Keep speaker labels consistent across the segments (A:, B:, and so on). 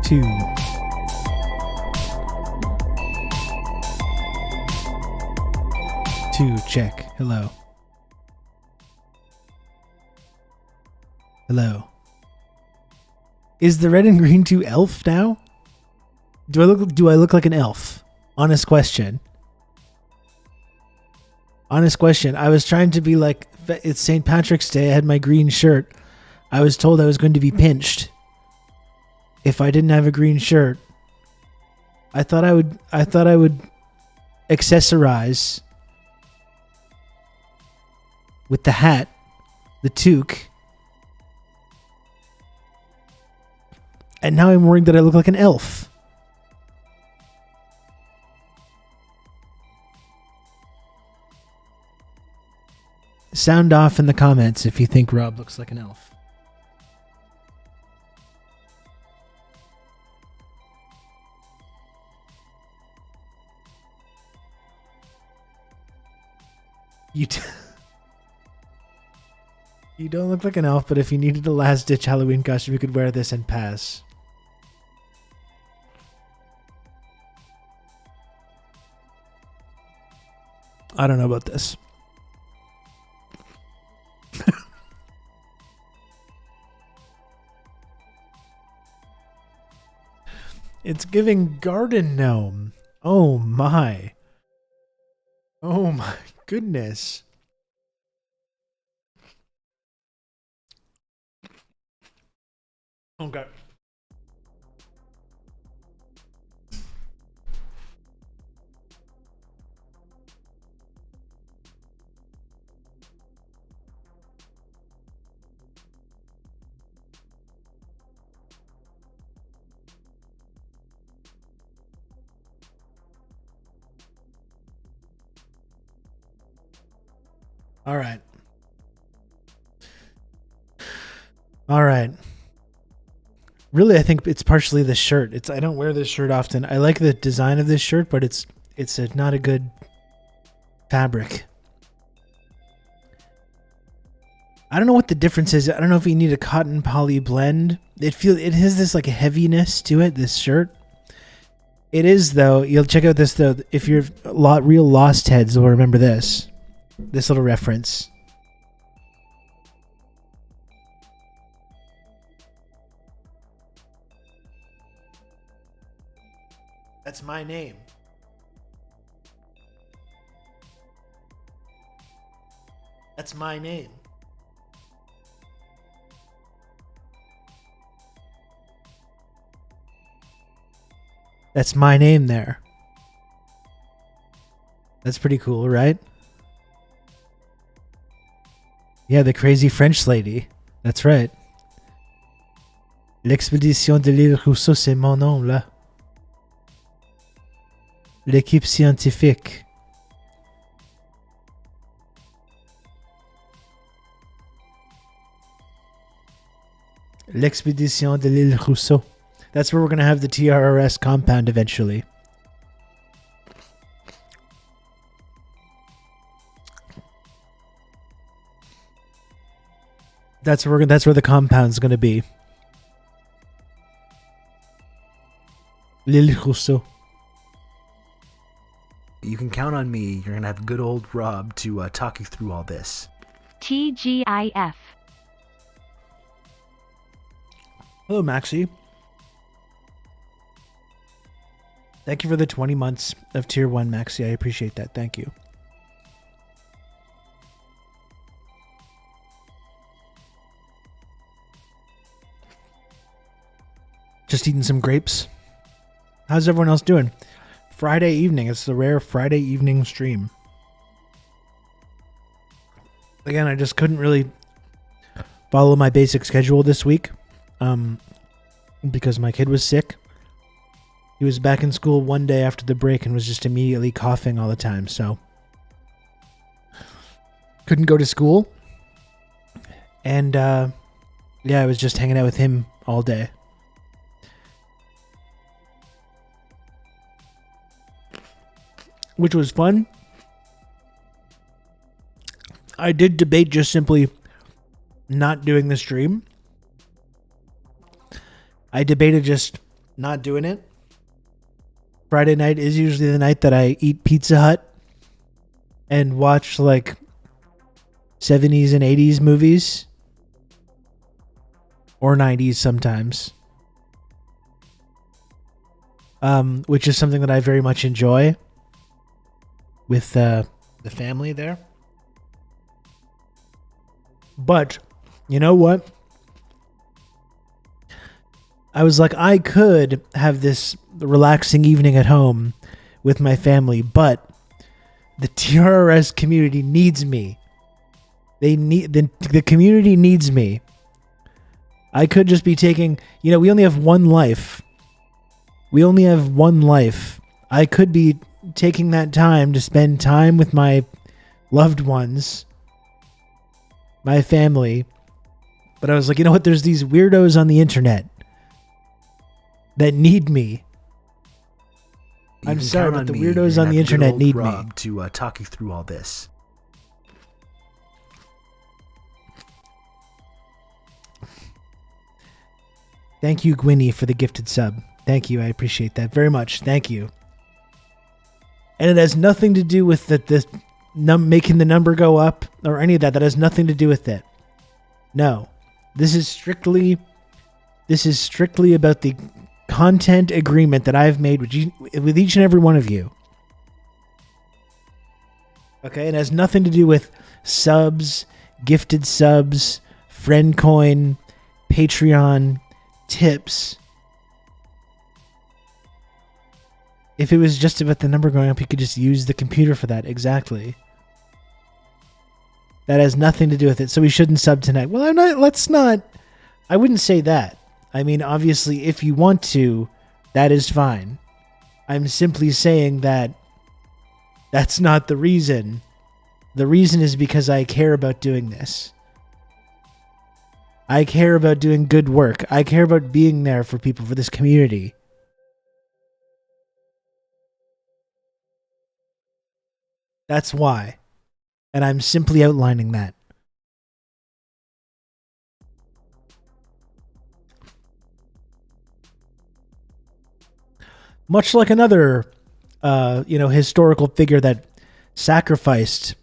A: 2. Two, check. Hello. Hello. Is the red and green 2 elf now? Do I look like an elf? Honest question. Honest question. I was trying to be like, it's St. Patrick's Day. I had my green shirt. I was told I was going to be pinched if I didn't have a green shirt. I thought I would accessorize with the hat, the toque. And now I'm worried that I look like an elf. Sound off in the comments if you think Rob looks like an elf. You don't look like an elf, but if you needed a last-ditch Halloween costume, you could wear this and pass. I don't know about this. It's giving garden gnome. Oh my. Oh my goodness. Okay. All right. All right. Really, I think it's partially the shirt. I don't wear this shirt often. I like the design of this shirt, but it's not a good fabric. I don't know what the difference is. I don't know if you need a cotton poly blend. It has this like heaviness to it, this shirt. It is though. You'll check out this though. If you're real Lost heads will remember this little reference. That's my name. That's my name. That's my name there. That's pretty cool, right? Yeah, the crazy French lady. That's right. L'expédition de l'île Rousseau, c'est mon nom, là. L'équipe scientifique. L'expédition de l'île Rousseau. That's where we're going to have the TRRS compound eventually. That's where the compound's going to be. L'île Rousseau.
B: You can count on me. You're going to have good old Rob to talk you through all this.
C: TGIF.
A: Hello, Maxie. Thank you for the 20 months of Tier 1, Maxie. I appreciate that. Thank you. Just eating some grapes. How's everyone else doing? Friday evening. It's the rare Friday evening stream. Again, I just couldn't really follow my basic schedule this week because my kid was sick. He was back in school one day after the break and was just immediately coughing all the time, so couldn't go to school. And yeah, I was just hanging out with him all day. Which was fun. I did debate just simply not doing the stream. I debated just not doing it. Friday night is usually the night that I eat Pizza Hut and watch like 70s and 80s movies, or 90s sometimes, which is something that I very much enjoy with the family there. But you know what? I was like, I could have this relaxing evening at home with my family, but the TRRS community needs me. The community needs me. I could just be taking, we only have one life. I could be taking that time to spend time with my loved ones, my family. But I was like, you know what? There's these weirdos on the internet that need me. I'm sorry, but the weirdos on the internet need me.
B: To talk you through all this.
A: Thank you, Gwynny, for the gifted sub. Thank you. I appreciate that very much. Thank you. And it has nothing to do with making the number go up or any of that. That has nothing to do with it. No. This is strictly about the content agreement that I've made with each and every one of you. Okay? It has nothing to do with subs, gifted subs, friend coin, Patreon, tips. If it was just about the number going up, you could just use the computer for that. Exactly. That has nothing to do with it. So we shouldn't sub tonight. Well, I wouldn't say that. I mean, obviously, if you want to, that is fine. I'm simply saying that that's not the reason. The reason is because I care about doing this. I care about doing good work. I care about being there for people, for this community. That's why. And I'm simply outlining that. Much like another, historical figure that sacrificed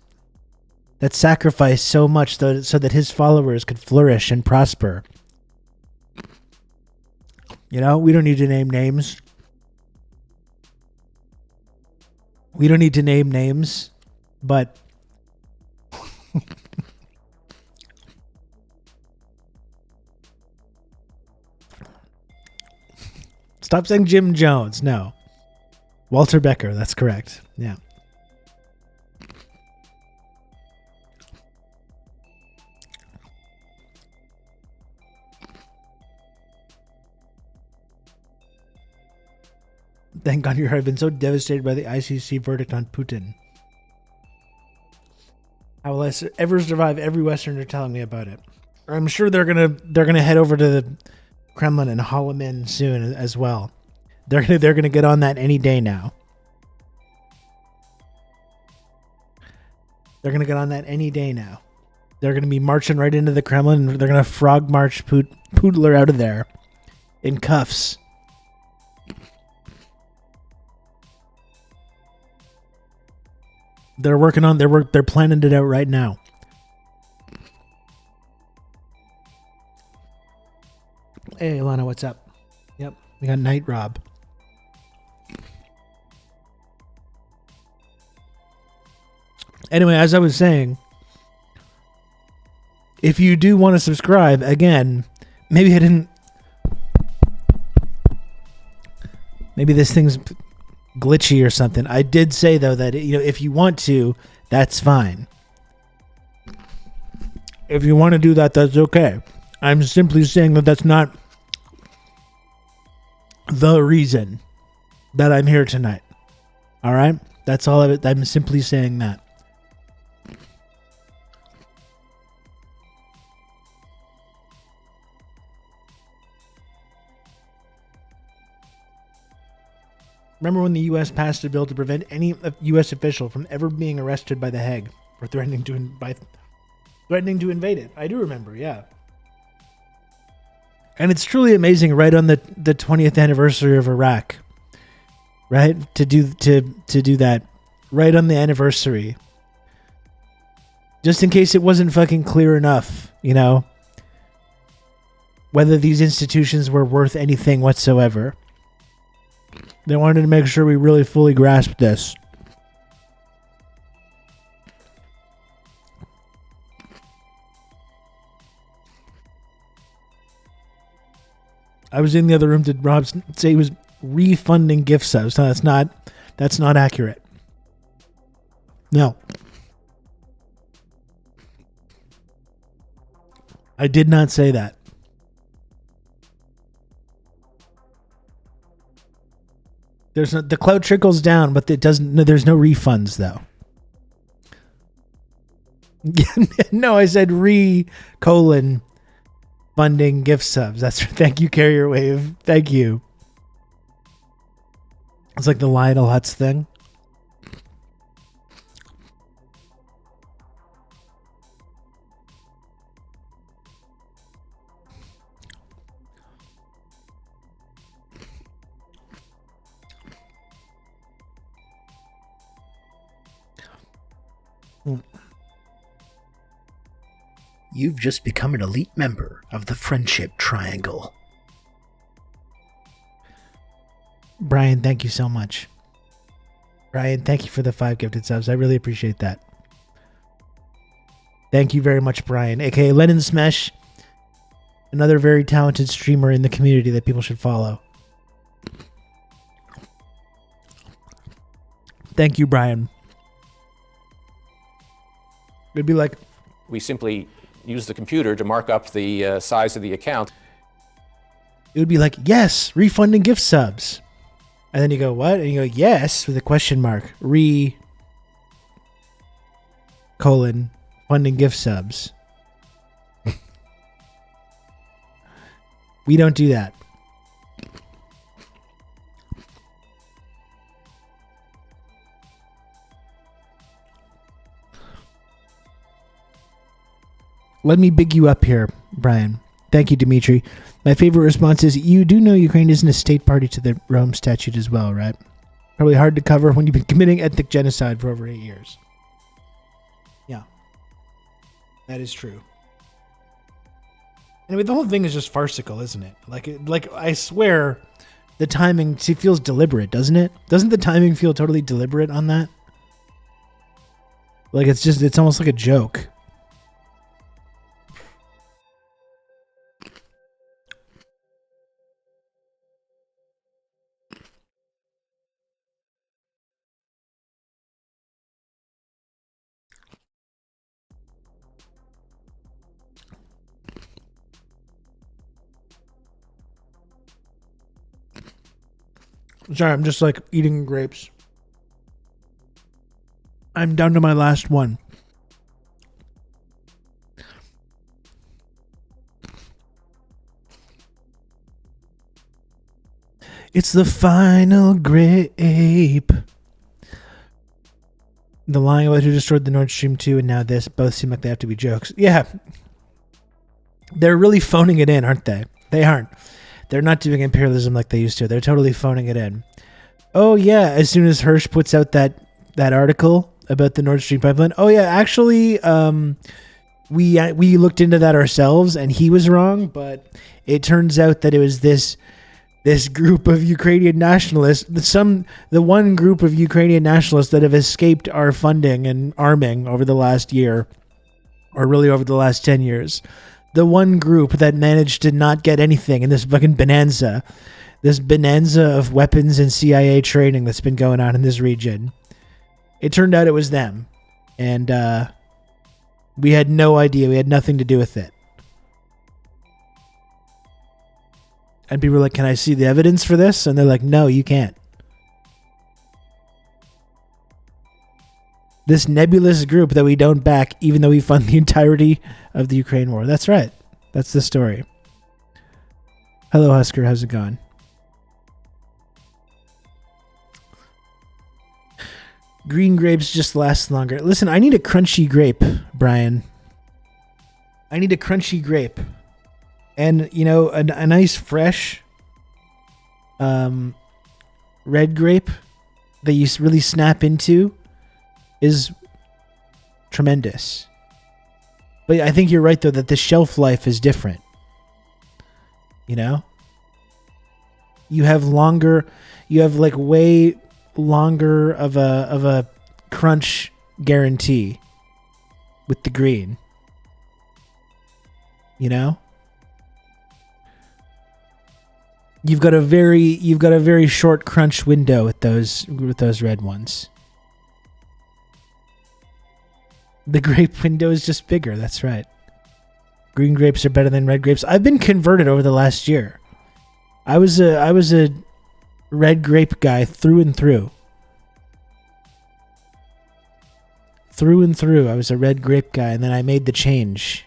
A: so much so that his followers could flourish and prosper. We don't need to name names. But stop saying Jim Jones. No. Walter Becker, that's correct. Yeah. Thank God I've been so devastated by the ICC verdict on Putin. How will I ever survive? Every Westerner telling me about it. I'm sure they're gonna head over to the Kremlin and haul him in soon as well. They're gonna get on that any day now. They're gonna get on that any day now. They're gonna be marching right into the Kremlin, and they're gonna frog march Pudler out of there in cuffs. They're working on they're planning it out right now. Hey Alana, what's up? Yep, we got NIGHTROB. Anyway, as I was saying, if you do want to subscribe, again, maybe this thing's glitchy or something. I did say though that if you want to, that's fine. If you want to do that, that's okay. I'm simply saying that that's not the reason that I'm here tonight. All right? That's all of it. I'm simply saying that. Remember when the U.S. passed a bill to prevent any U.S. official from ever being arrested by the Hague for threatening to invade it? I do remember, yeah. And it's truly amazing right on the 20th anniversary of Iraq. Right? To do that right on the anniversary. Just in case it wasn't fucking clear enough, you know, whether these institutions were worth anything whatsoever. They wanted to make sure we really fully grasped this. I was in the other room. Did Rob say he was refunding gift subs? No, that's not accurate. No. I did not say that. The clout trickles down, but it doesn't. No, there's no refunds though. No, I said funding gift subs. That's thank you, Carrier Wave. Thank you. It's like the Lionel Hutz thing.
B: You've just become an elite member of the Friendship Triangle.
A: Brian, thank you so much. Brian, thank you for the 5 gifted subs. I really appreciate that. Thank you very much, Brian, aka Lennon Smesh, another very talented streamer in the community that people should follow. Thank you, Brian. It'd be like,
D: we simply use the computer to mark up the size of the account.
A: It would be like, yes, refunding gift subs. And then you go, what? And you go, yes, with a question mark. Funding gift subs. We don't do that. Let me big you up here, Brian. Thank you, Dimitri. My favorite response is, you do know Ukraine isn't a state party to the Rome Statute as well, right? Probably hard to cover when you've been committing ethnic genocide for over 8 years. Yeah. That is true. Anyway, the whole thing is just farcical, isn't it? Like I swear, the timing feels deliberate, doesn't it? Doesn't the timing feel totally deliberate on that? Like it's almost like a joke. Sorry, I'm just like eating grapes. I'm down to my last one. It's the final grape. The lying about who destroyed the Nord Stream 2 and now this both seem like they have to be jokes. Yeah. They're really phoning it in, aren't they? They aren't. They're not doing imperialism like they used to. They're totally phoning it in. Oh, yeah. As soon as Hirsch puts out that article about the Nord Stream pipeline. Oh, yeah. Actually, we looked into that ourselves and he was wrong. But it turns out that it was this group of Ukrainian nationalists, the one group of Ukrainian nationalists that have escaped our funding and arming over the last year, or really over the last 10 years. The one group that managed to not get anything in this fucking bonanza of weapons and CIA training that's been going on in this region. It turned out it was them. And we had no idea. We had nothing to do with it. And people were like, can I see the evidence for this? And they're like, no, you can't. This nebulous group that we don't back, even though we fund the entirety of the Ukraine war. That's right. That's the story. Hello, Husker. How's it going? Green grapes just last longer. Listen, I need a crunchy grape, Brian. I need a crunchy grape. And a nice fresh red grape that you really snap into is tremendous. But I think you're right though that the shelf life is different. You have like way longer of a crunch guarantee with the green. You've got a very short crunch window with those red ones. The grape window is just bigger, that's right. Green grapes are better than red grapes. I've been converted over the last year. I was a red grape guy through and through. Through and through, I was a red grape guy, and then I made the change.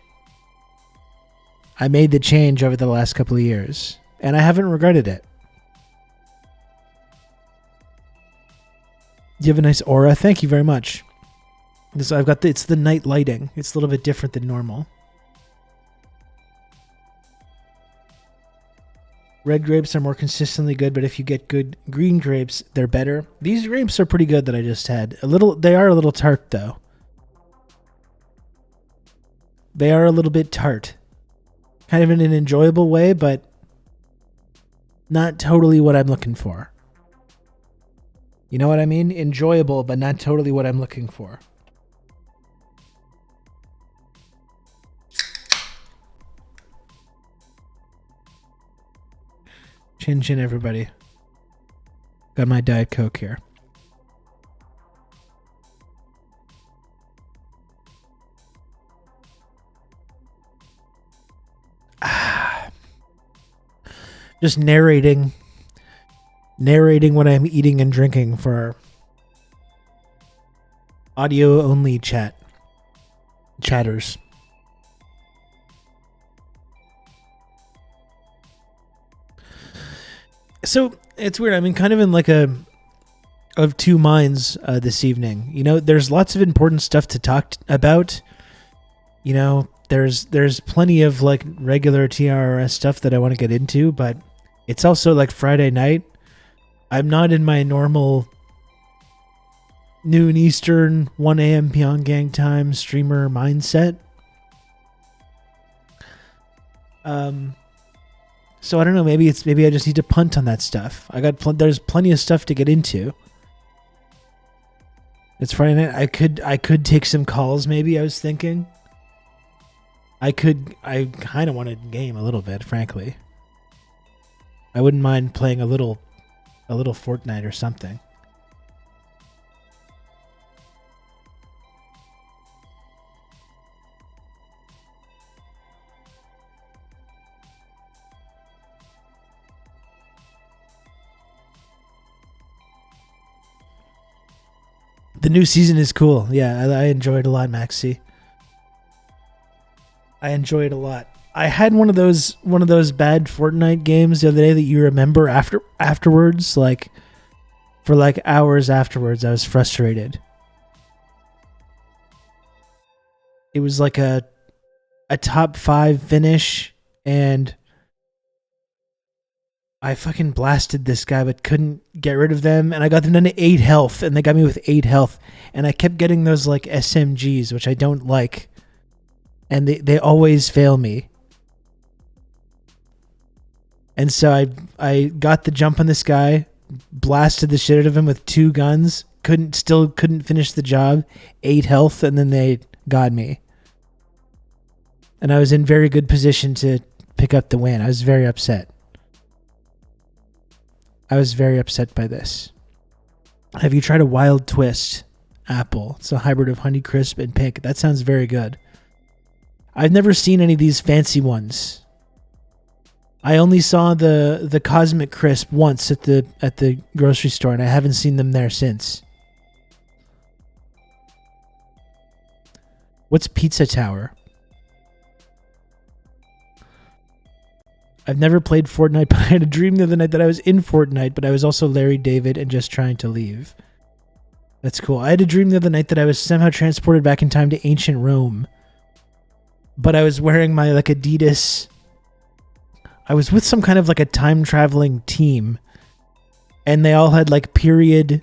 A: I made the change over the last couple of years, and I haven't regretted it. You have a nice aura. Thank you very much. It's the night lighting. It's a little bit different than normal. Red grapes are more consistently good, but if you get good green grapes, they're better. These grapes are pretty good that I just had. They are a little tart though. They are a little bit tart. Kind of in an enjoyable way, but not totally what I'm looking for. You know what I mean? Enjoyable, but not totally what I'm looking for. Chin chin, everybody. Got my Diet Coke here. Just narrating what I'm eating and drinking for audio only chatters. So it's weird. I'm kind of in like of two minds this evening. There's lots of important stuff to talk about. There's plenty of like regular TRRS stuff that I want to get into, but it's also like Friday night. I'm not in my normal noon Eastern, 1 a.m. Pyongyang time streamer mindset. So I don't know. Maybe I just need to punt on that stuff. There's plenty of stuff to get into. It's Friday night. I could take some calls. Maybe I was thinking. I kind of want to game a little bit, frankly. I wouldn't mind playing a little Fortnite or something. The new season is cool. Yeah, I enjoyed it a lot, Maxi. I enjoyed it a lot. I had one of those bad Fortnite games the other day that you remember afterwards, like for like hours afterwards. I was frustrated. It was like a top 5 finish, and I fucking blasted this guy but couldn't get rid of them, and I got them down to 8 health, and they got me with 8 health, and I kept getting those like SMGs, which I don't like, and they always fail me. And so I got the jump on this guy, blasted the shit out of him with 2 guns, couldn't finish the job, 8 health, and then they got me. And I was in very good position to pick up the win. I was very upset. I was very upset by this. Have you tried a Wild Twist apple? It's a hybrid of Honeycrisp and Pink. That sounds very good. I've never seen any of these fancy ones. I only saw the Cosmic Crisp once at the grocery store, and I haven't seen them there since. What's Pizza Tower? I've never played Fortnite, but I had a dream the other night that I was in Fortnite, but I was also Larry David and just trying to leave. That's cool. I had a dream the other night that I was somehow transported back in time to ancient Rome, but I was wearing my like Adidas I was with some kind of like a time traveling team, and they all had like period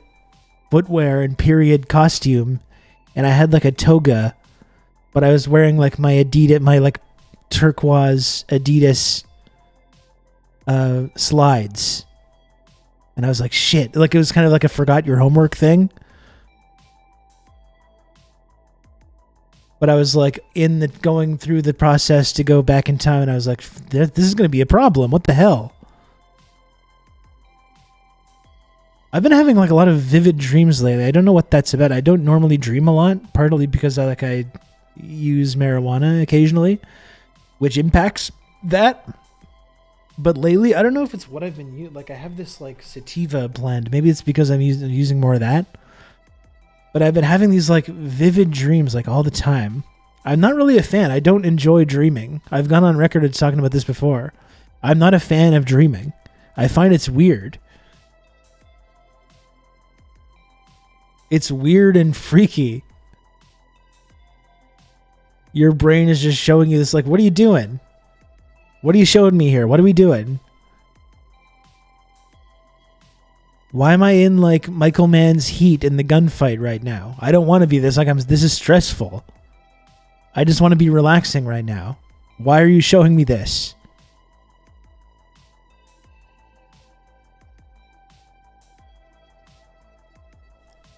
A: footwear and period costume, and I had like a toga, but I was wearing like my like turquoise Adidas slides, and I was like, shit, like it was kind of like a forgot your homework thing. But I was like going through the process to go back in time, and I was like, this is going to be a problem. What the hell? I've been having like a lot of vivid dreams lately. I don't know what that's about. I don't normally dream a lot, partly because I use marijuana occasionally, which impacts that. But lately, I don't know if it's what I've been using. Like I have this like sativa blend. Maybe it's because I'm using more of that. But I've been having these like vivid dreams like all the time. I'm not really a fan. I don't enjoy dreaming. I've gone on record as talking about this before. I'm not a fan of dreaming. I find it's weird. It's weird and freaky. Your brain is just showing you this like, what are you doing? What are you showing me here? What are we doing? Why am I in like Michael Mann's Heat in the gunfight right now? I don't want to be this. This is stressful. I just want to be relaxing right now. Why are you showing me this?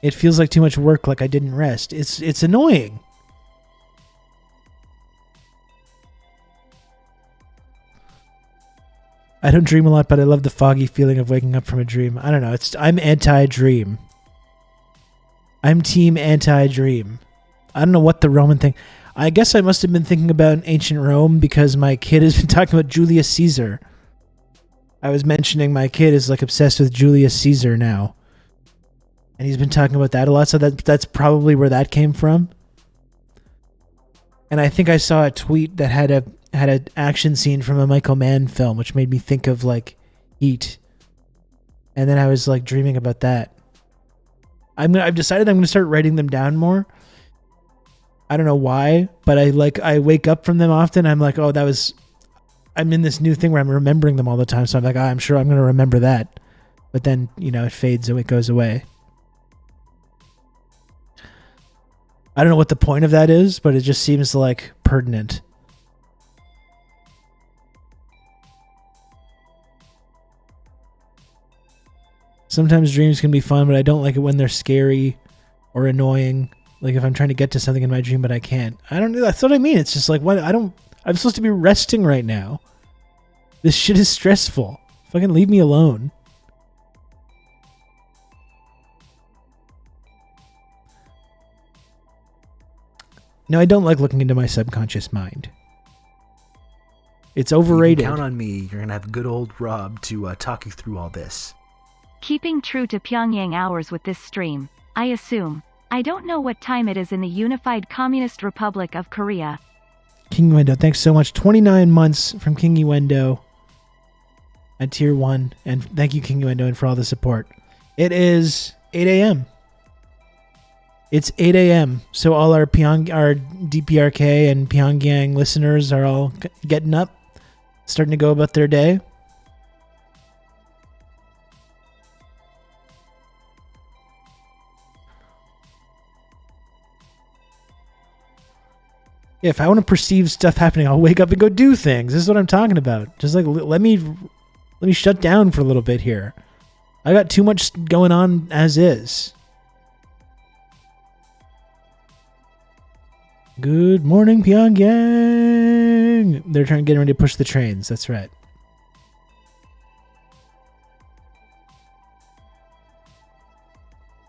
A: It feels like too much work, like I didn't rest. It's annoying. I don't dream a lot, but I love the foggy feeling of waking up from a dream. I don't know. I'm anti-dream. I'm team anti-dream. I don't know what the Roman thing. I guess I must have been thinking about ancient Rome because my kid has been talking about Julius Caesar. I was mentioning my kid is like obsessed with Julius Caesar now. And he's been talking about that a lot, so that's probably where that came from. And I think I saw a tweet that had an action scene from a Michael Mann film, which made me think of like Heat. And then I was like dreaming about that. I've decided I'm going to start writing them down more. I don't know why, but I wake up from them often. I'm like, I'm in this new thing where I'm remembering them all the time. So I'm like, I'm sure I'm going to remember that. But then, it fades and it goes away. I don't know what the point of that is, but it just seems like pertinent. Sometimes dreams can be fun, but I don't like it when they're scary or annoying. Like if I'm trying to get to something in my dream, but I can't. I don't know. That's what I mean. It's just like, what? I'm supposed to be resting right now. This shit is stressful. Fucking leave me alone. No, I don't like looking into my subconscious mind. It's overrated.
B: You can count on me. You're going to have good old Rob to talk you through all this.
C: Keeping true to Pyongyang hours with this stream, I assume. I don't know what time it is in the Unified Communist Republic of Korea.
A: King Wendo, thanks so much. 29 months from King Wendo at tier 1. And thank you, King Wendo, and for all the support. It is 8 a.m. It's 8 a.m. So all our DPRK and Pyongyang listeners are all getting up, starting to go about their day. Yeah, if I want to perceive stuff happening, I'll wake up and go do things. This is what I'm talking about. Just like let me shut down for a little bit here. I got too much going on as is. Good morning, Pyongyang. They're getting ready to push the trains. That's right.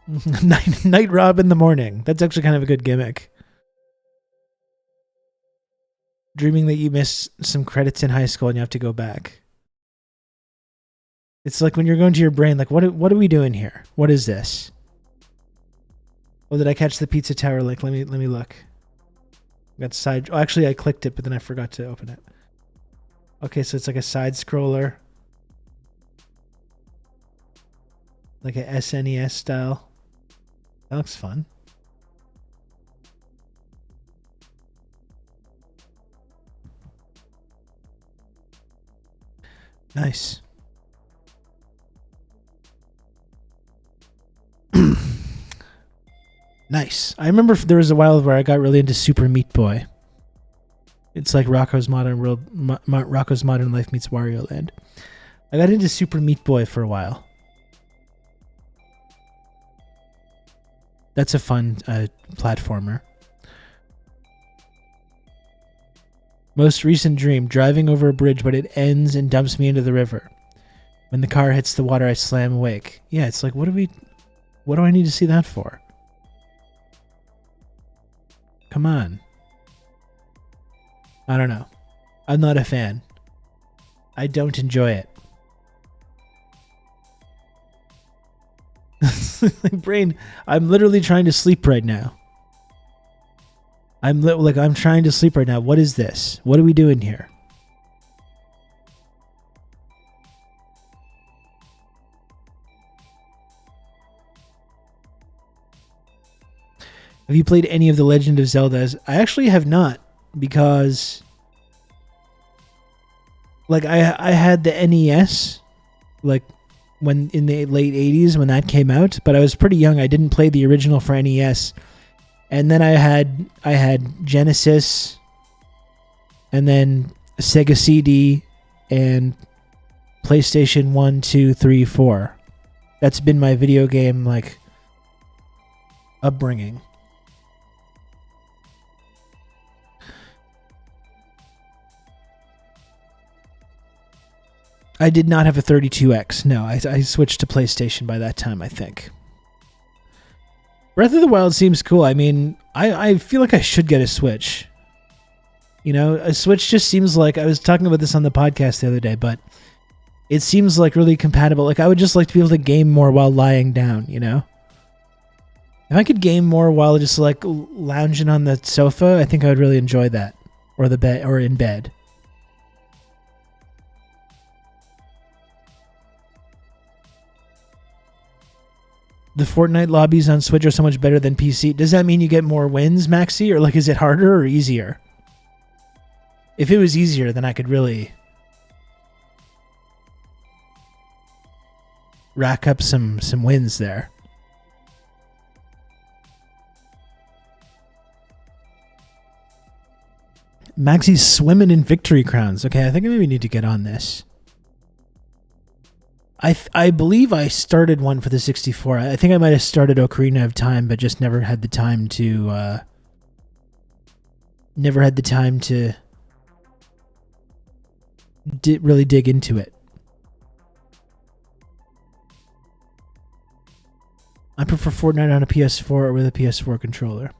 A: NIGHTROB in the morning. That's actually kind of a good gimmick. Dreaming that you missed some credits in high school and you have to go back. It's like when you're going to your brain, like, what are we doing here? What is this? Oh, did I catch the Pizza Tower link? Let me look. Got side. Oh, actually, I clicked it, but then I forgot to open it. Okay, so it's like a side scroller, like a SNES style. That looks fun. Nice. Nice. I remember there was a while where I got really into Super Meat Boy. It's like Rocco's Modern World, Rocco's Modern Life meets Wario Land. I got into Super Meat Boy for a while. That's a fun platformer. Most recent dream, driving over a bridge, but it ends and dumps me into the river. When the car hits the water, I slam awake. Yeah, it's like, what do I need to see that for? Come on. I don't know. I'm not a fan. I don't enjoy it. Like, brain, I'm literally trying to sleep right now. I'm trying to sleep right now. What is this? What are we doing here? Have you played any of the Legend of Zeldas? I actually have not, because like I had the NES like when in the late 80s when that came out, but I was pretty young. I didn't play the original for NES. And then I had Genesis, and then Sega CD, and PlayStation 1, 2, 3, 4. That's been my video game like upbringing. I did not have a 32X. No, I switched to PlayStation by that time, I think. Breath of the Wild seems cool. I mean, I feel like I should get a Switch. You know, a Switch just seems like... I was talking about this on the podcast the other day, but it seems like really compatible. Like, I would just like to be able to game more while lying down, you know? If I could game more while just, like, lounging on the sofa, I think I would really enjoy that. Or the bed, or in bed. The Fortnite lobbies on Switch are so much better than PC. Does that mean you get more wins, Maxi? Or like, is it harder or easier? If it was easier, then I could really rack up some wins there. Maxi's swimming in victory crowns. Okay, I think I maybe need to get on this. I believe I started one for the 64. I think I might have started Ocarina of Time, but just never had the time to really dig into it. I prefer Fortnite on a PS4 or with a PS4 controller.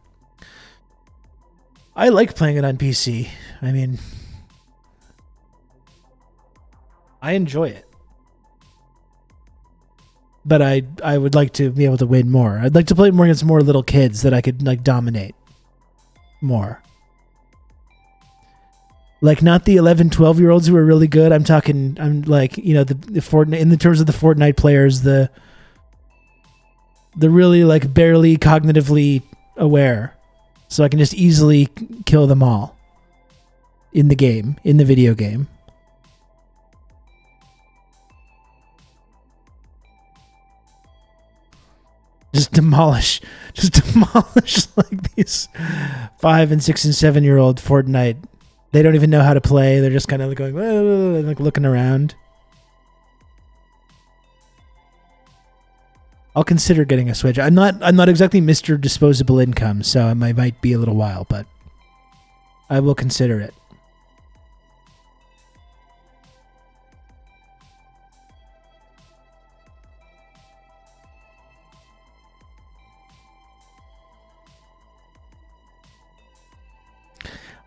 A: I like playing it on PC. I mean, I enjoy it. But I would like to be able to win more. I'd like to play more against more little kids that I could like dominate more. Like not the 11, 12-year-olds who are really good. I'm like, you know, the Fortnite, in the terms of the Fortnite players, the really like barely cognitively aware. So I can just easily kill them all in the game, in the video game. Just demolish like these 5 and 6 and 7-year-old Fortnite. They don't even know how to play. They're just kind of going, like looking around. I'll consider getting a Switch. I'm not exactly Mr. Disposable Income, so it might be a little while, but I will consider it.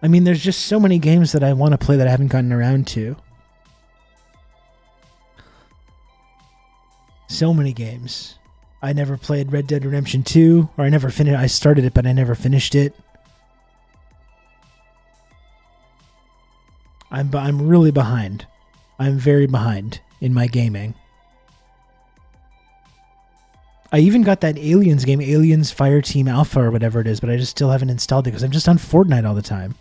A: I mean, there's just so many games that I want to play that I haven't gotten around to. So many games. I never played Red Dead Redemption 2, or I started it, but I never finished it. I'm really behind. I'm very behind in my gaming. I even got that Aliens game, Aliens Fireteam Alpha or whatever it is, but I just still haven't installed it because I'm just on Fortnite all the time.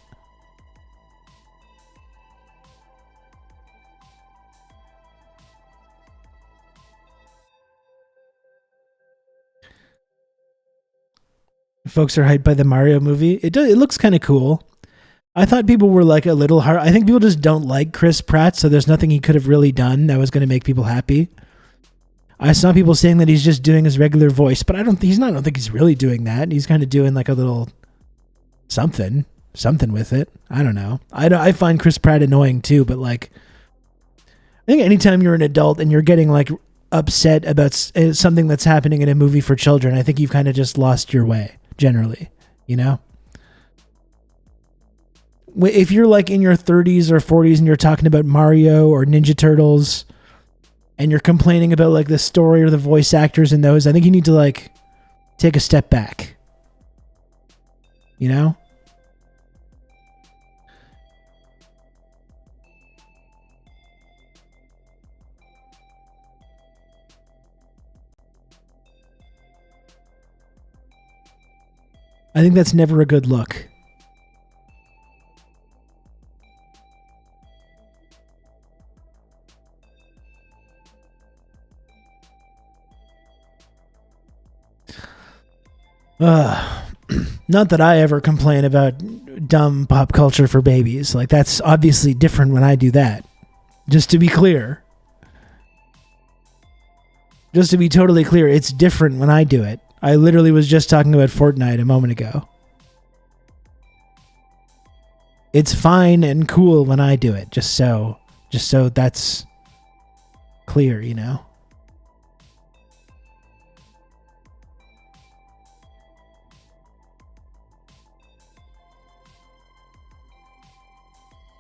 A: Folks are hyped by the Mario movie. It looks kind of cool. I thought people were like a little hard. I think people just don't like Chris Pratt, so there's nothing he could have really done that was going to make people happy. I saw people saying that he's just doing his regular voice, but I don't think he's really doing that. He's kind of doing like a little something with it. I don't know. I find Chris Pratt annoying too, but like, I think anytime you're an adult and you're getting like upset about something that's happening in a movie for children, I think you've kind of just lost your way generally, you know? If you're like in your 30s or 40s and you're talking about Mario or Ninja Turtles and you're complaining about like the story or the voice actors in those, I think you need to like take a step back. You know? I think that's never a good look. Not that I ever complain about dumb pop culture for babies. Like, that's obviously different when I do that. Just to be clear. Just to be totally clear, it's different when I do it. I literally was just talking about Fortnite a moment ago. It's fine and cool when I do it, just so that's clear, you know?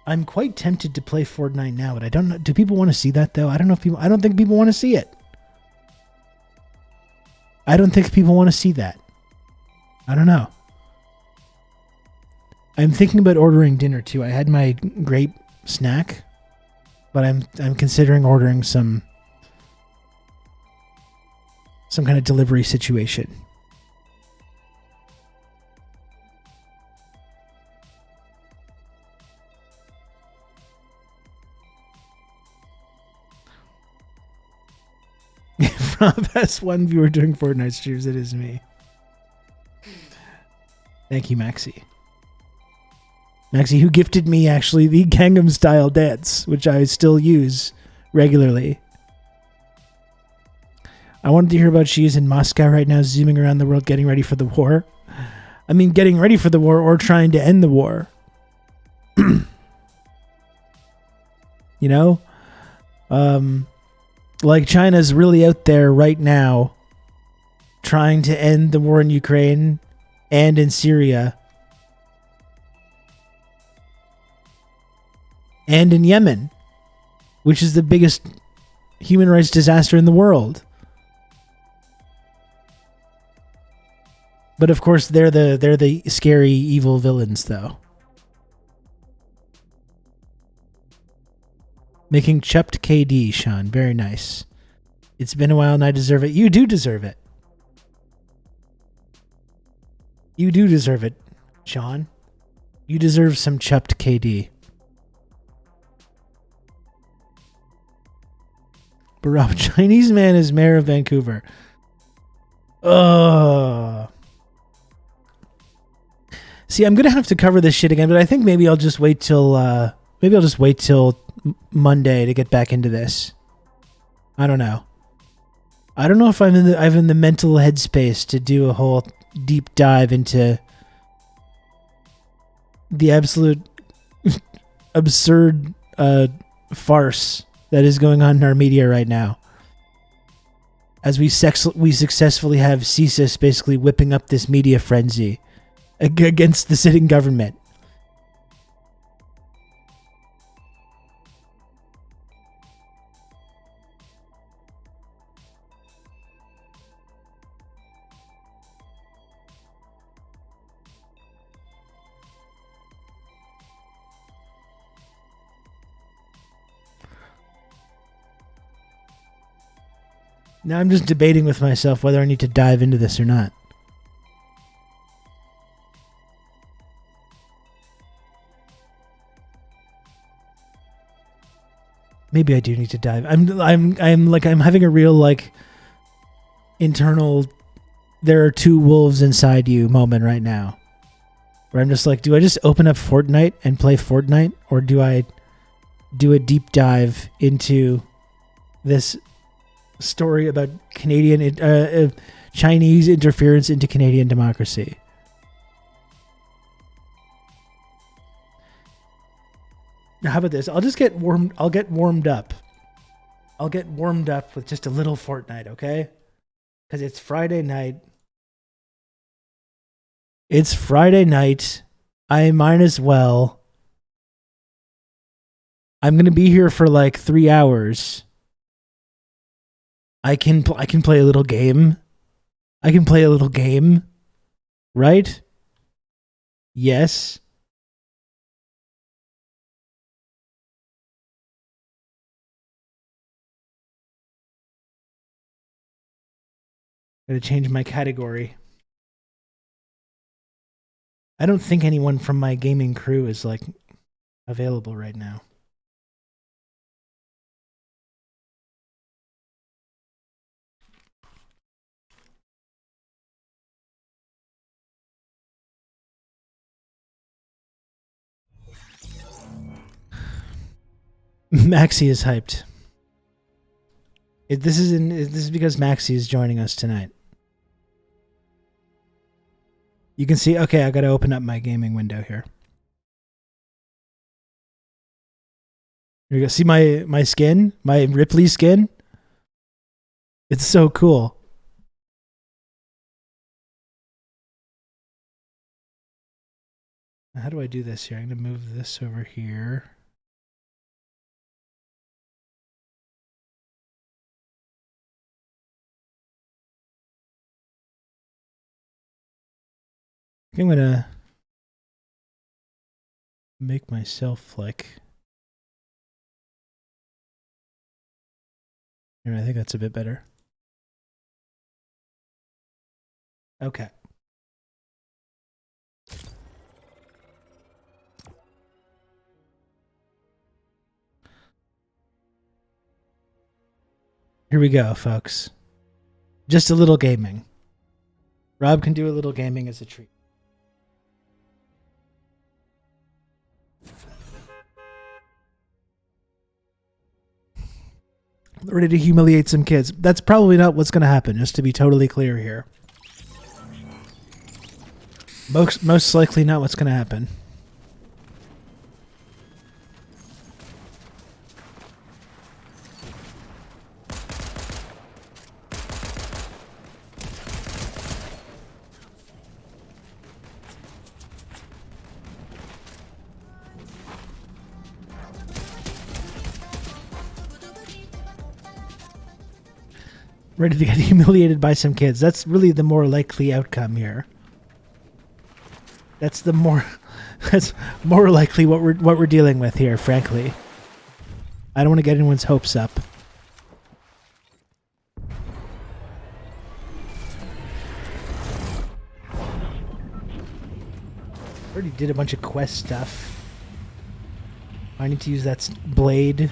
A: I'm quite tempted to play Fortnite now, but I don't know. Do people want to see that though? I don't think people want to see it. I don't think people want to see that. I don't know. I'm thinking about ordering dinner too. I had my grape snack, but I'm considering ordering some kind of delivery situation. That's one viewer doing Fortnite streams. It is me. Thank you, Maxi. Maxi, who gifted me actually the Gangnam Style dance, which I still use regularly. I wanted to hear about she's in Moscow right now, zooming around the world, getting ready for the war. I mean, getting ready for the war or trying to end the war. You know? Like, China's really out there right now trying to end the war in Ukraine and in Syria and in Yemen, which is the biggest human rights disaster in the world. But of course, they're the scary, evil villains, though. Making chupped KD, Sean. Very nice. It's been a while and I deserve it. You do deserve it. You do deserve it, Sean. You deserve some chupped KD. But Rob, Chinese man is mayor of Vancouver. Ugh. See, I'm gonna have to cover this shit again, but I think maybe I'll just wait till Monday to get back into this. I don't know. I don't know if I'm in the mental headspace to do a whole deep dive into the absolute absurd farce that is going on in our media right now. As we successfully have CSIS basically whipping up this media frenzy against the sitting government. Now I'm just debating with myself whether I need to dive into this or not. Maybe I do need to dive. I'm having a real like internal there are two wolves inside you moment right now. Where I'm just like, do I just open up Fortnite and play Fortnite? Or do I do a deep dive into this story about Chinese interference into Canadian democracy? Now, how about this? I'll get warmed up. I'll get warmed up with just a little Fortnite, okay? Because it's Friday night. It's Friday night. I might as well. I'm gonna be here for like 3 hours. I can play a little game. I can play a little game, right? Yes. Gotta change my category. I don't think anyone from my gaming crew is like available right now. Maxi is hyped. This is because Maxi is joining us tonight. You can see, okay, I gotta open up my gaming window here. Here you go. See my skin? My Ripley skin? It's so cool. How do I do this here? I'm gonna move this over here. I'm gonna make myself like. Here, I think that's a bit better. Okay. Here we go, folks. Just a little gaming. Rob can do a little gaming as a treat. Ready to humiliate some kids. That's probably not what's going to happen, just to be totally clear here. Most likely not what's going to happen. Ready to get humiliated by some kids. That's really the more likely outcome here. That's more likely what we're dealing with here, frankly. I don't want to get anyone's hopes up. Already did a bunch of quest stuff. I need to use that blade.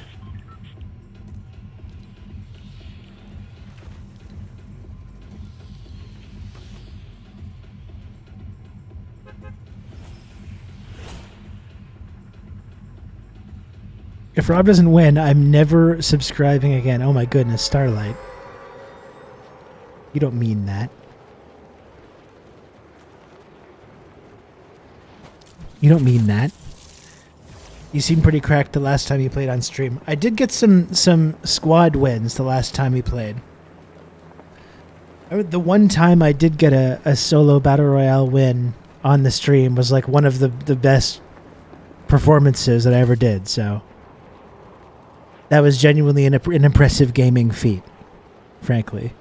A: If Rob doesn't win, I'm never subscribing again. Oh my goodness, Starlight. You don't mean that. You don't mean that. You seemed pretty cracked the last time you played on stream. I did get some squad wins the last time we played. The one time I did get a solo battle royale win on the stream was like one of the best performances that I ever did, so that was genuinely an impressive gaming feat, frankly.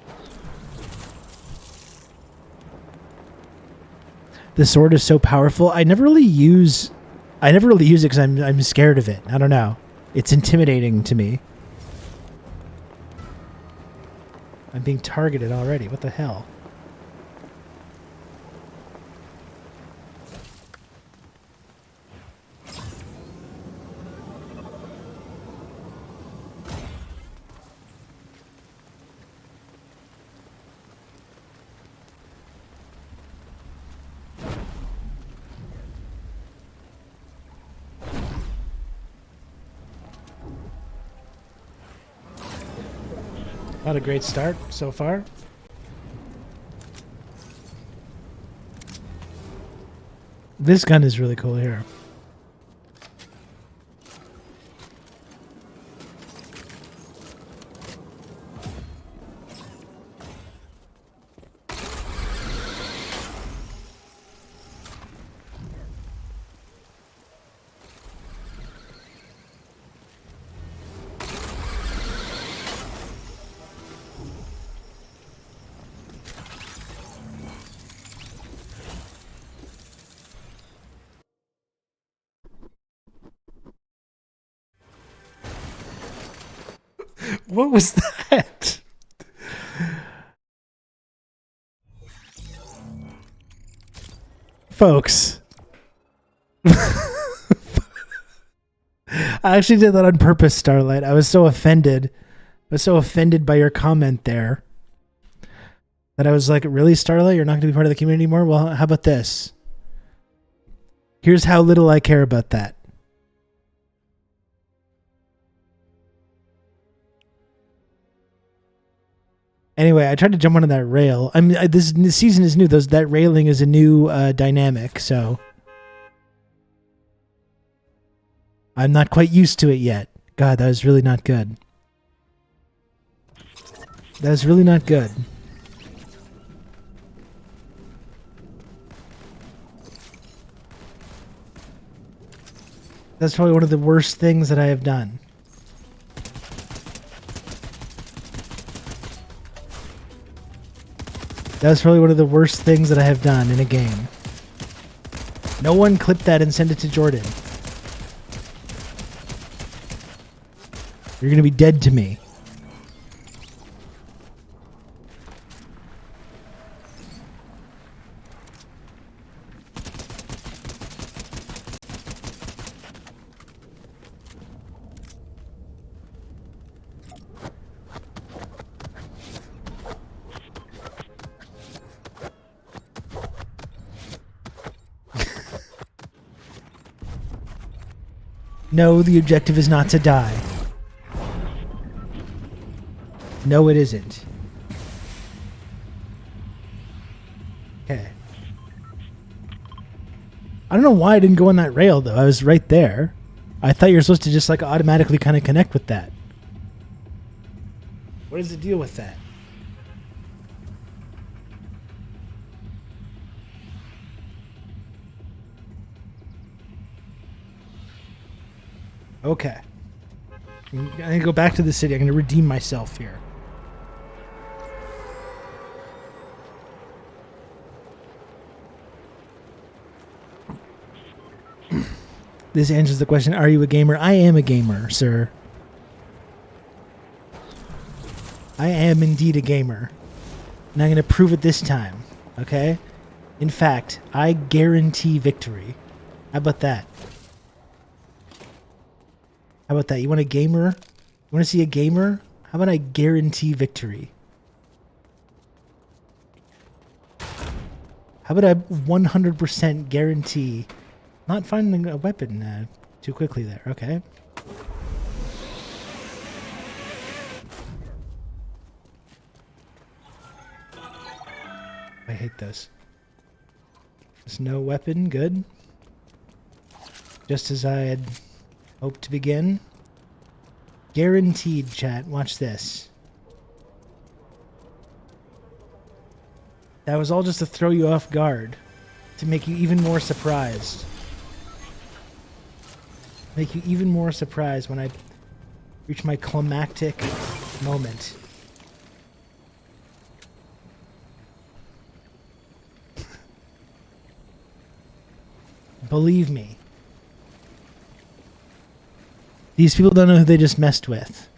A: The sword is so powerful. I never really use it because I'm scared of it. I don't know. It's intimidating to me. I'm being targeted already. What the hell? Not a great start so far. This gun is really cool here. What was that? Folks. I actually did that on purpose, Starlight. I was so offended. I was so offended by your comment there that I was like, really, Starlight? You're not going to be part of the community anymore? Well, how about this? Here's how little I care about that. Anyway, I tried to jump onto that rail. I mean, this season is new. That railing is a new dynamic, so I'm not quite used to it yet. God, that was really not good. That was really not good. That's probably one of the worst things that I have done. That was probably one of the worst things that I have done in a game. No one clip that and send it to Jordan. You're going to be dead to me. No, the objective is not to die. No, it isn't. Okay. I don't know why I didn't go on that rail, though. I was right there. I thought you were supposed to just, like, automatically kind of connect with that. What is the deal with that? Okay. I'm going to go back to the city. I'm going to redeem myself here. This answers the question, are you a gamer? I am a gamer, sir. I am indeed a gamer. And I'm going to prove it this time, okay? In fact, I guarantee victory. How about that? How about that? You want a gamer? You want to see a gamer? How about I guarantee victory? How about I 100% guarantee not finding a weapon too quickly there? Okay. I hate this. There's no weapon. Good. Just as I had hoped to begin. Guaranteed, chat. Watch this. That was all just to throw you off guard. To make you even more surprised. Make you even more surprised when I reach my climactic moment. Believe me. These people don't know who they just messed with.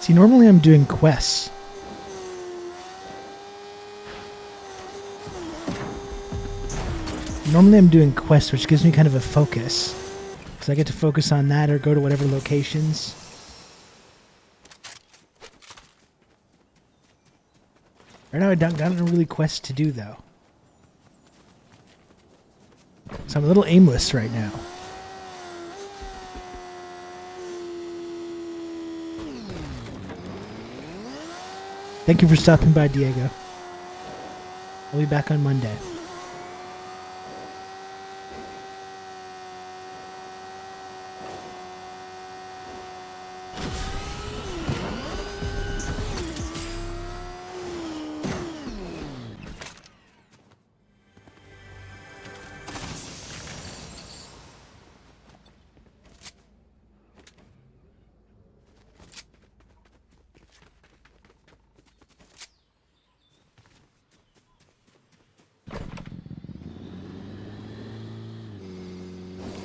A: See, normally I'm doing quests. Normally I'm doing quests, which gives me kind of a focus. Because I get to focus on that or go to whatever locations. Right now I don't got really quests to do, though. So I'm a little aimless right now. Thank you for stopping by, Diego. I'll be back on Monday.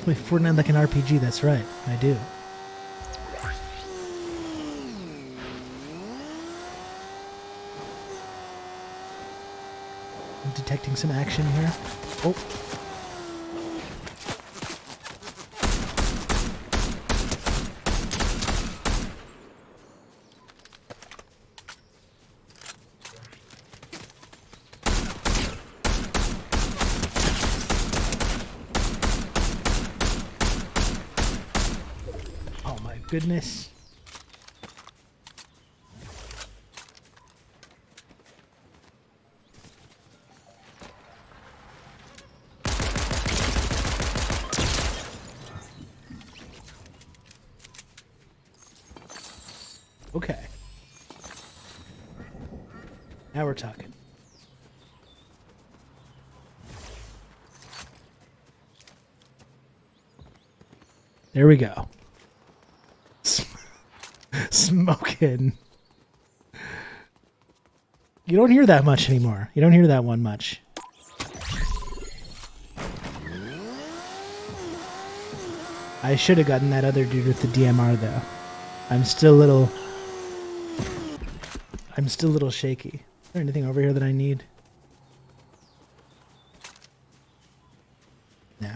A: Play Fortnite like an RPG, that's right. I do. I'm detecting some action here. Oh. Goodness. Okay. Now we're talking. There we go. Smoking. You don't hear that much anymore. You don't hear that one much. I should have gotten that other dude with the DMR though. I'm still a little shaky. Is there anything over here that I need? No.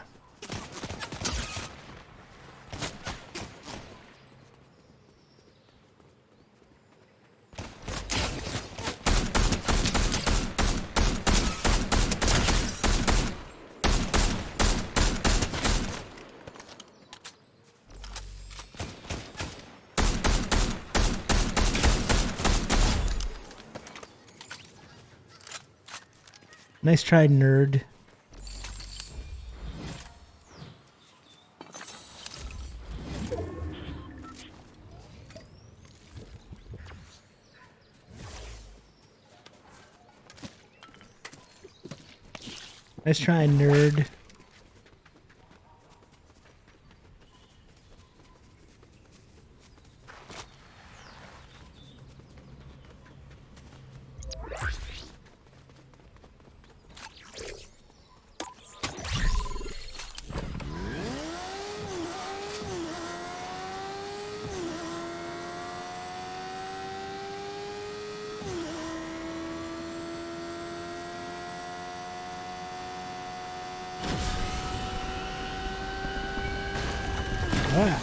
A: Nice try, nerd. Nice try, nerd. Ah.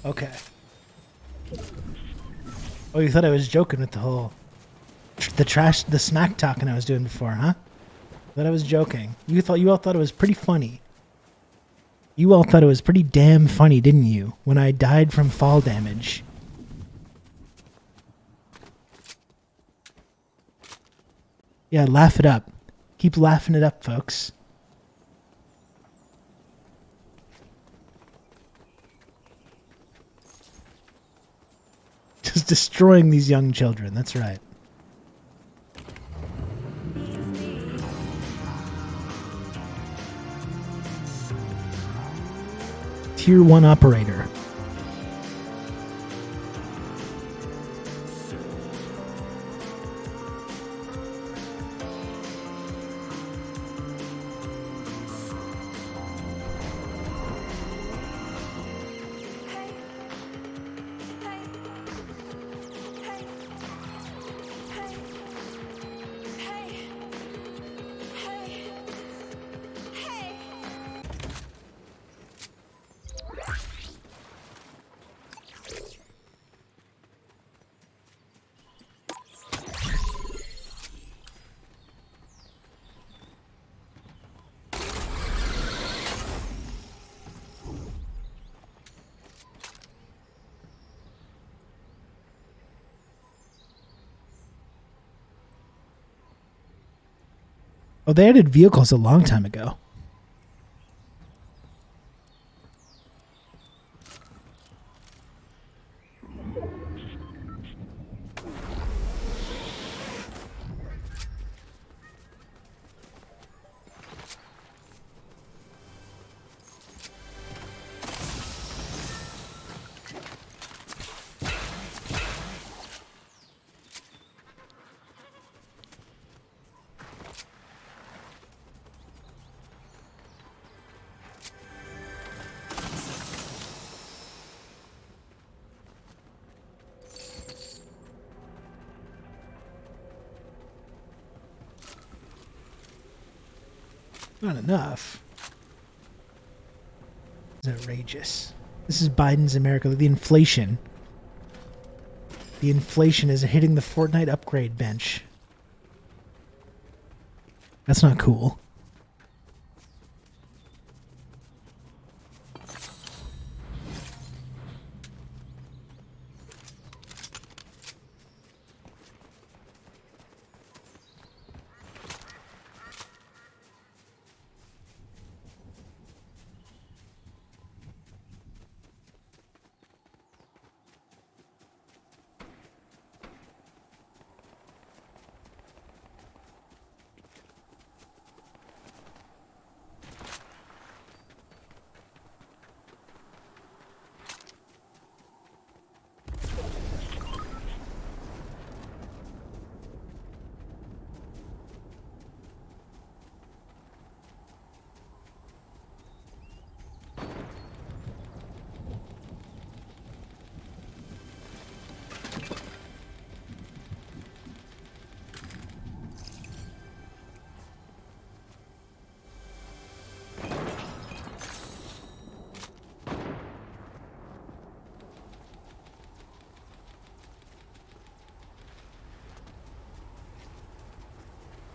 A: Okay. Oh, you thought I was joking with the whole the smack talking I was doing before, huh? Thought I was joking. You all thought it was pretty funny. You all thought it was pretty damn funny, didn't you? When I died from fall damage. Yeah, laugh it up. Keep laughing it up, folks. Just destroying these young children. That's right. Tier 1 operator. Oh, they added vehicles a long time ago. Not enough. It's outrageous. This is Biden's America. The inflation. The inflation is hitting the Fortnite upgrade bench. That's not cool.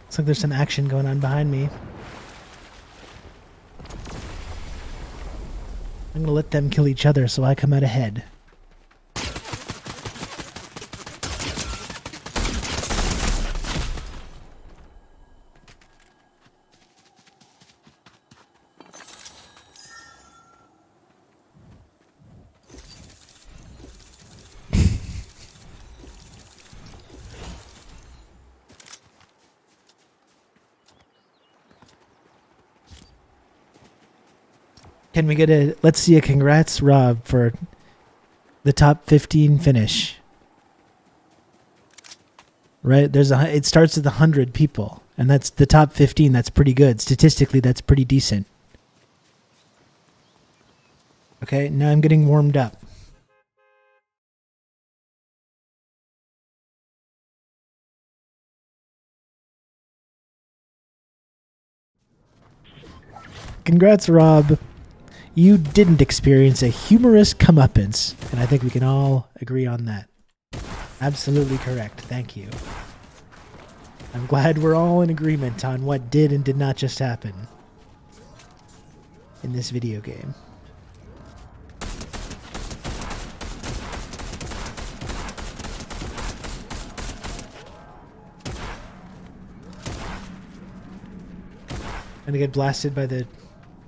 A: Looks like there's some action going on behind me. I'm gonna let them kill each other so I come out ahead. Can we get a, let's see a congrats, Rob, for the top 15 finish. Right? It starts with 100 people, and that's the top 15. That's pretty good. Statistically, that's pretty decent. Okay, now I'm getting warmed up. Congrats, Rob. You didn't experience a humorous comeuppance, and I think we can all agree on that. Absolutely correct. Thank you. I'm glad we're all in agreement on what did and did not just happen in this video game. I'm gonna get blasted by the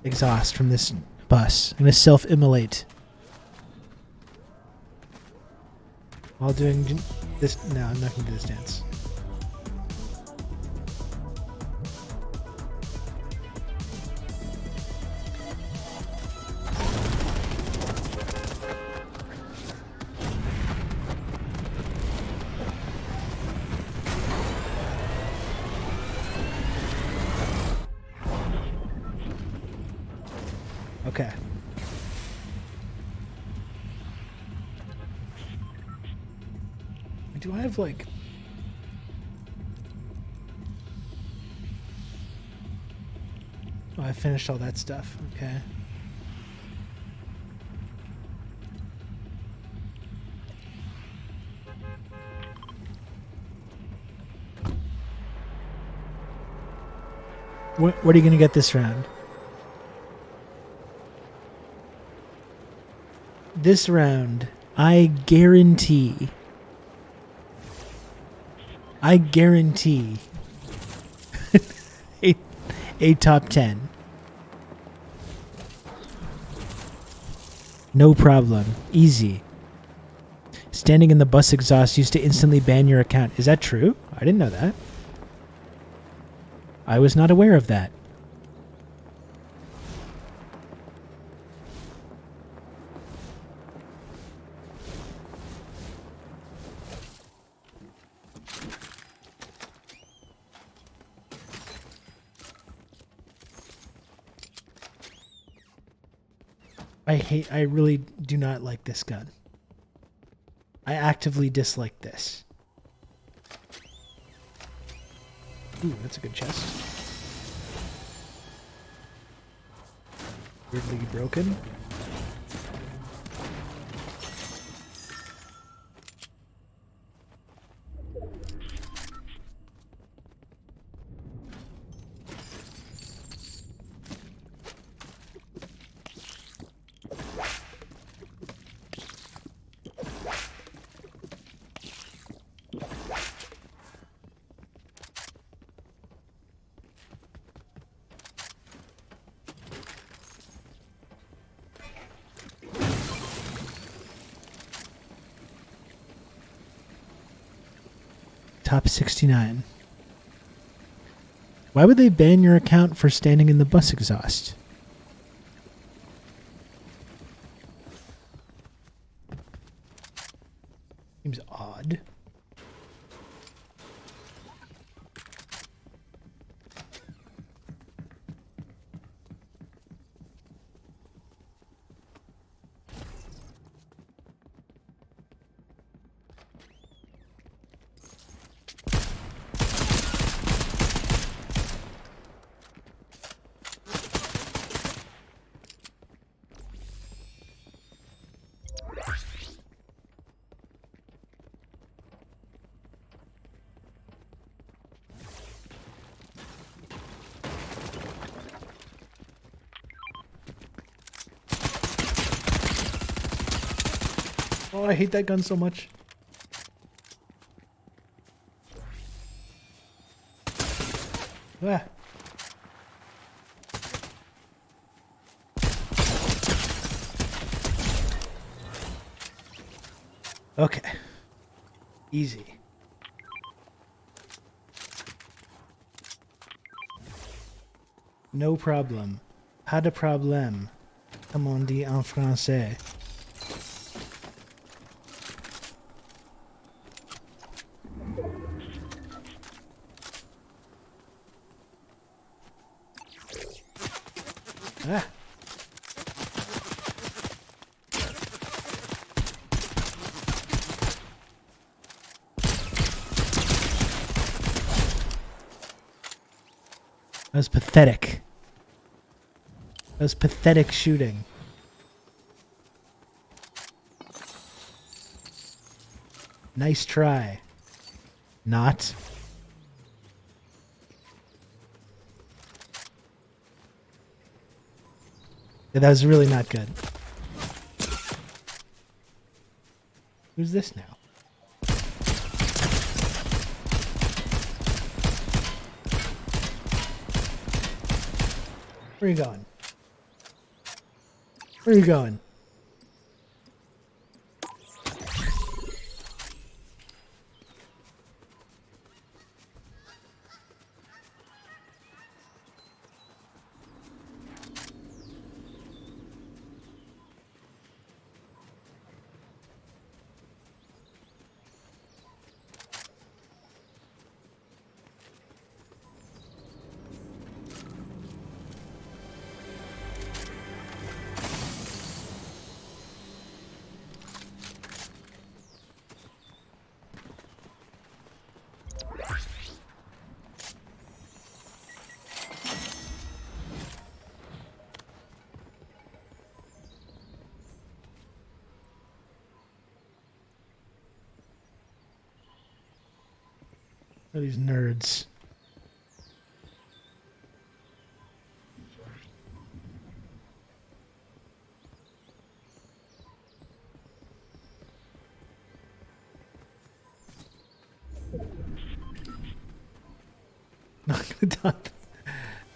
A: exhaust from this bus. I'm gonna self-immolate while doing this. No, I'm not gonna do this dance. Okay. Do I have like... Oh, I finished all that stuff. Okay. What are you going to get this round? This round, I guarantee a top 10. No problem. Easy. Standing in the bus exhaust used to instantly ban your account. Is that true? I didn't know that. I was not aware of that. I really do not like this gun. I actively dislike this. Ooh, that's a good chest. Weirdly broken. Top 69. Why would they ban your account for standing in the bus exhaust? Seems odd. Oh, I hate that gun so much. Ah. Okay. Easy. No problem. Pas de problème. Comme on dit en français. Ah. That was pathetic. That was pathetic shooting. Nice try. Not. Yeah, that was really not good. Who's this now? Where are you going? Where are you going? What are these nerds?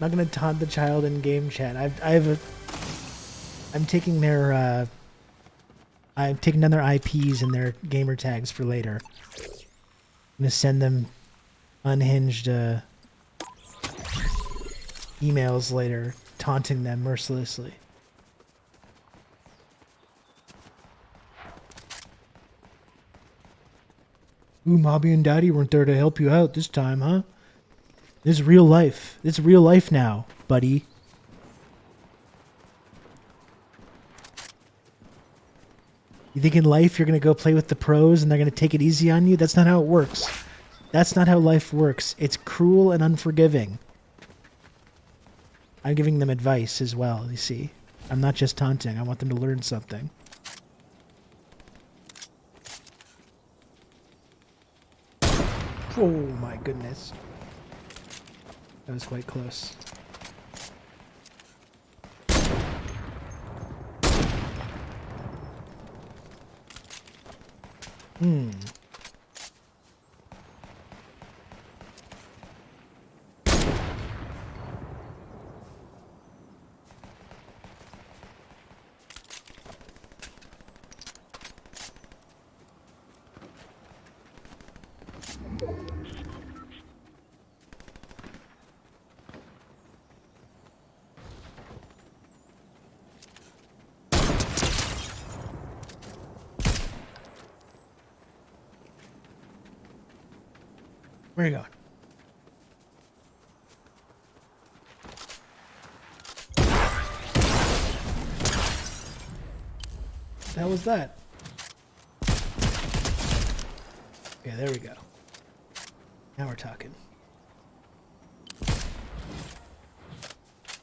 A: Not gonna taunt the child in game chat. I'm taking their I'm taking down their IPs and their gamer tags for later. I'm gonna send them unhinged emails later, taunting them mercilessly. Ooh, Mommy and Daddy weren't there to help you out this time, huh? This is real life. It's real life now, buddy. You think in life you're going to go play with the pros and they're going to take it easy on you? That's not how it works. That's not how life works. It's cruel and unforgiving. I'm giving them advice as well, you see. I'm not just taunting. I want them to learn something. Oh my goodness. That was quite close. Where are you going? What the hell was that? Okay, there we go. Now we're talking.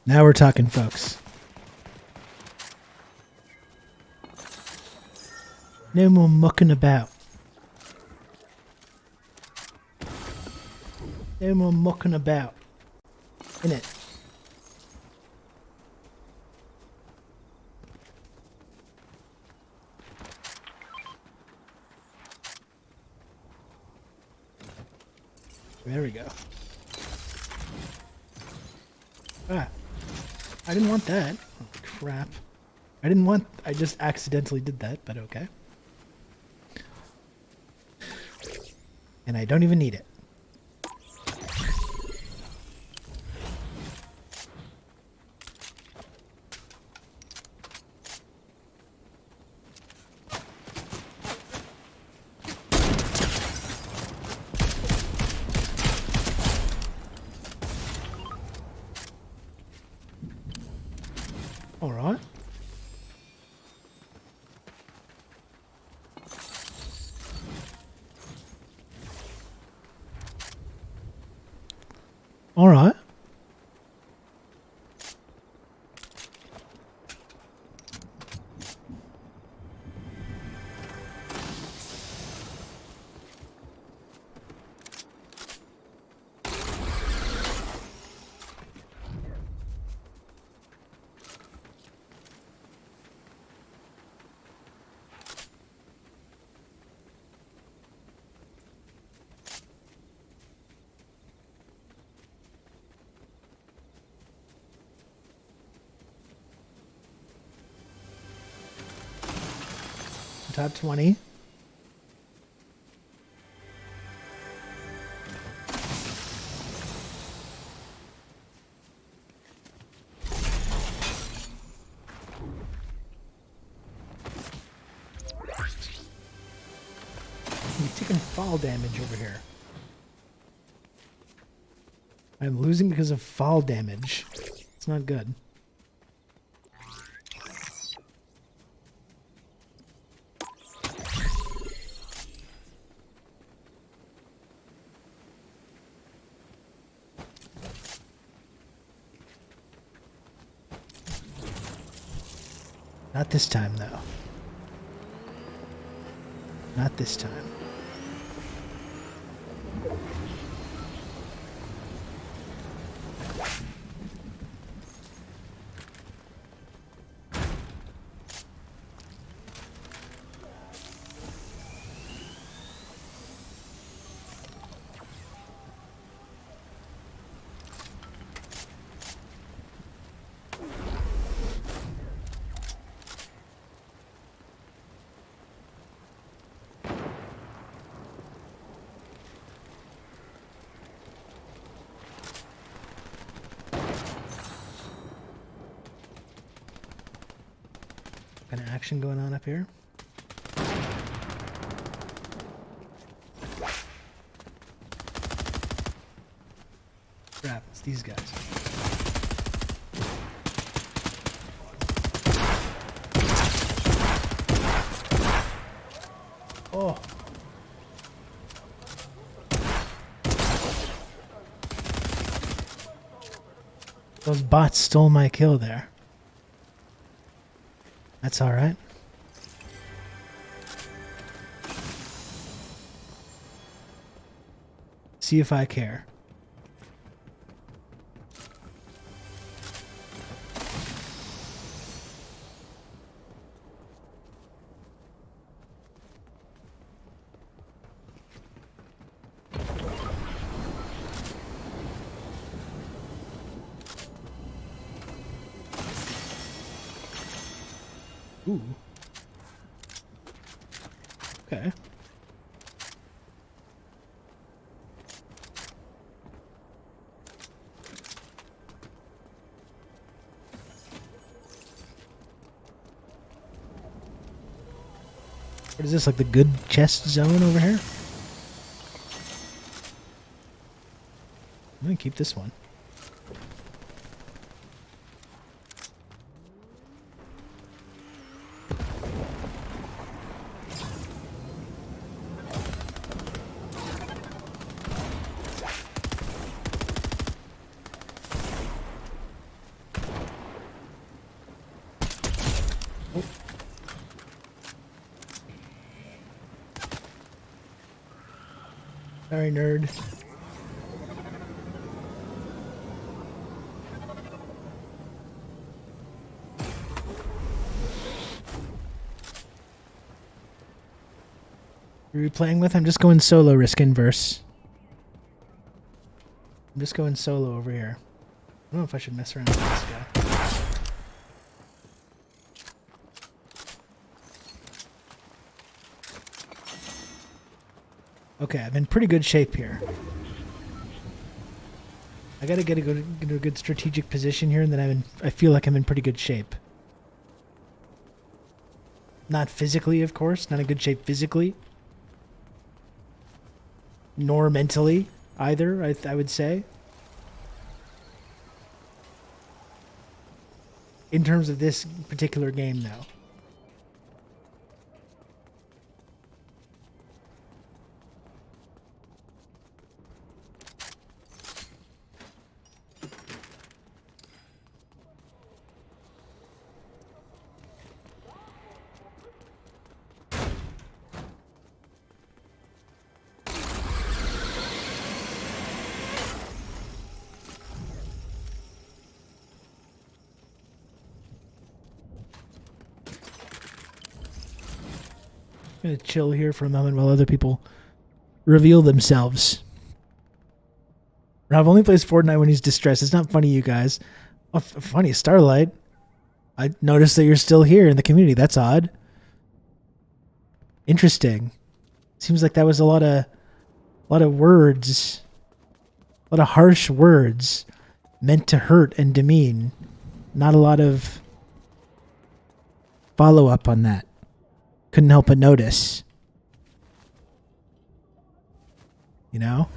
A: Now we're talking, folks. No more mucking about. No more mucking about. Innit? There we go. Ah. I didn't want that. Oh, crap. I just accidentally did that, but okay. And I don't even need it. All right. All right. Top 20. We're taking fall damage over here. I'm losing because of fall damage. It's not good. Not this time, though. Not this time. Kind of action going on up here. Crap, it's these guys. Oh. Those bots stole my kill there. That's all right. See if I care. Ooh. Okay. What is this, like the good chest zone over here? I'm gonna keep this one. Sorry, nerd. Who are you playing with? I'm just going solo, risk inverse. I'm just going solo over here. I don't know if I should mess around with this guy. Okay, I'm in pretty good shape here. I gotta get a good strategic position here, and then I feel like I'm in pretty good shape. Not physically, of course. Not in good shape physically. Nor mentally, either, I would say. In terms of this particular game, though. I'm gonna chill here for a moment while other people reveal themselves. Rob only plays Fortnite when he's distressed. It's not funny, you guys. Oh, funny, Starlight. I noticed that you're still here in the community. That's odd. Interesting. Seems like that was a lot of words, a lot of harsh words meant to hurt and demean. Not a lot of follow up on that. Couldn't help but notice. You know?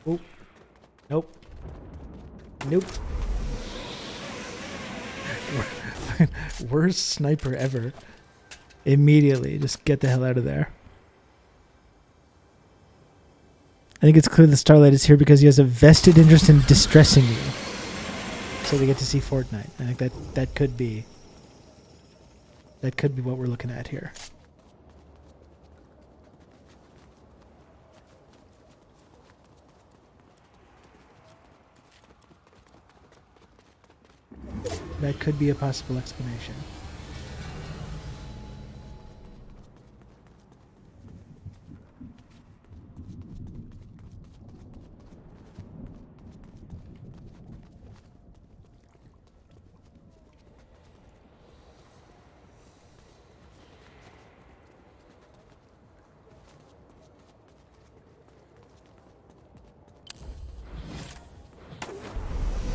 A: Oh. Nope. Nope. Worst sniper ever. Immediately, just get the hell out of there. I think it's clear the Starlight is here because he has a vested interest in distressing you. So they get to see Fortnite. I think that could be what we're looking at here. That could be a possible explanation.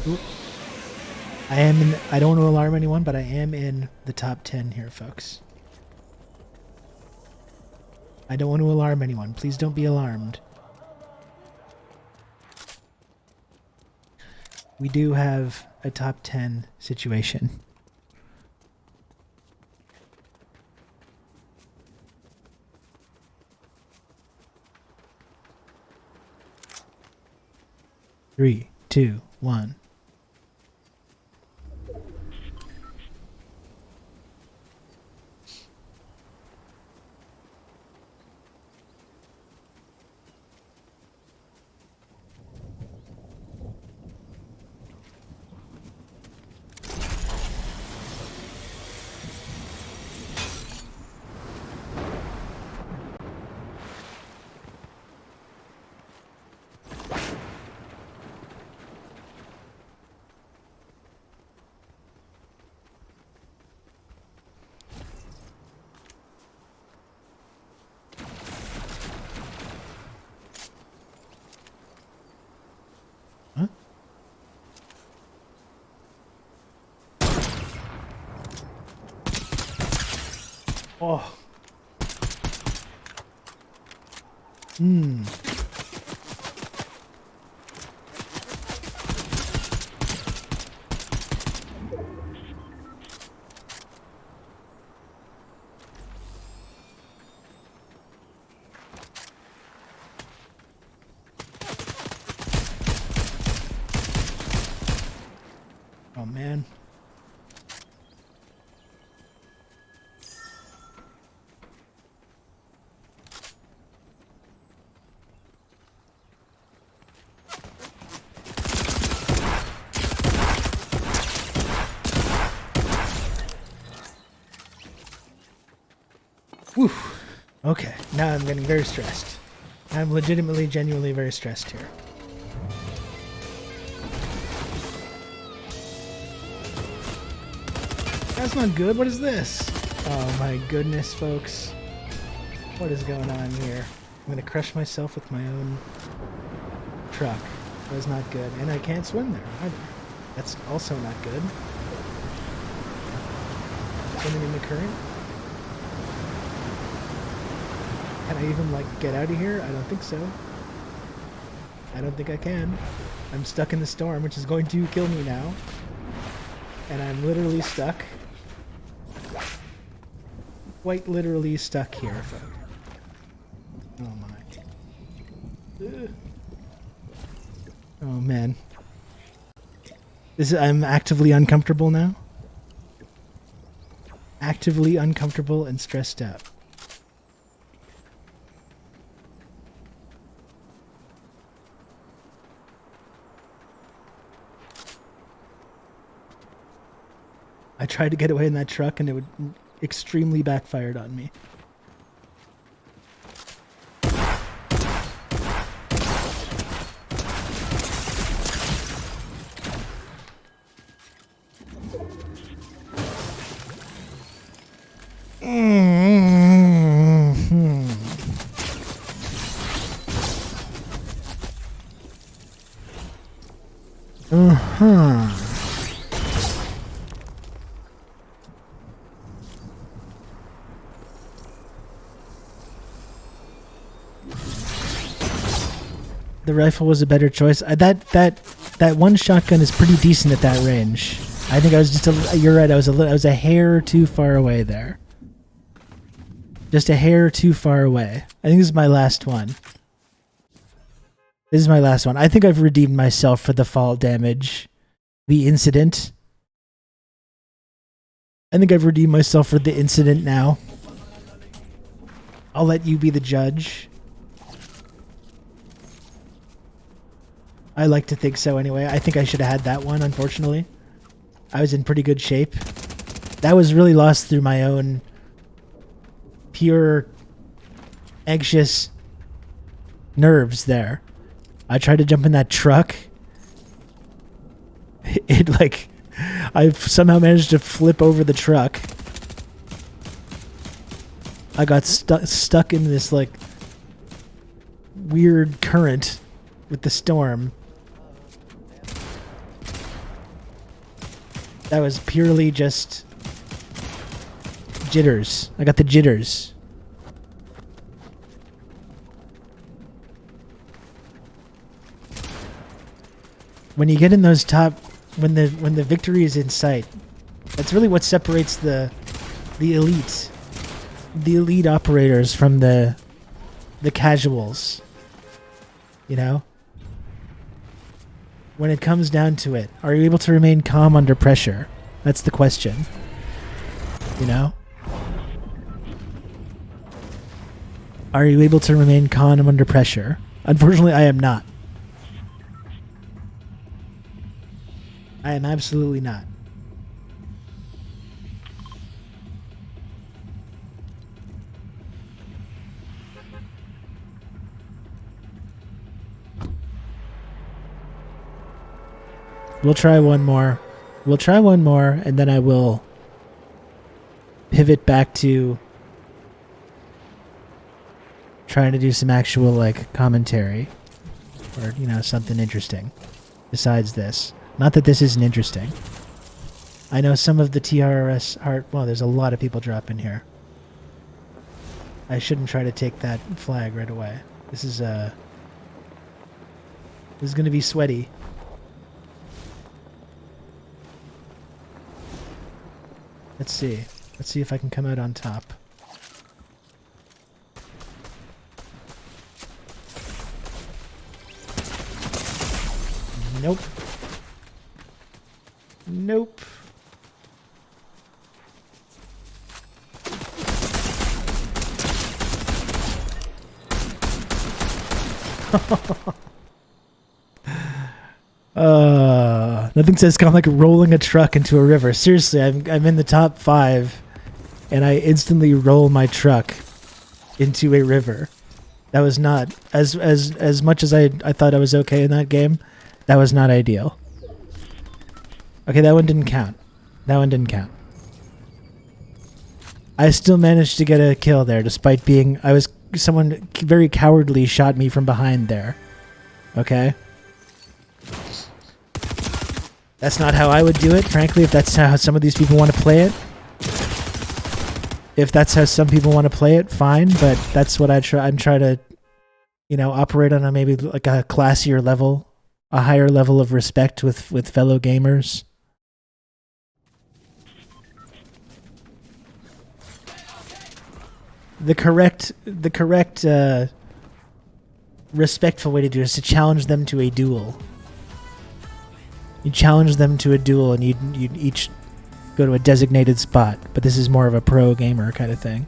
A: Oop. I don't want to alarm anyone, but I am in the top 10 here, folks. I don't want to alarm anyone. Please don't be alarmed. We do have a top 10 situation. Three, two, one. Huh? Oh. Oh man. Whew. Okay, now I'm getting very stressed. I'm legitimately, genuinely very stressed here. That's not good. What is this? Oh my goodness, folks. What is going on here? I'm gonna crush myself with my own truck. That is not good. And I can't swim there either. That's also not good. Swimming in the current? Can I even, like, get out of here? I don't think so. I don't think I can. I'm stuck in the storm, which is going to kill me now. And I'm literally stuck. Quite literally stuck here, folks. Oh my. Ugh. Oh man. I'm actively uncomfortable now. Actively uncomfortable and stressed out. I tried to get away in that truck and it would extremely backfired on me. The rifle was a better choice. That one shotgun is pretty decent at that range. I think I was just you're right. I was a hair too far away there. Just a hair too far away. I think this is my last one. This is my last one. I think I've redeemed myself for the fall damage, the incident. I think I've redeemed myself for the incident now. I'll let you be the judge. I like to think so anyway. I think I should have had that one, unfortunately. I was in pretty good shape. That was really lost through my own pure anxious nerves there. I tried to jump in that truck. I've somehow managed to flip over the truck. I got stuck in this like weird current with the storm. That was purely just jitters. I got the jitters. When you get in those top, when the victory is in sight, that's really what separates the elite operators from the casuals. You know? When it comes down to it, are you able to remain calm under pressure? That's the question. You know? Are you able to remain calm under pressure? Unfortunately, I am not. I am absolutely not. We'll try one more. We'll try one more, and then I will pivot back to trying to do some actual, like, commentary. Or, you know, something interesting besides this. Not that this isn't interesting. I know some of the TRRS art... Well, there's a lot of people dropping here. I shouldn't try to take that flag right away. This is going to be sweaty. Let's see. Let's see if I can come out on top. Nope. Nope. Nothing says kind of like rolling a truck into a river. Seriously, I'm in the top 5, and I instantly roll my truck into a river. That was not as much as I thought I was okay in that game. That was not ideal. Okay, that one didn't count. That one didn't count. I still managed to get a kill there, despite being... Someone very cowardly shot me from behind there. Okay? That's not how I would do it, frankly, if that's how some of these people want to play it. If that's how some people want to play it, fine, but that's what I'm trying to, you know, operate on a maybe like a classier level, a higher level of respect with fellow gamers. The correct respectful way to do it is to challenge them to a duel. You challenge them to a duel, and you'd each go to a designated spot. But this is more of a pro gamer kind of thing.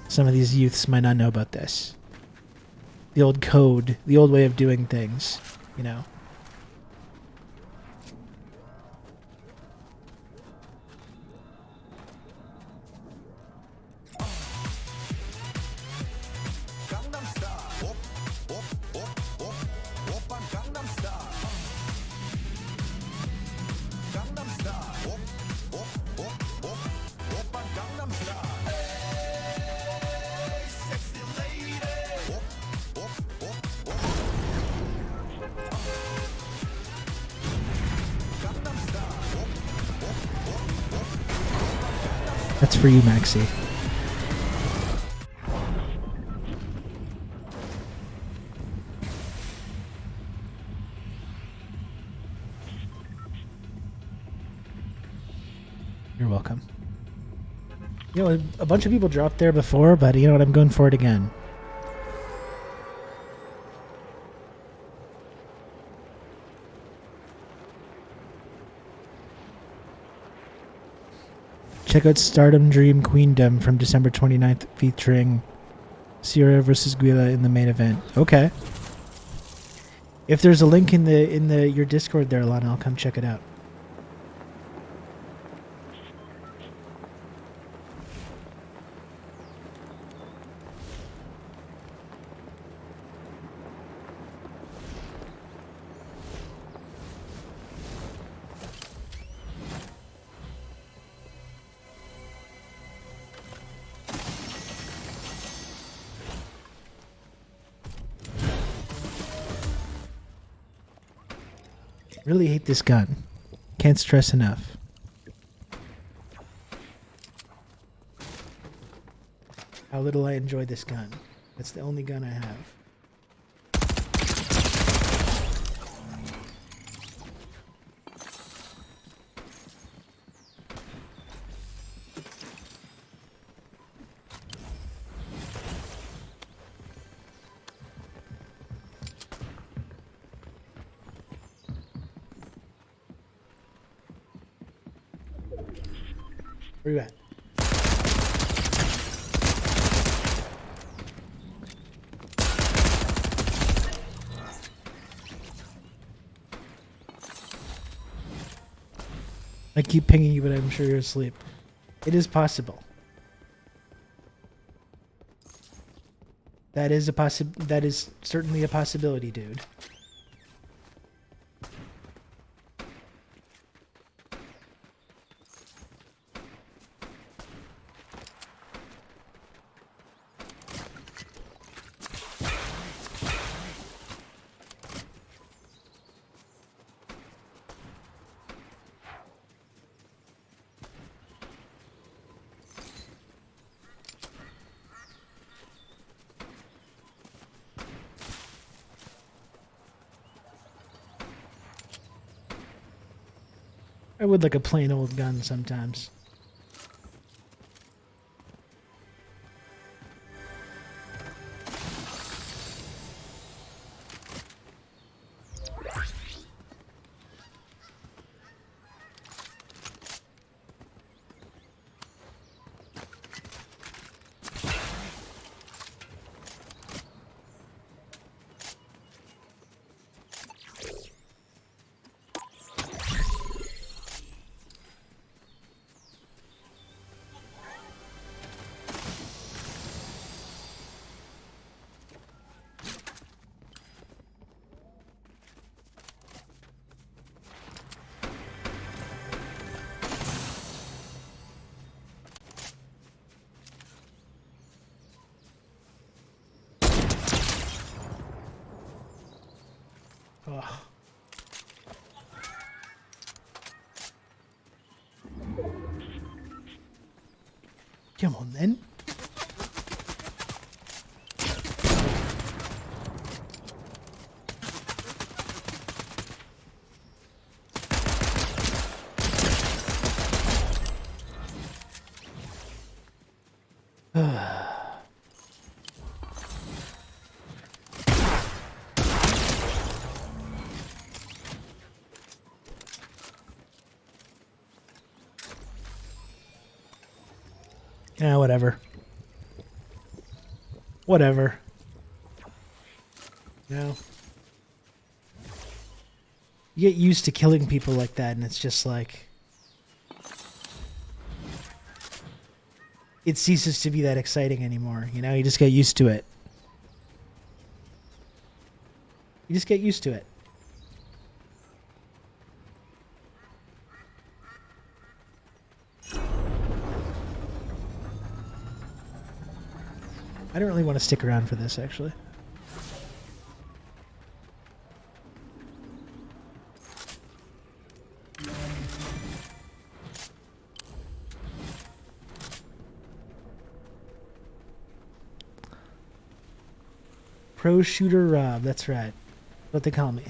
A: Some of these youths might not know about this. The old code, the old way of doing things, you know. for you, Maxie. You're welcome. You know, a bunch of people dropped there before, but you know what? I'm going for it again. Check out Stardom Dream Queendom from December 29th, featuring Sierra versus Guila in the main event. Okay. If there's a link in your Discord there, Alana, I'll come check it out. Really hate this gun. Can't stress enough. How little I enjoy this gun. That's the only gun I have. Where you at? I keep pinging you, but I'm sure you're asleep. It is possible. That is certainly a possibility, dude. I would like a plain old gun sometimes. Ugh. Come on then. Yeah, whatever. Whatever. No. You get used to killing people like that, and it's just like... it ceases to be that exciting anymore, you know? You just get used to it. You just get used to it. I don't really want to stick around for this, actually. Pro Shooter Rob. That's right. What they call me.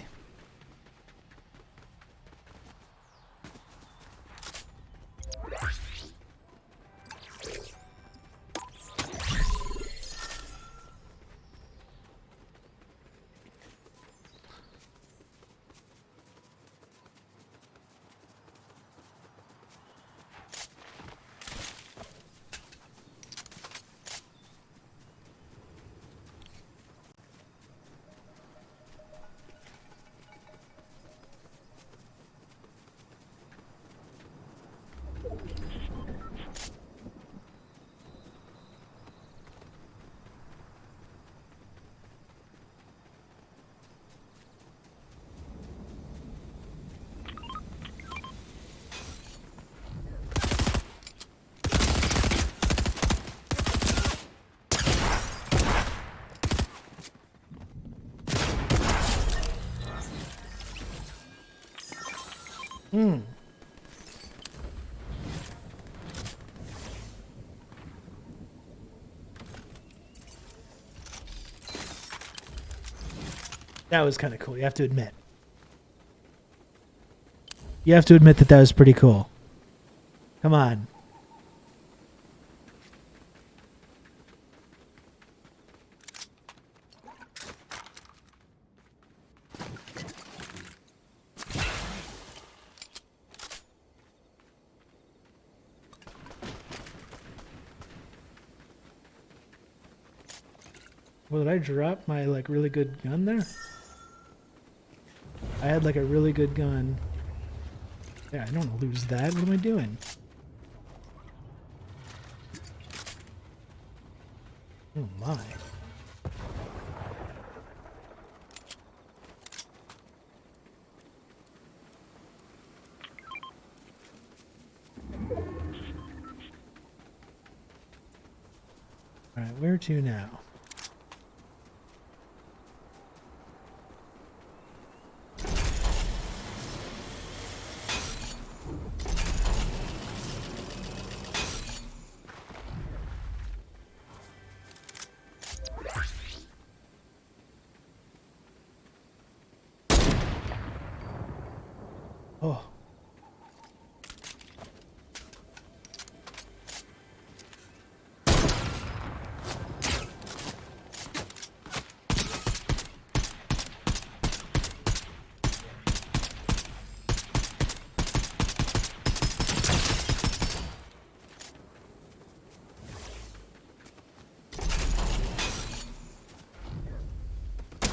A: That was kind of cool. You have to admit. You have to admit that that was pretty cool. Come on. Well, did I drop my like really good gun there? I had like a really good gun. Yeah, I don't want to lose that. What am I doing? Oh my. Alright, where to now? Oh.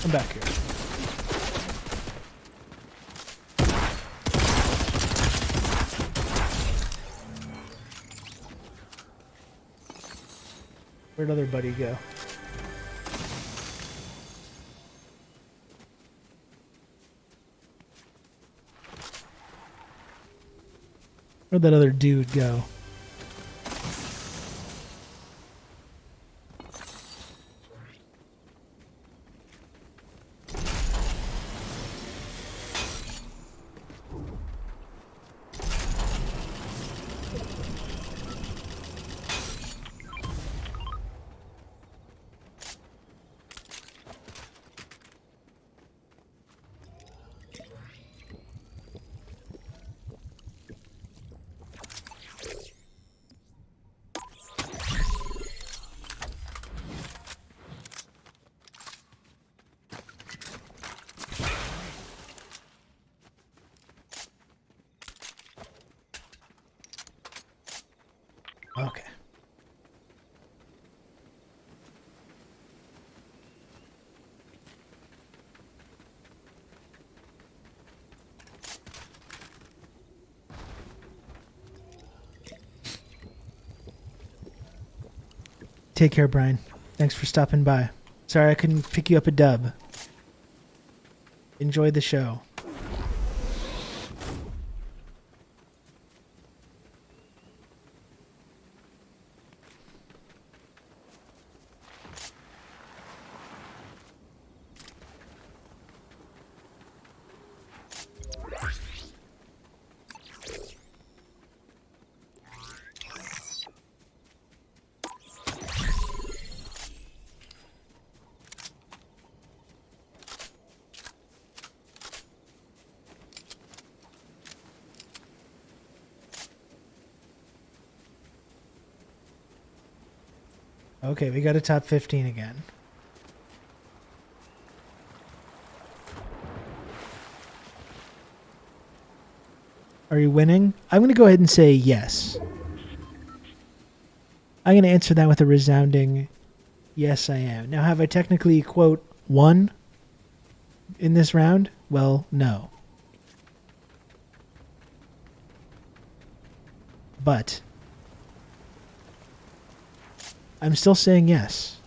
A: I'm back here. Where'd other buddy go? Where'd that other dude go? Okay. Take care, Brian. Thanks for stopping by. Sorry I couldn't pick you up a dub. Enjoy the show. Okay, we got a top 15 again. Are you winning? I'm going to go ahead and say yes. I'm going to answer that with a resounding yes, I am. Now, have I technically, quote, won in this round? Well, no. But I'm still saying yes.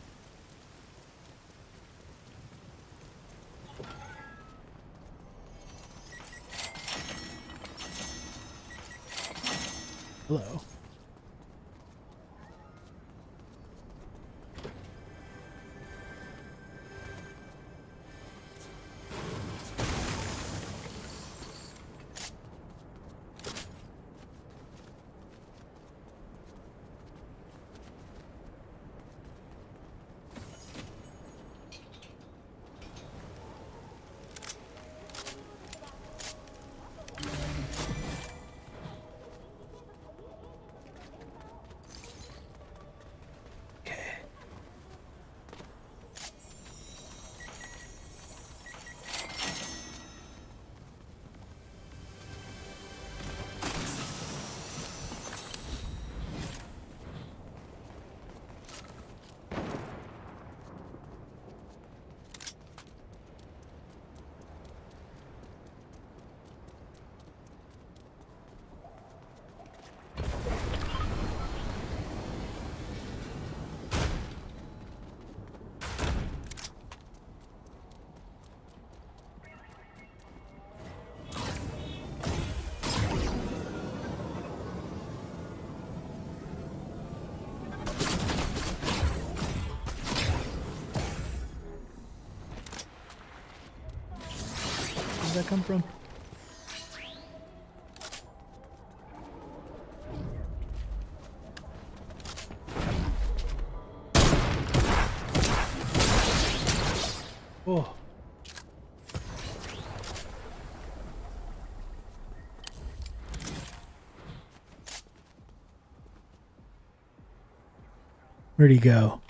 A: Hello. Where did that come from? Oh. Where'd he go?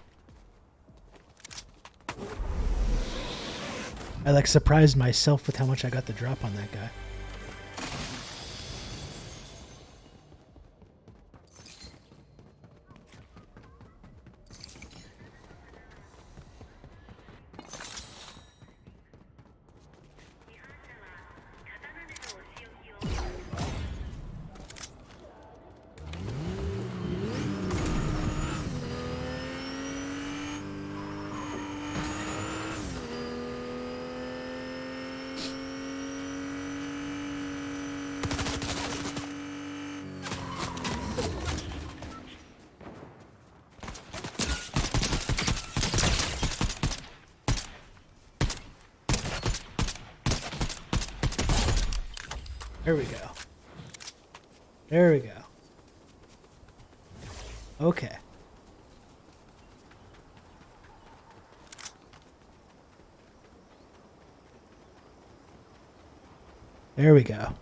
A: I like surprised myself with how much I got the drop on that guy. There we go. There we go. Okay. There we go.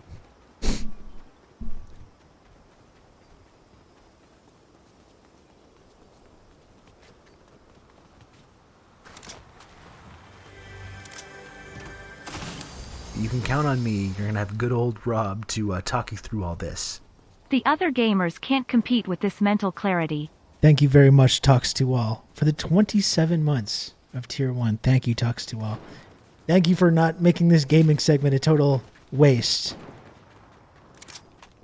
B: You can count on me. You're gonna have good old Rob to talk you through all this.
C: The other gamers can't compete with this mental clarity.
A: Thank you very much, Talks to All, for the 27 months of Tier 1. Thank you, Talks to All. Thank you for not making this gaming segment a total waste.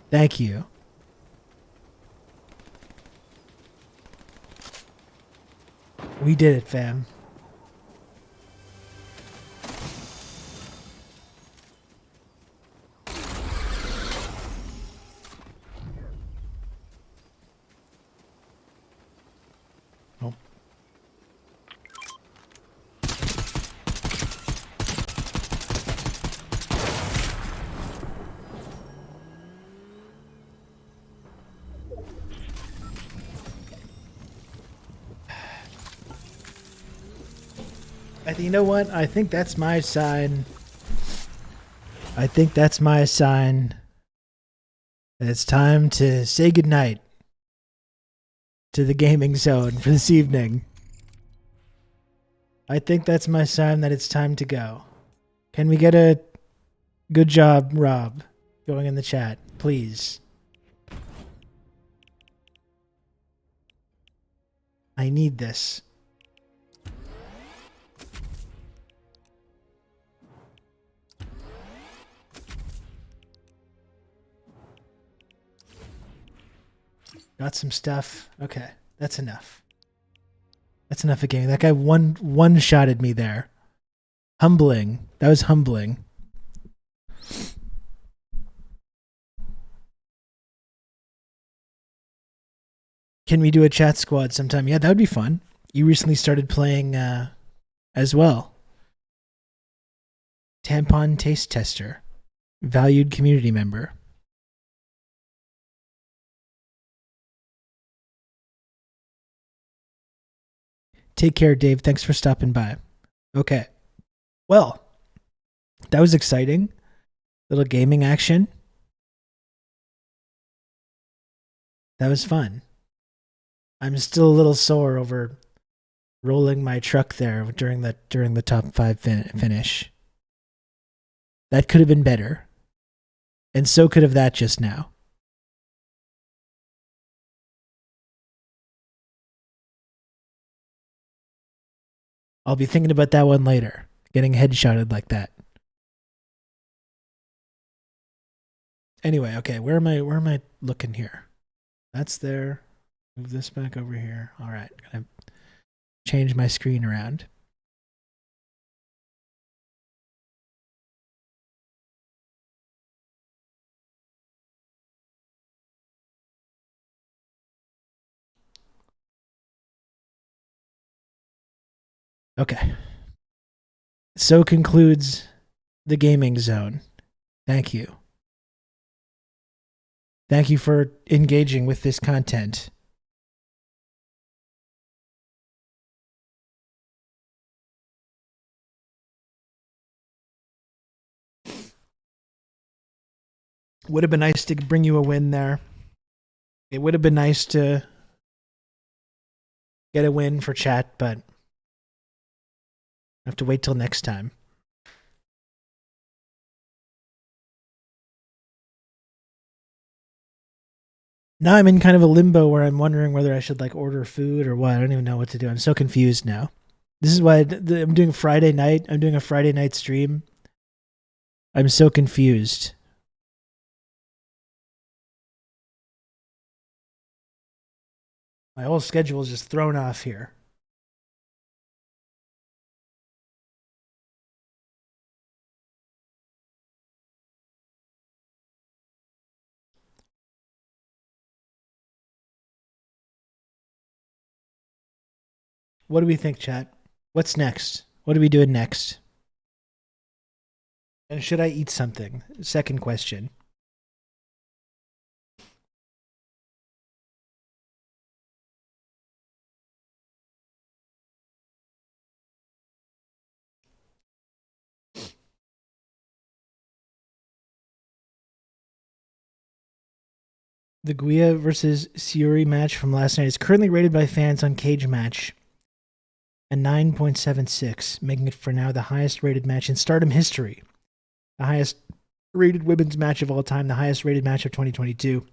A: Thank you. We did it, fam. Oh. You know what? I think that's my sign. I think that's my sign. It's time to say goodnight. to the gaming zone for this evening. I think that's my sign that it's time to go. Can we get a good job, Rob, going in the chat, please? I need this. Got some stuff. Okay, that's enough. That's enough of gaming. That guy one-shotted me there. Humbling. That was humbling. Can we do a chat squad sometime? Yeah, that would be fun. You recently started playing as well. Tampon taste tester. Valued community member. Take care, Dave. Thanks for stopping by. Okay. Well, that was exciting. Little gaming action. That was fun. I'm still a little sore over rolling my truck there during the top 5 finish. That could have been better. And so could have that just now. I'll be thinking about that one later. Getting headshotted like that. Anyway, okay, where am I looking here? That's there. Move this back over here. All right, gonna change my screen around. Okay. So concludes the gaming zone. Thank you. Thank you for engaging with this content. Would have been nice to bring you a win there. It would have been nice to get a win for chat, but I have to wait till next time. Now I'm in kind of a limbo where I'm wondering whether I should like order food or what. I don't even know what to do. I'm so confused now. This is why I'm doing Friday night. I'm doing a Friday night stream. I'm so confused. My whole schedule is just thrown off here. What do we think, chat? What's next? What are we doing next? And should I eat something? Second question. The Guia versus Siuri match from last night is currently rated by fans on Cage Match a 9.76, making it for now the highest rated match in Stardom history. The highest rated women's match of all time, the highest rated match of 2022,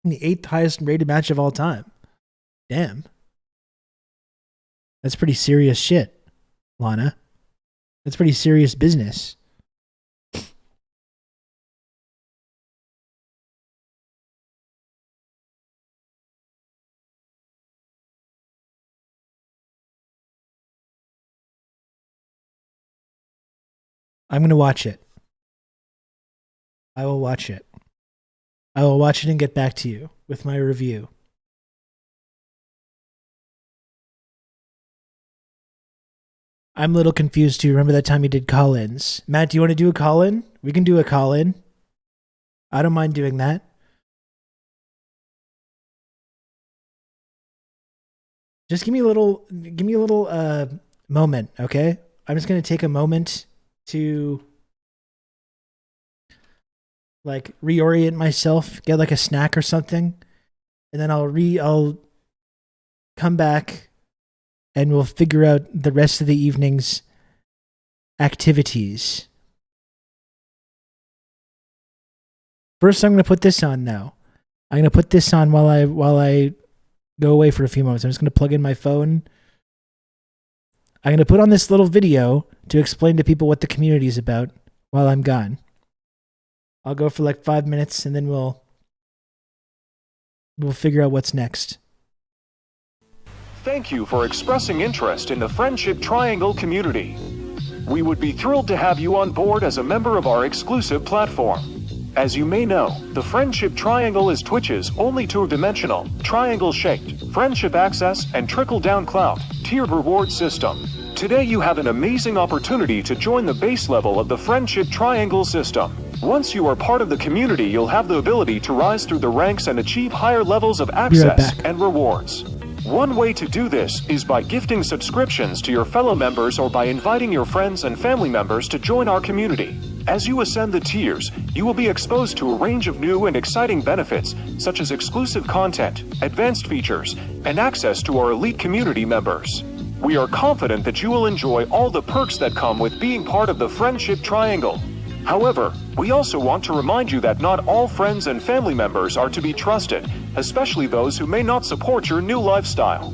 A: and the 8th highest rated match of all time. Damn. That's pretty serious shit, Lana. That's pretty serious business. I'm going to watch it. I will watch it. I will watch it and get back to you with my review. I'm a little confused too. Remember that time you did call-ins? Matt, do you want to do a call-in? We can do a call-in. I don't mind doing that. Just give me a little moment, okay? I'm just going to take a moment to like reorient myself, get like a snack or something, and then I'll come back, and we'll figure out the rest of the evening's activities. First, I'm going to put this on now. I'm going to put this on while I go away for a few moments. I'm just going to plug in my phone. I'm going to put on this little video to explain to people what the community is about while I'm gone. I'll go for like 5 minutes, and then we'll figure out what's next.
E: Thank you for expressing interest in the Friendship Triangle community. We would be thrilled to have you on board as a member of our exclusive platform. As you may know, the Friendship Triangle is Twitch's only two-dimensional, triangle-shaped, friendship access and trickle-down clout tiered reward system. Today you have an amazing opportunity to join the base level of the Friendship Triangle system. Once you are part of the community, you'll have the ability to rise through the ranks and achieve higher levels of access and rewards. One way to do this is by gifting subscriptions to your fellow members or by inviting your friends and family members to join our community. As you ascend the tiers, you will be exposed to a range of new and exciting benefits, such as exclusive content, advanced features, and access to our elite community members. We are confident that you will enjoy all the perks that come with being part of the Friendship Triangle. However, we also want to remind you that not all friends and family members are to be trusted, especially those who may not support your new lifestyle.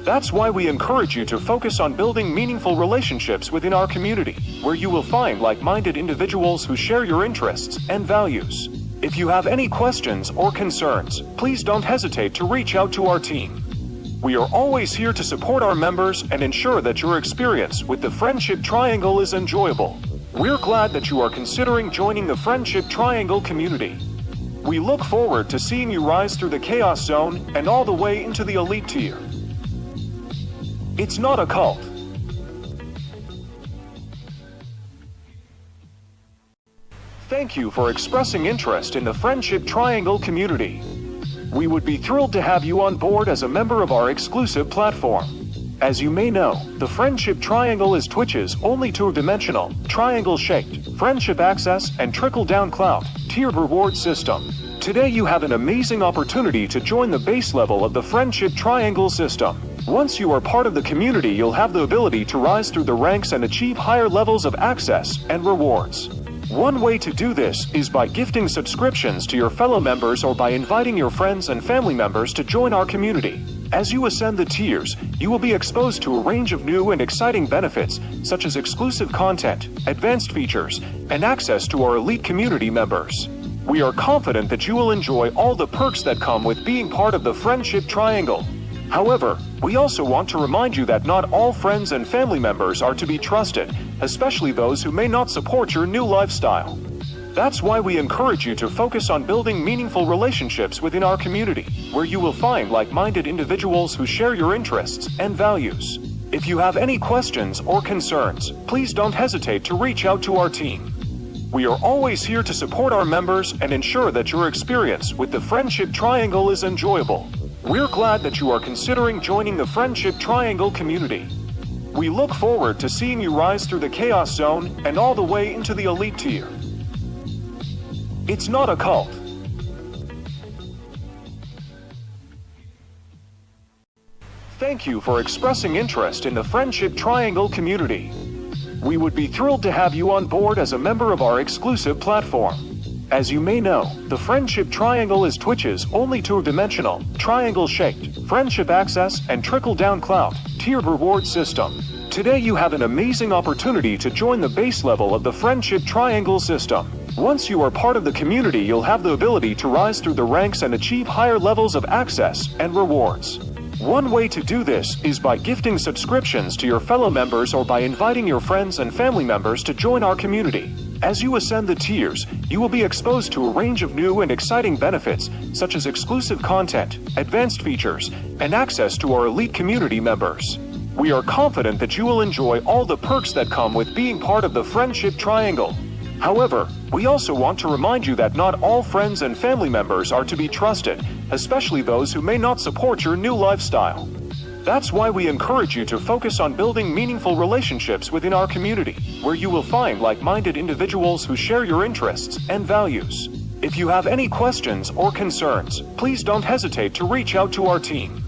E: That's why we encourage you to focus on building meaningful relationships within our community, where you will find like-minded individuals who share your interests and values. If you have any questions or concerns, please don't hesitate to reach out to our team. We are always here to support our members and ensure that your experience with the Friendship Triangle is enjoyable. We're glad that you are considering joining the Friendship Triangle community. We look forward to seeing you rise through the Chaos Zone and all the way into the Elite tier. It's not a cult. Thank you for expressing interest in the Friendship Triangle community. We would be thrilled to have you on board as a member of our exclusive platform. As you may know, the Friendship Triangle is Twitch's only two-dimensional, triangle-shaped, friendship access and trickle-down clout tiered reward system. Today you have an amazing opportunity to join the base level of the Friendship Triangle system. Once you are part of the community, you'll have the ability to rise through the ranks and achieve higher levels of access and rewards. One way to do this is by gifting subscriptions to your fellow members or by inviting your friends and family members to join our community. As you ascend the tiers, you will be exposed to a range of new and exciting benefits, such as exclusive content, advanced features, and access to our elite community members. We are confident that you will enjoy all the perks that come with being part of the Friendship Triangle. However, we also want to remind you that not all friends and family members are to be trusted, especially those who may not support your new lifestyle. That's why we encourage you to focus on building meaningful relationships within our community, where you will find like-minded individuals who share your interests and values. If you have any questions or concerns, please don't hesitate to reach out to our team. We are always here to support our members and ensure that your experience with the Friendship Triangle is enjoyable. We're glad that you are considering joining the Friendship Triangle community. We look forward to seeing you rise through the Chaos Zone and all the way into the Elite tier. It's not a cult. Thank you for expressing interest in the Friendship Triangle community. We would be thrilled to have you on board as a member of our exclusive platform. As you may know, the Friendship Triangle is Twitch's only two-dimensional, triangle-shaped, friendship access and trickle-down clout tiered reward system. Today you have an amazing opportunity to join the base level of the Friendship Triangle system. Once you are part of the community, you'll have the ability to rise through the ranks and achieve higher levels of access and rewards. One way to do this is by gifting subscriptions to your fellow members or by inviting your friends and family members to join our community. As you ascend the tiers, you will be exposed to a range of new and exciting benefits, such as exclusive content, advanced features, and access to our elite community members. We are confident that you will enjoy all the perks that come with being part of the Friendship Triangle. However, we also want to remind you that not all friends and family members are to be trusted, especially those who may not support your new lifestyle. That's why we encourage you to focus on building meaningful relationships within our community, where you will find like-minded individuals who share your interests and values. If you have any questions or concerns, please don't hesitate to reach out to our team.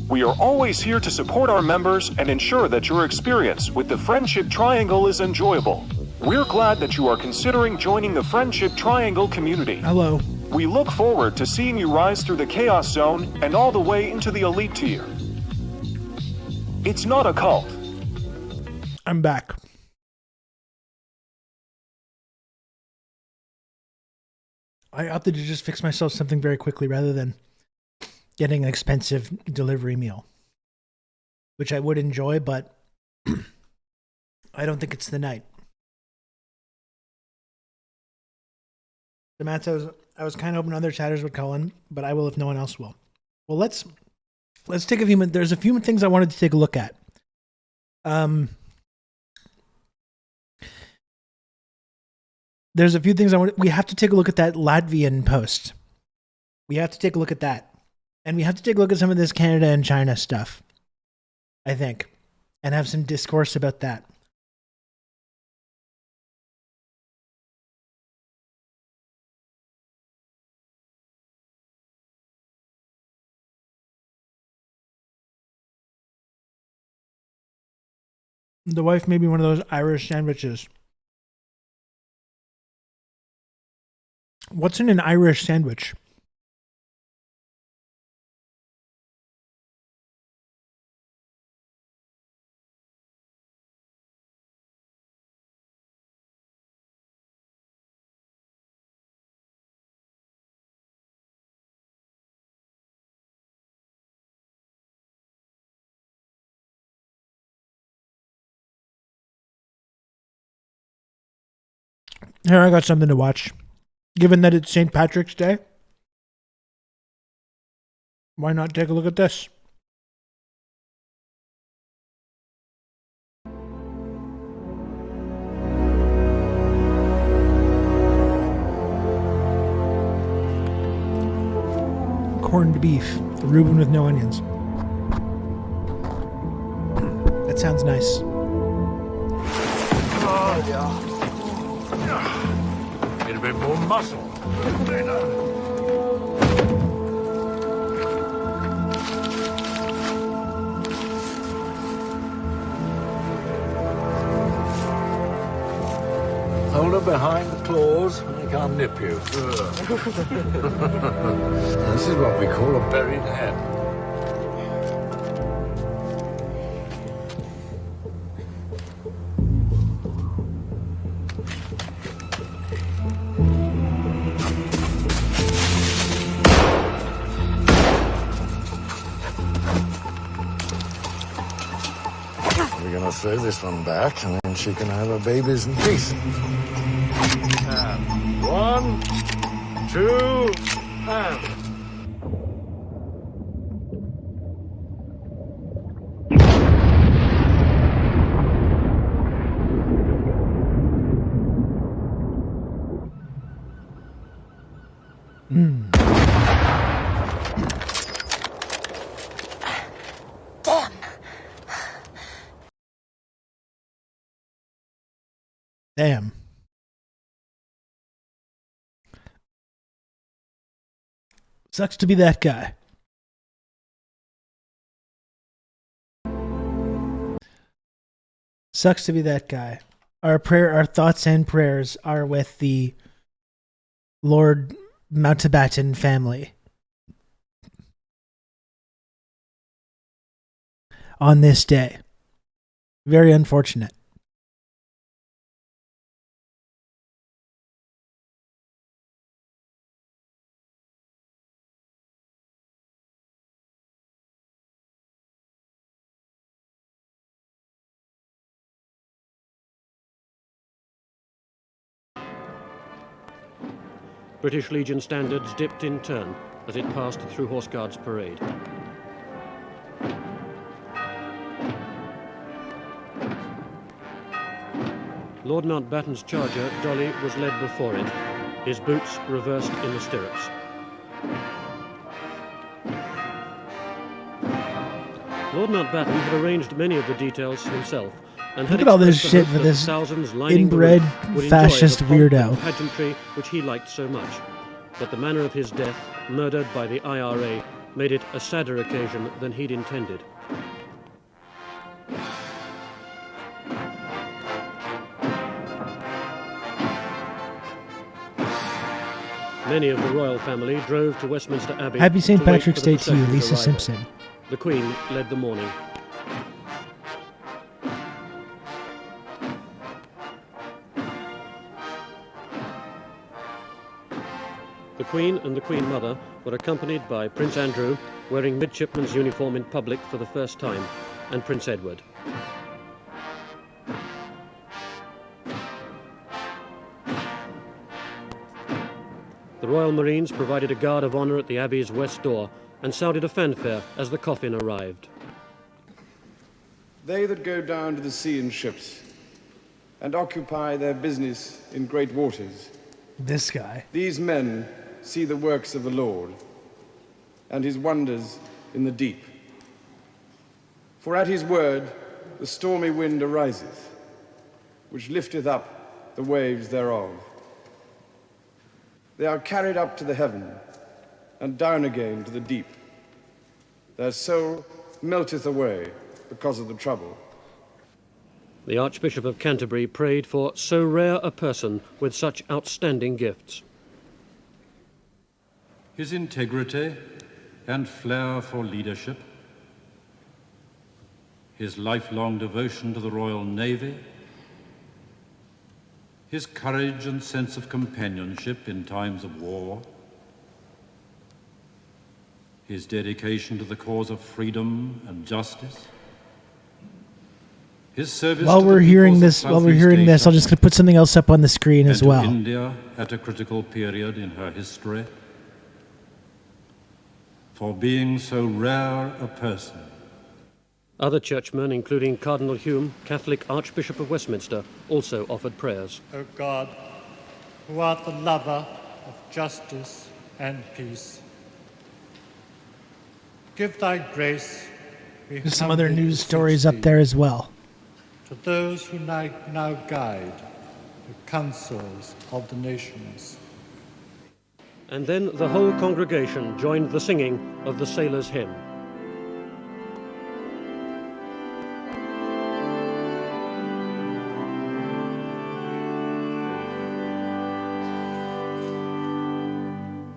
E: We are always here to support our members and ensure that your experience with the Friendship Triangle is enjoyable. We're glad that you are considering joining the Friendship Triangle community.
A: Hello.
E: We look forward to seeing you rise through the Chaos Zone and all the way into the Elite tier. It's not a cult.
A: I'm back. I opted to just fix myself something very quickly rather than getting an expensive delivery meal, which I would enjoy, but I don't think it's the night. Samantha, I was kind of hoping other chatters would call in, but I will if no one else will. Well, let's take a few minutes. There's a few things I wanted to take a look at. There's a few things we have to take a look at that Latvian post. We have to take a look at that. And we have to take a look at some of this Canada and China stuff, I think, and have some discourse about that. The wife made me one of those Irish sandwiches. What's in an Irish sandwich? Here, I got something to watch. Given that it's St. Patrick's Day, why not take a look at this? Corned beef, Reuben with no onions. That sounds nice.
F: Need a bit more muscle. Hold her behind the claws and he can't nip you. This is what we call a buried hen. We're gonna throw this one back and then she can have her babies in peace. And 1, 2, and...
A: Damn. Sucks to be that guy. Sucks to be that guy. Our thoughts and prayers are with the Lord Mountbatten family on this day. Very unfortunate.
G: British Legion standards dipped in turn as it passed through Horse Guards Parade. Lord Mountbatten's charger, Dolly, was led before it, his boots reversed in the stirrups. Lord Mountbatten had arranged many of the details himself, and had
A: look at all this
G: expressed the
A: shit
G: hope
A: for
G: that
A: this
G: thousands lining
A: inbred
G: the road would enjoy
A: fascist
G: the pomp
A: weirdo.
G: and pageantry which he liked so much. But the manner of his death, murdered by the IRA, made it a sadder occasion than he'd intended. Many of the royal family drove to Westminster Abbey.
A: Happy St.
G: to wait
A: Patrick's
G: for the
A: Day to you,
G: procession's
A: Lisa
G: arrival.
A: Simpson.
G: The Queen led the mourning. The Queen and the Queen Mother were accompanied by Prince Andrew, wearing midshipman's uniform in public for the first time, and Prince Edward. The Royal Marines provided a guard of honour at the Abbey's west door and sounded a fanfare as the coffin arrived.
H: They that go down to the sea in ships and occupy their business in great waters,
A: This guy.
H: these men see the works of the Lord and his wonders in the deep. For at his word the stormy wind ariseth, which lifteth up the waves thereof. They are carried up to the heaven, and down again to the deep. Their soul melteth away because of the trouble.
G: The Archbishop of Canterbury prayed for so rare a person with such outstanding gifts.
I: His integrity and flair for leadership, his lifelong devotion to the Royal Navy, his courage and sense of companionship in times of war, his dedication to the cause of freedom and justice, his service
A: While
I: to
A: we're
I: the
A: hearing
I: peoples
A: this,
I: of
A: while we're
I: Southeast
A: hearing this,
I: Asia
A: I'll just put something else up on the screen
I: and
A: as
I: to
A: well.
I: India at a critical period in her history, for being so rare a person.
G: Other churchmen, including Cardinal Hume, Catholic Archbishop of Westminster, also offered prayers.
J: O God, who art the lover of justice and peace, give thy grace.
A: There's some other news stories up there as well.
J: To those who now guide the councils of the nations.
G: And then the whole congregation joined the singing of the Sailors' Hymn.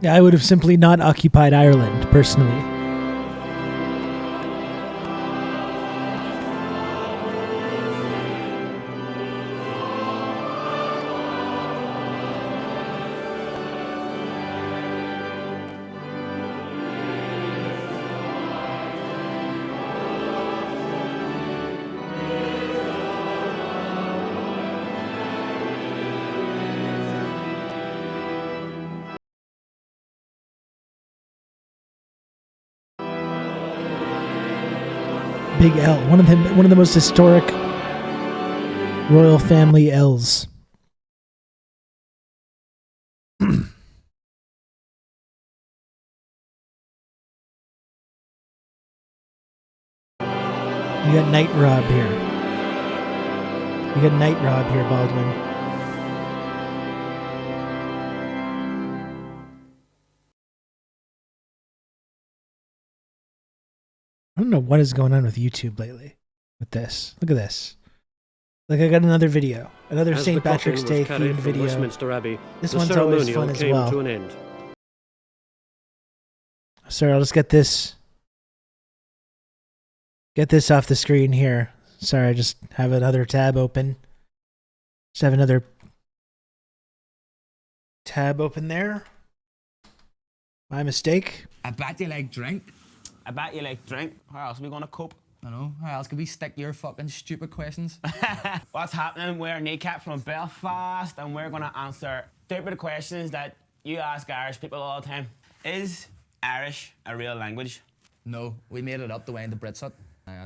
A: Yeah, I would have simply not occupied Ireland, personally. Big L, one of the most historic royal family L's. You got NIGHTROB here. You got NIGHTROB here, Baldwin. I don't know what is going on with YouTube lately. With this, look at this. Like I got another video, another
G: As
A: St.
G: the coffin
A: Patrick's
G: was
A: Day
G: carried
A: themed
G: from
A: video.
G: Westminster Abbey,
A: This
G: the
A: one's always
G: ceremonial
A: fun as
G: came
A: well.
G: to an end.
A: Sorry, I'll just get this off the screen here. Sorry, I just have another tab open. Just have another tab open there. My mistake.
K: I bet you like drink.
L: I bet you like drink. How else are we gonna cope?
K: I know. How else could we stick to your fucking stupid questions?
L: What's happening? We're Kneecap from Belfast, and we're gonna answer stupid questions that you ask Irish people all the time. Is Irish a real language?
K: No, we made it up the way the Brits had.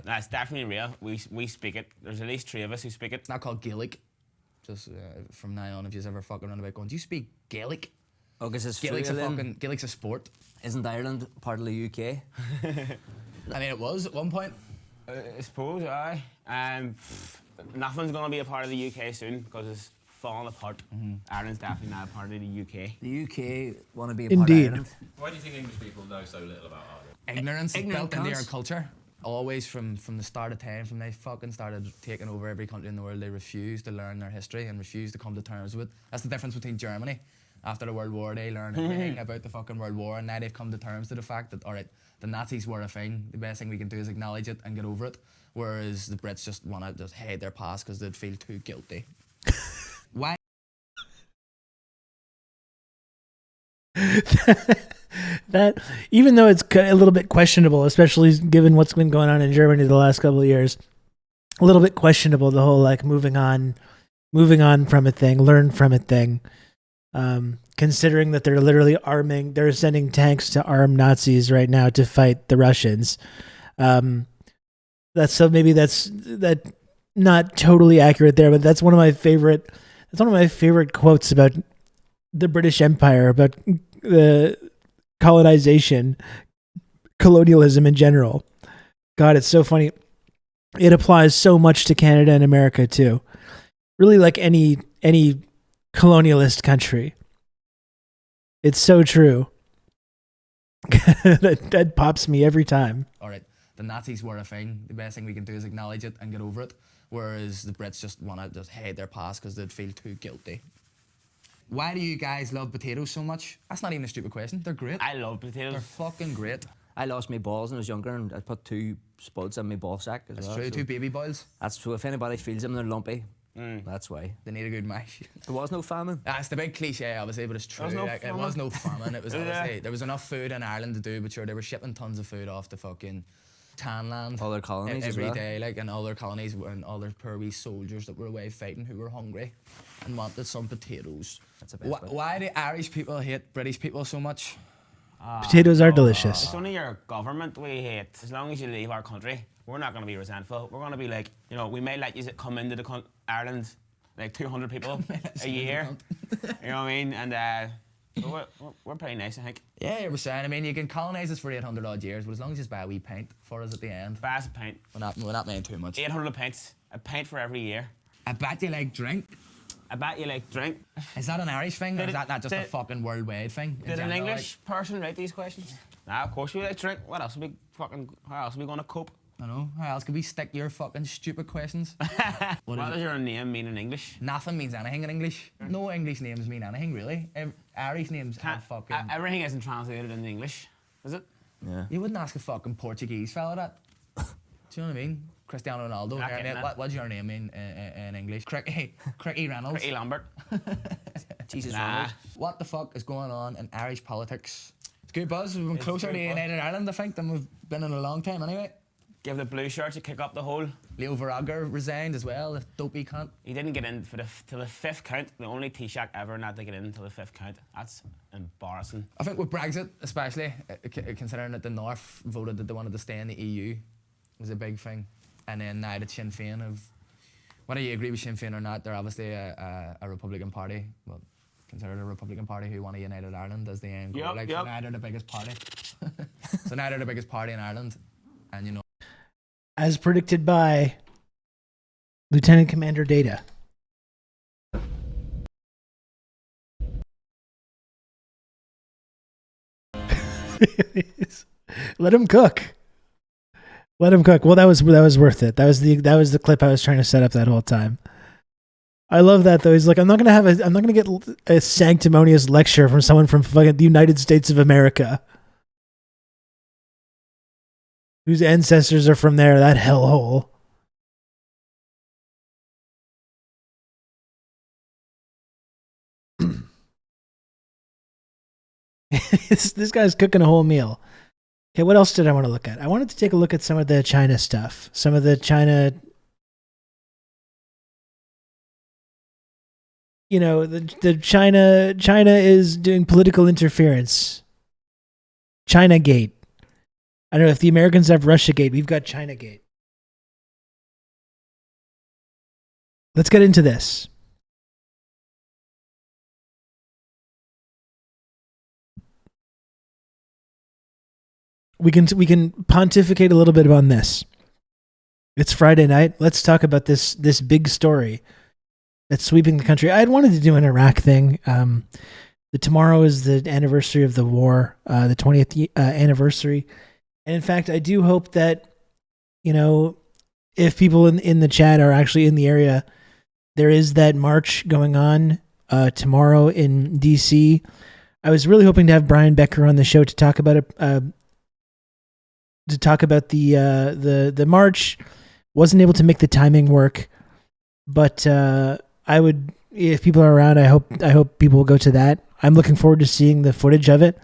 L: That's definitely real. We speak it. There's at least 3 of us who speak it.
K: It's not called Gaelic. Just from now on, if you're ever fucking around about going, do you speak Gaelic?
M: Oh, because
K: Gaelic's Gaelic's a sport.
M: Isn't Ireland part of the UK?
K: I mean, it was at one point.
L: I suppose, aye. Nothing's gonna be a part of the UK soon because it's falling apart. Ireland's definitely not a part of the UK.
M: The UK want to be a
A: Indeed.
M: part of Ireland.
N: Why do you think English people know so little about Ireland?
K: ignorance is
M: Ignorant
K: built into your
M: cunts.
K: culture. Always from the start of time, from they fucking started taking over every country in the world, they refused to learn their history and refused to come to terms with. That's the difference between Germany. After the World War, they learned everything about the fucking World War, and now they've come to terms to the fact that, all right, the Nazis were a thing. The best thing we can do is acknowledge it and get over it. Whereas the Brits just want to just hide their past because they'd feel too guilty. Why?
A: That, even though it's a little bit questionable, especially given what's been going on in Germany the last couple of years, a little bit questionable, the whole like moving on from a thing, learn from a thing. Considering that they're literally they're sending tanks to arm Nazis right now to fight the Russians. That's not totally accurate there, but that's one of my favorite quotes about the British Empire, about the colonization, colonialism in general. God, it's so funny. It applies so much to Canada and America too. Really, like any colonialist country. It's so true. that pops me every time.
K: All right, the Nazis were a thing. The best thing we can do is acknowledge it and get over it. Whereas the Brits just want to just hide their past because they'd feel too guilty. Why do you guys love potatoes so much? That's not even a stupid question. They're great.
L: I love potatoes.
K: They're fucking great.
M: I lost my balls when I was younger, and I put 2 spuds in my ball sack as
K: That's
M: well.
K: true,
M: so
K: 2 baby boils.
M: That's so if anybody feels them, they're lumpy. That's why.
K: They need a good mash.
M: There was no famine.
K: That's the big cliche, obviously, but it's true.
L: There was no
K: Like, it
L: famine.
K: was no famine. It was obviously there was enough food in Ireland to do, but sure, they were shipping tons of food off the fucking tan land.
M: Other colonies as
K: every
M: well.
K: day, like, and all their colonies and all their poor wee soldiers that were away fighting who were hungry and wanted some potatoes.
M: That's the best bit.
K: Why do Irish people hate British people so much?
A: Potatoes are delicious.
L: It's only your government we hate. As long as you leave our country, we're not going to be resentful. We're going to be like, we may let you come into Ireland, like 200 people a year. You know what I mean? And we're pretty nice, I think.
K: Yeah, you were saying. I mean, you can colonise us for 800 odd years, but as long as you just buy a wee pint for us at the end.
L: Buy us a pint.
K: We're not making too much.
L: 800 pints. A pint for every year.
K: I bet you like drink.
L: I bet you like drink.
K: Is that an Irish thing, or
L: Did
K: is that not just a
L: did-
K: fucking worldwide thing? in
L: Did an
K: general,
L: English person write these questions? Nah, of course we like drink. What else? How else are we going to cope?
K: I know. How else could we stick your fucking stupid questions?
L: What does your name mean in English?
K: Nothing means anything in English. No English names mean anything, really. Irish names are fucking...
L: Everything isn't translated into English, is it?
M: Yeah.
K: You wouldn't ask a fucking Portuguese fella that. Do you know what I mean? Cristiano Ronaldo.
L: Not
K: Here,
L: getting
K: mate,
L: that.
K: what's your name mean in English? Cricky Reynolds.
L: Pretty Lambert.
M: Jesus,
L: Nah.
M: Ronald.
K: What the fuck is going on in Irish politics? It's good buzz. We've been
L: It's
K: closer to
L: good buzz.
K: United Ireland, I think, than we've been in a long time anyway.
L: Give the blue shirts a kick up the hole.
K: Leo Varadkar resigned as well, the dopey cunt.
L: He didn't get in till the 5th count. The only Taoiseach ever not to get in till the 5th count. That's embarrassing.
K: I think with Brexit, especially, considering that the North voted that they wanted to stay in the EU, was a big thing. And then now that Sinn Féin have, whether you agree with Sinn Féin or not, they're obviously a Republican Party. Well, considered a Republican Party who want a united Ireland as the end goal.
L: Yep,
K: Like,
L: yep.
K: so now they're the biggest party. So now they're the biggest party in Ireland. And, you know,
A: As predicted by Lieutenant Commander Data. Let him cook. Let him cook. Well, that was worth it. That was the clip I was trying to set up that whole time. I love that though. He's like, I'm not gonna get a sanctimonious lecture from someone from fucking the United States of America, whose ancestors are from there, that hellhole. This guy's cooking a whole meal. Okay, what else did I want to look at? I wanted to take a look at some of the China stuff. Some of the China, you know, the China is doing political interference. China Gate. I don't know if the Americans have Russia Gate. We've got China Gate. Let's get into this. We can pontificate a little bit on this. It's Friday night. Let's talk about this big story that's sweeping the country. I had wanted to do an Iraq thing. Tomorrow is the anniversary of the war, the 20th anniversary. And in fact, I do hope that, if people in the chat are actually in the area, there is that march going on tomorrow in DC. I was really hoping to have Brian Becker on the show to talk about it, the march. Wasn't able to make the timing work, but I would, if people are around, I hope people will go to that. I'm looking forward to seeing the footage of it.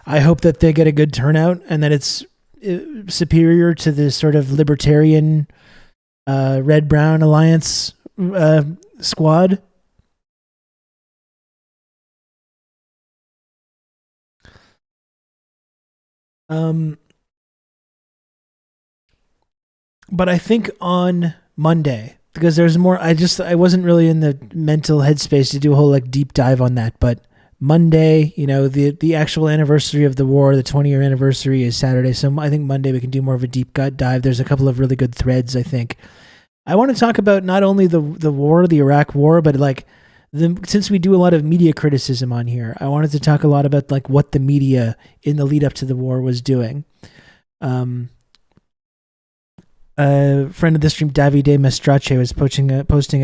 A: I hope that they get a good turnout and that it's superior to the sort of libertarian Red-Brown Alliance squad. But I think on Monday, because there's more, I wasn't really in the mental headspace to do a whole like deep dive on that, but Monday, the actual anniversary of the war, the 20-year anniversary is Saturday. So I think Monday we can do more of a deep gut dive. There's a couple of really good threads, I think. I want to talk about not only the war, the Iraq war, but like since we do a lot of media criticism on here, I wanted to talk a lot about like what the media in the lead up to the war was doing. A friend of the stream, Davide Mastrace, was posting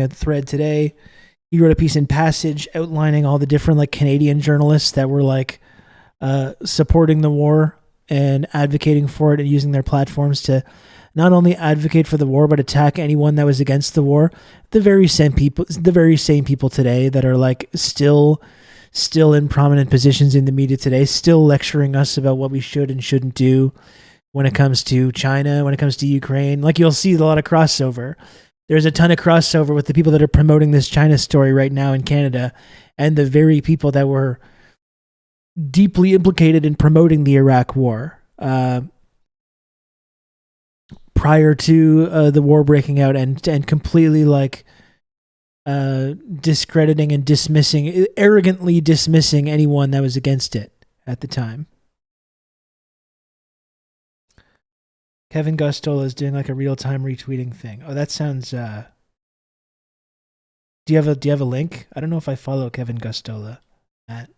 A: a thread today. He wrote a piece in Passage outlining all the different like Canadian journalists that were like supporting the war and advocating for it and using their platforms to not only advocate for the war but attack anyone that was against the war. The very same people today that are like still in prominent positions in the media today, still lecturing us about what we should and shouldn't do when it comes to China, when it comes to Ukraine. Like you'll see a lot of crossover. There's a ton of crossover with the people that are promoting this China story right now in Canada and the very people that were deeply implicated in promoting the Iraq war prior to the war breaking out and completely like discrediting and arrogantly dismissing anyone that was against it at the time. Kevin Gustola is doing like a real-time retweeting thing. Oh, that sounds. Do you have a link? I don't know if I follow Kevin Gustola. Matt.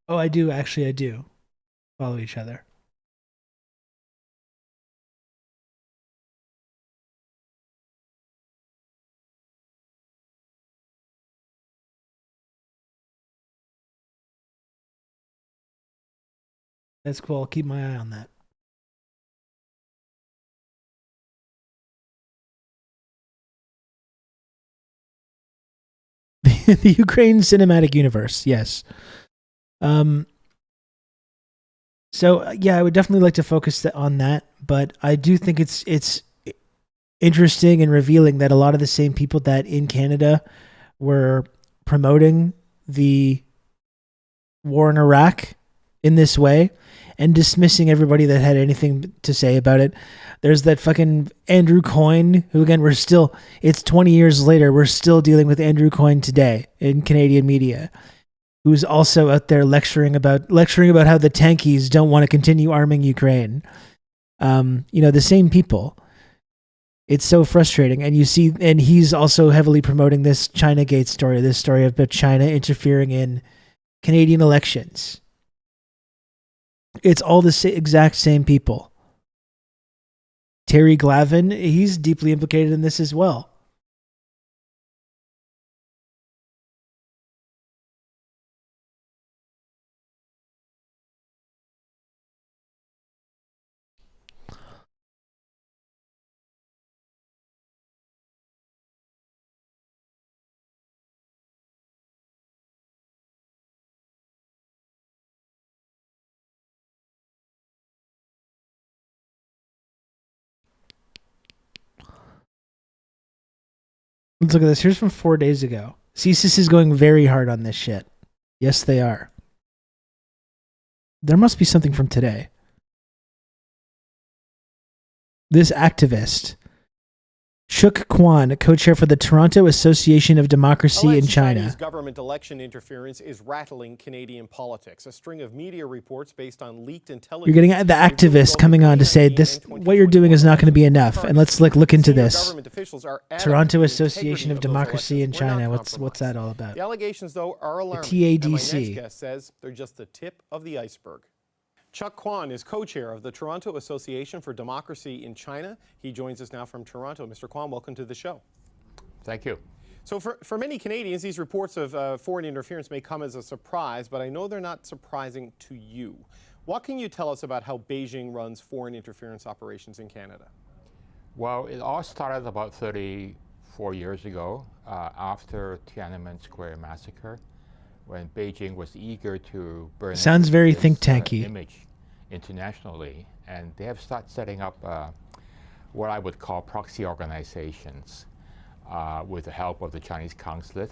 A: Oh, I do. Actually, I do follow each other. That's cool. I'll keep my eye on that. The Ukraine cinematic universe, yes. So yeah, I would definitely like to focus on that, but I do think it's interesting and revealing that a lot of the same people that in Canada were promoting the war in Iraq in this way and dismissing everybody that had anything to say about it. There's that fucking Andrew Coyne, who again, it's 20 years later, we're still dealing with Andrew Coyne today in Canadian media, who's also out there lecturing about how the tankies don't want to continue arming Ukraine. The same people. It's so frustrating. And you see, and he's also heavily promoting this China-gate story, this story about China interfering in Canadian elections. It's all the exact same people. Terry Glavin, he's deeply implicated in this as well. Let's look at this. Here's from 4 days ago. CSIS is going very hard on this shit. Yes, they are. There must be something from today. This activist Chuk Kwan, co-chair for the Toronto Association of Democracy in
N: Alleged
A: China.
N: Chinese government election interference is rattling Canadian politics. A string of media reports based on leaked intelligence.
A: You're getting the activists coming on to say this. What you're doing is not going to be enough, and let's look into this. Toronto Association of Democracy in China. What's that all about?
N: The allegations, though, are alarming.
A: The
N: And my
A: TADC.
N: next guest says they're just the tip of the iceberg. Chuk Kwan is co-chair of the Toronto Association for Democracy in China. He joins us now from Toronto. Mr. Kwan, welcome to the show.
O: Thank you.
N: So for many Canadians, these reports of foreign interference may come as a surprise, but I know they're not surprising to you. What can you tell us about how Beijing runs foreign interference operations in Canada?
O: Well, it all started about 34 years ago after Tiananmen Square massacre, when Beijing was eager to burn
A: Sounds very think tanky.
O: Image internationally, and they have started setting up what I would call proxy organizations with the help of the Chinese consulate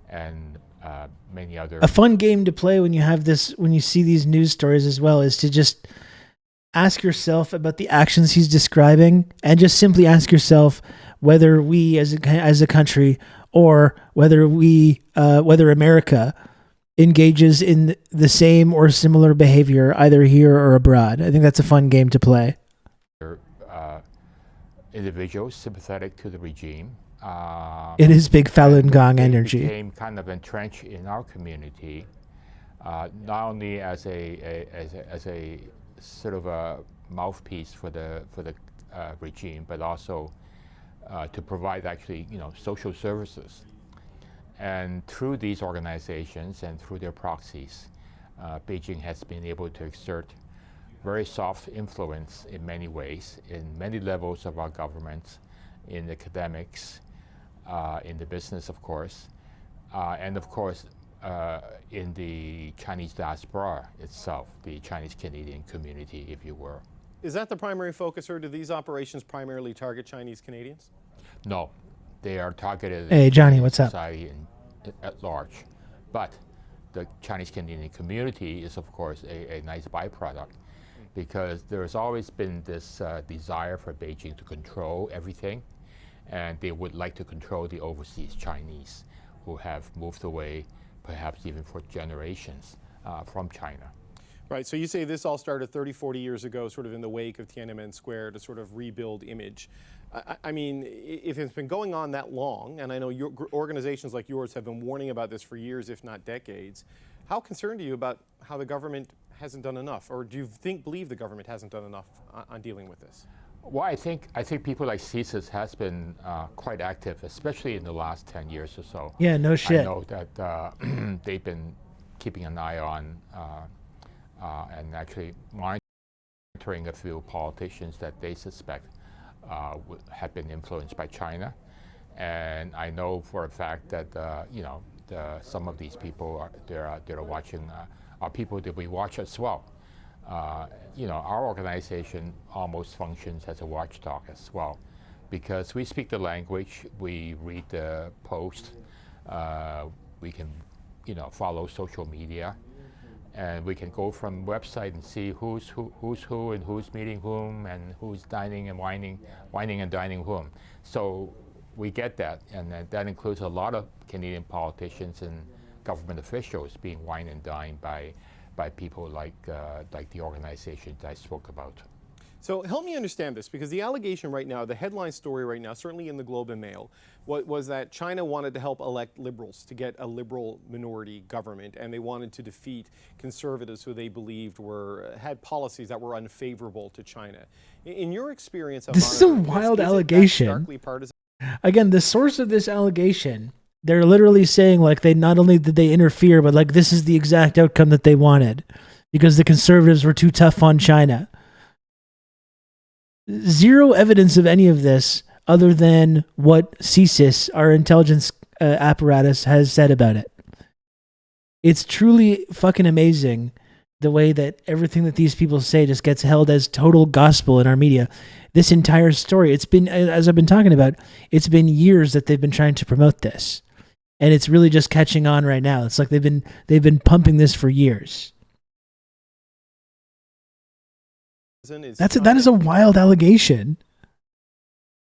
O: and many other.
A: A fun game to play when you see these news stories as well is to just ask yourself about the actions he's describing, and just simply ask yourself whether we as a country, or whether America engages in the same or similar behavior either here or abroad. I think that's a fun game to play.
O: Individuals sympathetic to the regime.
A: It is big Falun Gong energy.
O: Became kind of entrenched in our community, not only as a sort of a mouthpiece for the regime, but also to provide actually social services. And through these organizations and through their proxies, Beijing has been able to exert very soft influence in many ways, in many levels of our government, in academics, in the business, of course, and of course in the Chinese diaspora itself, the Chinese Canadian community, if you will.
N: Is that the primary focus, or do these operations primarily target Chinese Canadians?
O: No, they are targeted
A: Hey, Johnny, what's up?
O: Society at large. But the Chinese Canadian community is, of course, a nice byproduct, because there's always been this desire for Beijing to control everything, and they would like to control the overseas Chinese who have moved away, perhaps even for generations, from China.
N: Right, so you say this all started 30, 40 years ago, sort of in the wake of Tiananmen Square, to sort of rebuild image. I mean, if it's been going on that long, and I know organizations like yours have been warning about this for years, if not decades, how concerned are you about how the government hasn't done enough? Or do you believe the government hasn't done enough on dealing with this?
O: Well, I think people like CSIS has been quite active, especially in the last 10 years or so.
A: Yeah, no shit.
O: I know that they've been keeping an eye on and actually monitoring a few politicians that they suspect have been influenced by China. And I know for a fact that some of these people they're watching are people that we watch as well. Our organization almost functions as a watchdog as well, because we speak the language, we read the post, we can follow social media, and we can go from website and see who's who and who's meeting whom and who's dining and wining and dining whom. So we get that, and that includes a lot of Canadian politicians and government officials being wined and dined by people like the organizations I spoke about.
N: So help me understand this, because the allegation right now, the headline story right now, certainly in the Globe and Mail, was that China wanted to help elect liberals to get a liberal minority government, and they wanted to defeat conservatives who they believed had policies that were unfavorable to China. In your experience,
A: this is a wild allegation. Again, the source of this allegation, they're literally saying like they not only did they interfere, but like this is the exact outcome that they wanted because the conservatives were too tough on China. Zero evidence of any of this other than what CSIS, our intelligence apparatus, has said about it. It's truly fucking amazing the way that everything that these people say just gets held as total gospel in our media. This entire story, it's been, as I've been talking about, it's been years that they've been trying to promote this. And it's really just catching on right now. It's like they've been pumping this for years. That is a wild allegation.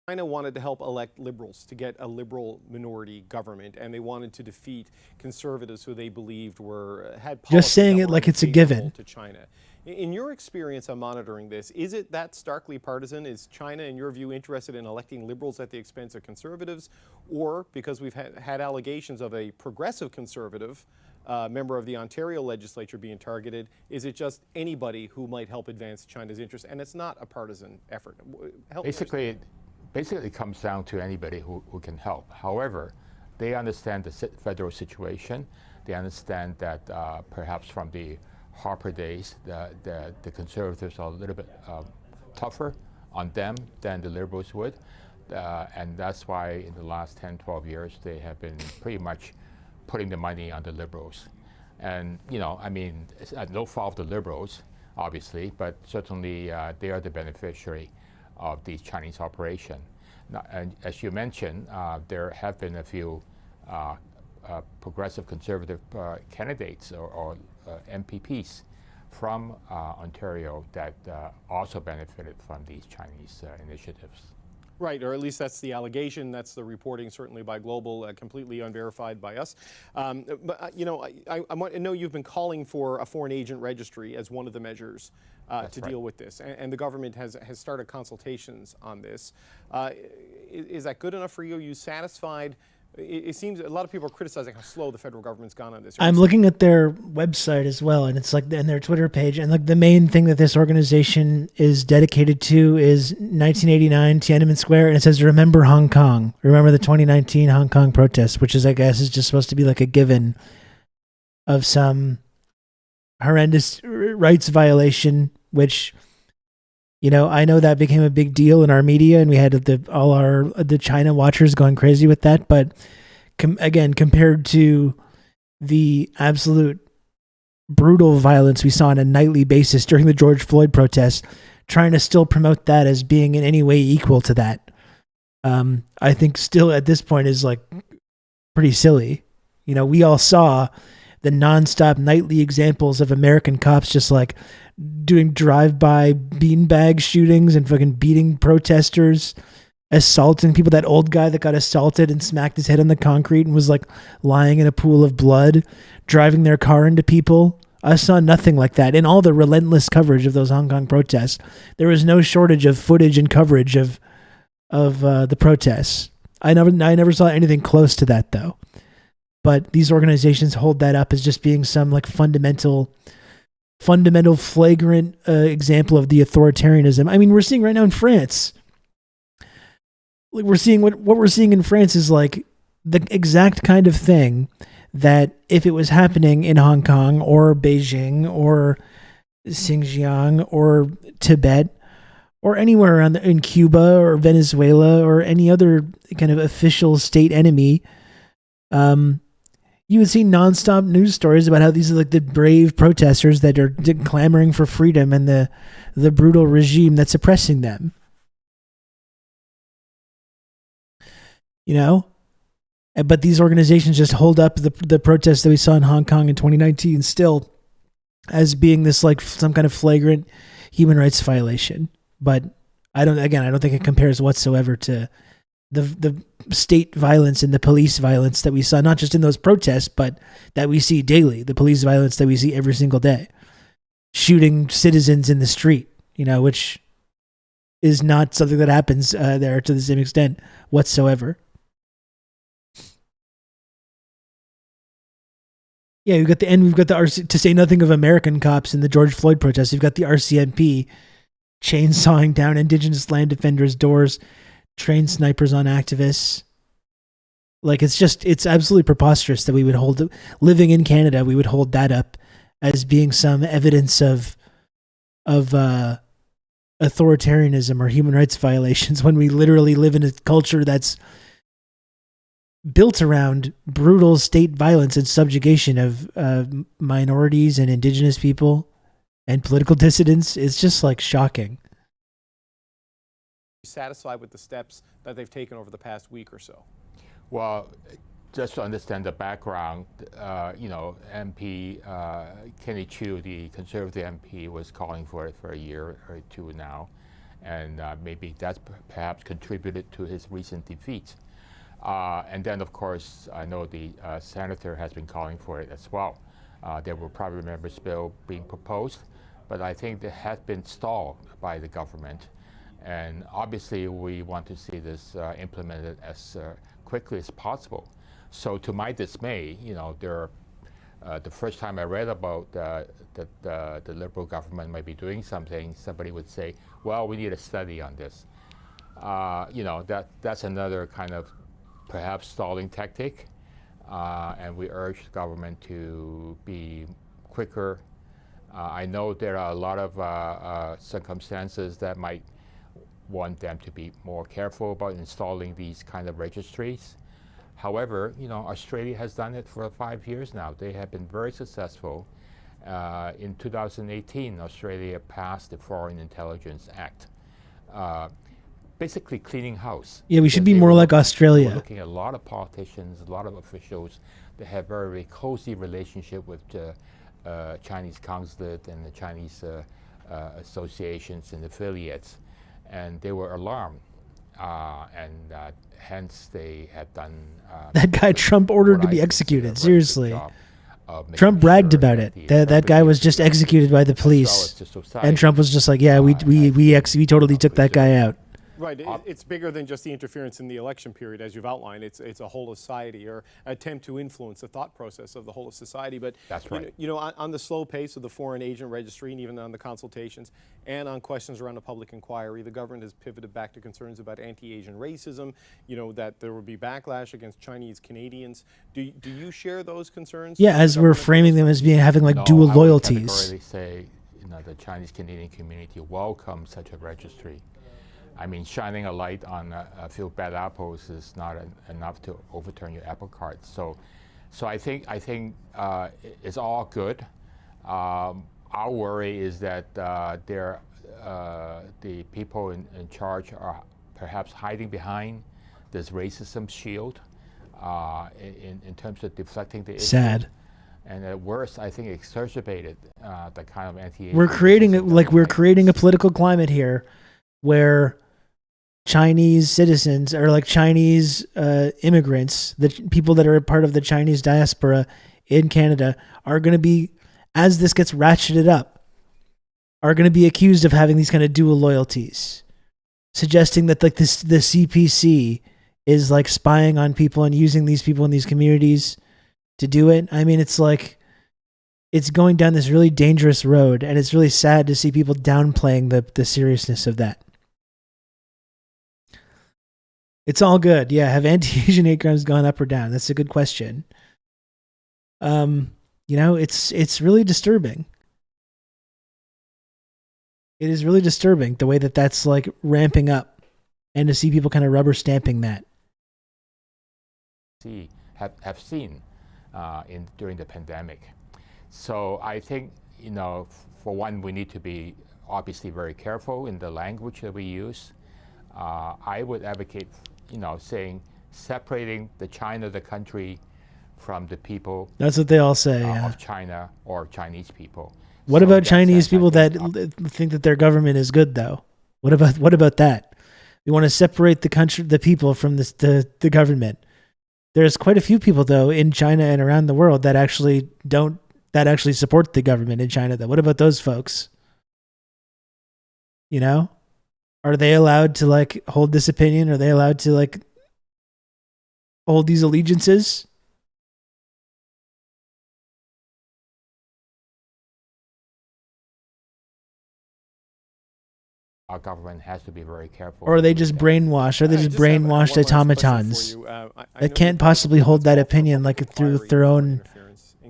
N: China wanted to help elect liberals to get a liberal minority government, and they wanted to defeat conservatives who they believed had policies
A: Just saying
N: that
A: it
N: were
A: like it's a
N: unfavorable
A: given.
N: to China. In your experience on monitoring this, is it that starkly partisan? Is China, in your view, interested in electing liberals at the expense of conservatives? Or, because we've had allegations of a progressive conservative member of the Ontario legislature being targeted, is it just anybody who might help advance China's interests? And it's not a partisan effort.
O: Basically, it comes down to anybody who can help. However, they understand the federal situation. They understand that perhaps from the Harper days, the conservatives are a little bit tougher on them than the liberals would. And that's why in the last 10, 12 years, they have been pretty much putting the money on the liberals. And, I mean, it's no fault of the liberals, obviously, but certainly they are the beneficiary of the Chinese operation. Now, and as you mentioned, there have been a few progressive conservative candidates or MPPs from Ontario that also benefited from these Chinese initiatives.
N: Right, or at least that's the allegation. That's the reporting, certainly by Global, completely unverified by us. But I know you've been calling for a foreign agent registry as one of the measures to deal with this, and the government has started consultations on this. Is that good enough for you? Are you satisfied? It seems a lot of people are criticizing how slow the federal government's gone on this.
A: I'm looking at their website as well, and it's like, and their Twitter page, and like the main thing that this organization is dedicated to is 1989 Tiananmen Square, and it says "Remember Hong Kong." Remember the 2019 Hong Kong protests, which is, I guess, is just supposed to be like a given of some horrendous rights violation, which, I know that became a big deal in our media, and we had the China watchers going crazy with that. But again, compared to the absolute brutal violence we saw on a nightly basis during the George Floyd protests, trying to still promote that as being in any way equal to that, I think still at this point is like pretty silly. We all saw the nonstop nightly examples of American cops just like doing drive-by beanbag shootings and fucking beating protesters, assaulting people. That old guy that got assaulted and smacked his head on the concrete and was like lying in a pool of blood, driving their car into people. I saw nothing like that in all the relentless coverage of those Hong Kong protests. There was no shortage of footage and coverage of the protests. I never saw anything close to that though. But these organizations hold that up as just being some like fundamental flagrant example of the authoritarianism. I mean, we're seeing right now in France. Like we're seeing what we're seeing in France is like the exact kind of thing that if it was happening in Hong Kong or Beijing or Xinjiang or Tibet or anywhere around in Cuba or Venezuela or any other kind of official state enemy, you would see nonstop news stories about how these are like the brave protesters that are clamoring for freedom and the brutal regime that's oppressing them. But these organizations just hold up the protests that we saw in Hong Kong in 2019 still as being this like some kind of flagrant human rights violation. But I don't think it compares whatsoever to the state violence and the police violence that we saw, not just in those protests, but that we see daily, the police violence that we see every single day, shooting citizens in the street, which is not something that happens there to the same extent whatsoever. Yeah, we've got the RC, to say nothing of American cops in the George Floyd protests. You've got the RCMP chainsawing down Indigenous land defenders' doors, trained snipers on activists. Like it's absolutely preposterous that we would living in Canada, we would hold that up as being some evidence of authoritarianism or human rights violations when we literally live in a culture that's built around brutal state violence and subjugation of minorities and Indigenous people and political dissidents. It's just like shocking.
N: Satisfied with the steps that they've taken over the past week or so?
O: Well, just to understand the background, MP Kenny Chiu, the Conservative MP, was calling for it for a year or two now. and maybe that's perhaps contributed to his recent defeat. And then, of course, I know the senator has been calling for it as well. There were private members' bill being proposed, but I think it has been stalled by the government. And obviously, we want to see this implemented as quickly as possible. So, to my dismay, you know, the first time I read about that the Liberal government might be doing something, somebody would say, "Well, we need a study on this." You know, that's another kind of perhaps stalling tactic, and we urge the government to be quicker. I know there are a lot of circumstances that might want them to be more careful about installing these kind of registries. However, you know, Australia has done it for 5 years now. They have been very successful. In 2018, Australia passed the Foreign Intelligence Act, basically cleaning house.
A: Yeah, we should be more like Australia.
O: We're looking at a lot of politicians, a lot of officials that have very, very cozy relationship with the Chinese consulate and the Chinese associations and affiliates, and they were alarmed, and hence they have done.
A: That guy Trump ordered to be executed. Seriously, Trump bragged about it. That guy was just executed by the police, and Trump was just like, "Yeah, we totally took that guy out."
N: Right, it's bigger than just the interference in the election period, as you've outlined. It's a whole of society, or attempt to influence the thought process of the whole of society. But
O: that's right.
N: You know, on the slow pace of the foreign agent registry, and even on the consultations, and on questions around a public inquiry, the government has pivoted back to concerns about anti-Asian racism. You know, that there will be backlash against Chinese Canadians. Do you share those concerns?
A: Yeah, as we're framing them as being having like dual loyalties.
O: I would categorically say, you know, the Chinese Canadian community welcomes such a registry. I mean, shining a light on a few bad apples is not enough to overturn your apple cart. So I think it's all good. Our worry is that the people in charge are perhaps hiding behind this racism shield in terms of deflecting the issue.
A: Sad.
O: And at worst, I think exacerbated the kind of anti-Asian.
A: We're creating a political climate here where Chinese citizens, or like Chinese immigrants, the people that are a part of the Chinese diaspora in Canada, are going to be, as this gets ratcheted up, are going to be accused of having these kind of dual loyalties, suggesting that like the CPC is like spying on people and using these people in these communities to do it. I mean, it's like, it's going down this really dangerous road, and it's really sad to see people downplaying the seriousness of that. It's all good. Yeah, have anti-Asian hate crimes gone up or down? That's a good question. You know, it's really disturbing. It is really disturbing the way that that's like ramping up, and to see people kind of rubber stamping that.
O: Have seen during the pandemic. So I think, you know, for one, we need to be obviously very careful in the language that we use. I would advocate, you know, saying separating the China, the country, from the people.
A: That's what they all say.
O: Of China or Chinese people.
A: What about Chinese people that think that their government is good, though? What about that? We want to separate the country, the people, from the government. There's quite a few people, though, in China and around the world that actually support the government in China. Though, what about those folks? You know, are they allowed to like hold this opinion? Are they allowed to like hold these allegiances?
O: Our government has to be very careful.
A: Or are they just brainwashed? Are they just brainwashed automatons that can't possibly hold that opinion like through their own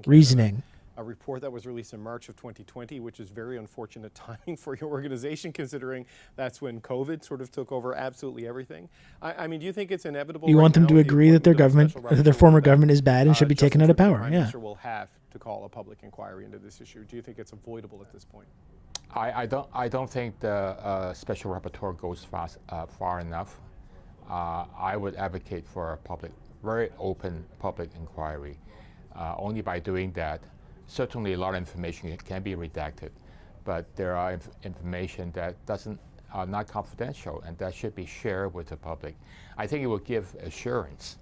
A: reasoning?
N: A report that was released in March of 2020, which is very unfortunate timing for your organization, considering that's when COVID sort of took over absolutely everything. I mean, do you think it's inevitable?
A: You want them to agree that their government, their former government, is bad and should be taken out of power?
N: The
A: Yeah.
N: Minister will have to call a public inquiry into this issue. Do you think it's avoidable at this point?
O: I don't think the special rapporteur goes far enough. I would advocate for a very open public inquiry. Only by doing that, certainly a lot of information can be redacted, but there are information that doesn't are not confidential, and that should be shared with the public. I think it will give assurance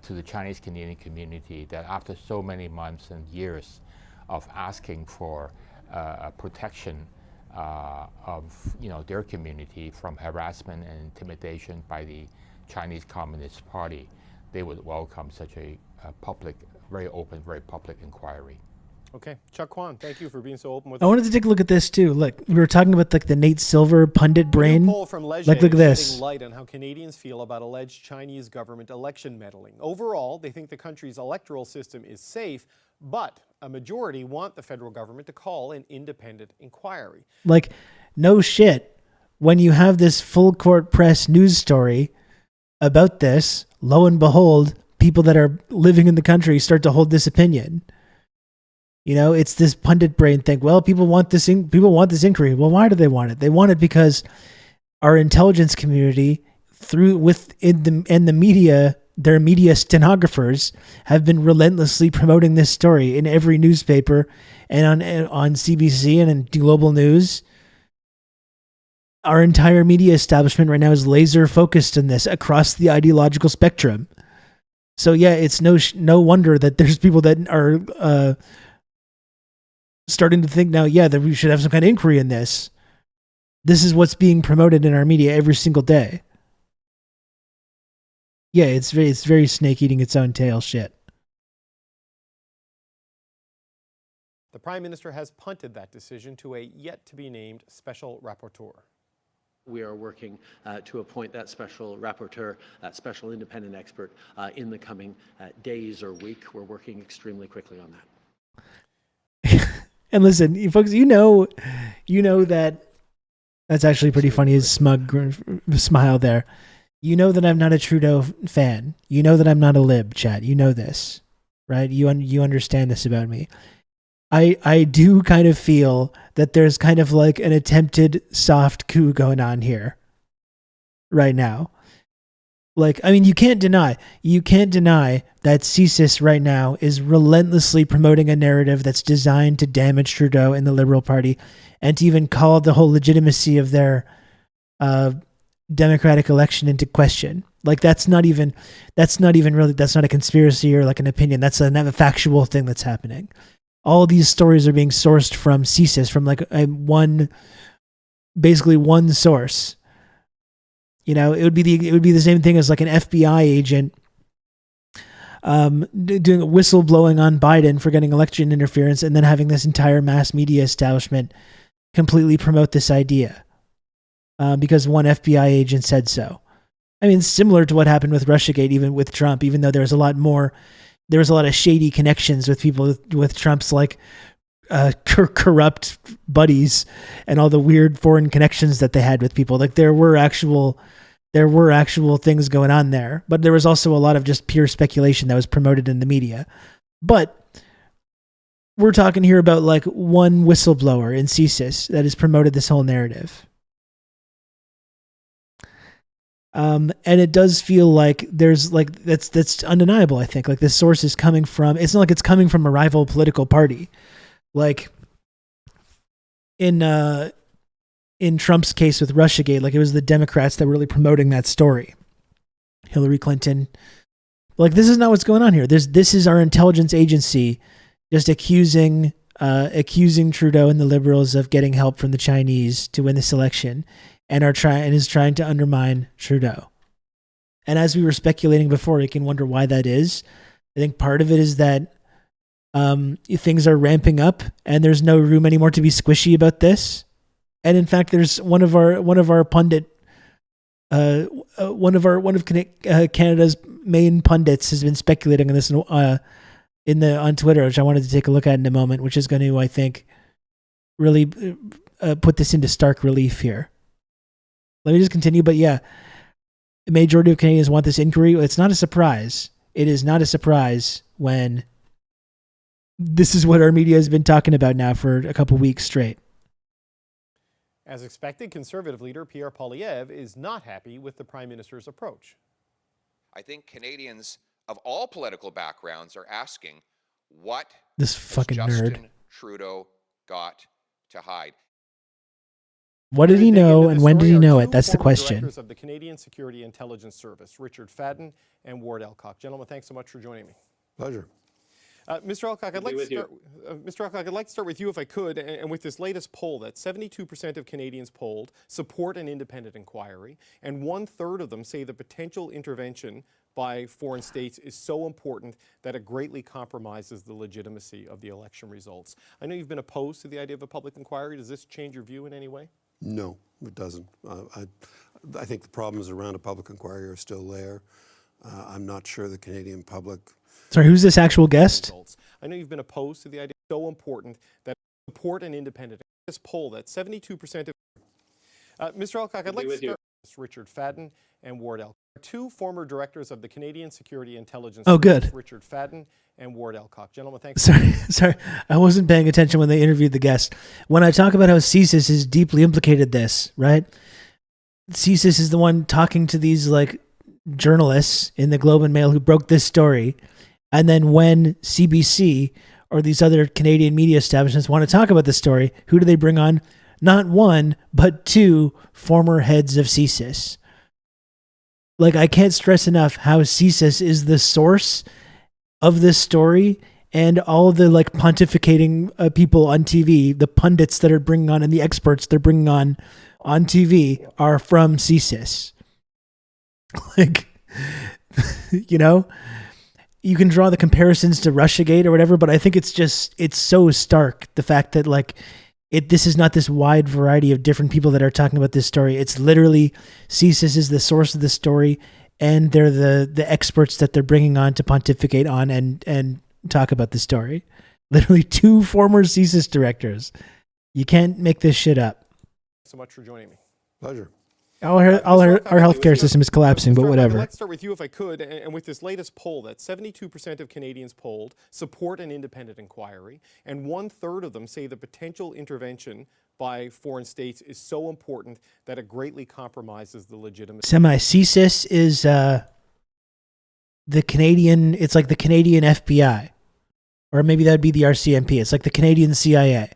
O: to the Chinese Canadian community that after so many months and years of asking for protection of their community from harassment and intimidation by the Chinese Communist Party, they would welcome such a public, very open, very public inquiry.
N: Okay, Chuck Kwan, thank you for being so open with
A: I wanted to take a look at this too. Look, we were talking about like the Nate Silver pundit brain.
N: A new poll from Leger
A: Like, look at
N: is
A: this.
N: shedding light on how Canadians feel about alleged Chinese government election meddling. Overall, they think the country's electoral system is safe, but a majority want the federal government to call an independent inquiry.
A: Like, no shit. When you have this full court press news story about this, lo and behold, people that are living in the country start to hold this opinion. It's this pundit brain thing. Well, people want this inquiry. Well, why do they want it? They want it because our intelligence community, in the media, their media stenographers have been relentlessly promoting this story in every newspaper and on CBC and in global news. Our entire media establishment right now is laser focused on this across the ideological spectrum. So yeah, it's no wonder that there's people that are starting to think now, yeah, that we should have some kind of inquiry in this. This is what's being promoted in our media every single day. Yeah, it's very snake eating its own tail shit.
N: The Prime Minister has punted that decision to a yet-to-be-named special rapporteur.
P: We are working to appoint that special rapporteur, that special independent expert, in the coming days or week. We're working extremely quickly on that.
A: And listen, you folks, you know that that's actually pretty funny. His smug smile there. You know that I'm not a Trudeau fan. You know that I'm not a lib, chat. You know this, right? You understand this about me. I do kind of feel that there's kind of like an attempted soft coup going on here right now. Like, I mean, you can't deny that CSIS right now is relentlessly promoting a narrative that's designed to damage Trudeau and the Liberal Party, and to even call the whole legitimacy of their democratic election into question. Like, that's not even really, that's not a conspiracy or like an opinion. That's a factual thing that's happening. All these stories are being sourced from CSIS, from like basically one source. It would be the same thing as like an FBI agent doing a whistleblowing on Biden for getting election interference, and then having this entire mass media establishment completely promote this idea because one FBI agent said so. I mean, similar to what happened with Russiagate, even with Trump, even though there was a lot of shady connections with people with Trump's like corrupt buddies and all the weird foreign connections that they had with people. Like there were actual things going on there, but there was also a lot of just pure speculation that was promoted in the media. But we're talking here about like one whistleblower in CSIS that has promoted this whole narrative. And it does feel like there's like, that's undeniable. I think like this source is coming from, it's not like it's coming from a rival political party. Like in Trump's case with Russiagate, like it was the Democrats that were really promoting that story. Hillary Clinton. Like, this is not what's going on here. This is our intelligence agency just accusing Trudeau and the Liberals of getting help from the Chinese to win this election, and is trying to undermine Trudeau. And as we were speculating before, you can wonder why that is. I think part of it is that things are ramping up, and there's no room anymore to be squishy about this. And in fact, there's one of Canada's main pundits has been speculating on this on Twitter, which I wanted to take a look at in a moment, which is going to, I think, really put this into stark relief here. Let me just continue. But yeah, the majority of Canadians want this inquiry. It's not a surprise. It is not a surprise when this is what our media has been talking about now for a couple weeks straight.
N: As expected, Conservative leader Pierre Poilievre is not happy with the Prime Minister's approach.
Q: I think Canadians of all political backgrounds are asking, what
A: this fucking
Q: has Justin
A: nerd
Q: Trudeau got to hide?
A: What did he know, and when did he know it? That's the
N: Former
A: question.
N: Directors of the Canadian Security Intelligence Service, Richard Fadden and Ward Elcock. Gentlemen, thanks so much for joining me.
F: Pleasure.
N: Mr. Elcock, I'd like to start with you if I could, and with this latest poll that 72% of Canadians polled support an independent inquiry, and 1/3 of them say the potential intervention by foreign states is so important that it greatly compromises the legitimacy of the election results. I know you've been opposed to the idea of a public inquiry. Does this change your view in any way?
R: No, it doesn't. I think the problems around a public inquiry are still there. I'm not sure the Canadian public...
A: Sorry, who's this actual guest?
N: I know you've been opposed to the idea so important that support an independent. This poll that 72% of Mr. Elcock, I'd like to start with Richard Fadden and Ward Elcock, two former directors of the Canadian Security Intelligence
A: Oh,
N: Service,
A: good.
N: Richard Fadden and Ward Elcock. Gentlemen, thanks.
A: Sorry, I wasn't paying attention when they interviewed the guest. When I talk about how CSIS has deeply implicated this, right? CSIS is the one talking to these like journalists in the Globe and Mail who broke this story. And then when CBC or these other Canadian media establishments want to talk about the story, who do they bring on? Not one, but two former heads of CSIS. Like, I can't stress enough how CSIS is the source of this story, and all of the like pontificating people on TV, the pundits that are bringing on and the experts they're bringing on TV are from CSIS. Like, you know, you can draw the comparisons to Russiagate or whatever, but I think it's so stark, the fact that like this is not this wide variety of different people that are talking about this story. It's literally CSIS is the source of the story, and they're the experts that they're bringing on to pontificate on and talk about the story. Literally two former CSIS directors. You can't make this shit up.
N: Thanks so much for joining me.
R: Pleasure.
A: Our healthcare system is collapsing, but whatever.
N: Let's start with you if I could, and with this latest poll that 72% of Canadians polled support an independent inquiry, and 1/3 of them say the potential intervention by foreign states is so important that it greatly compromises the legitimacy.
A: CSIS is the Canadian, it's like the Canadian FBI, or maybe that'd be the RCMP. It's like the Canadian CIA.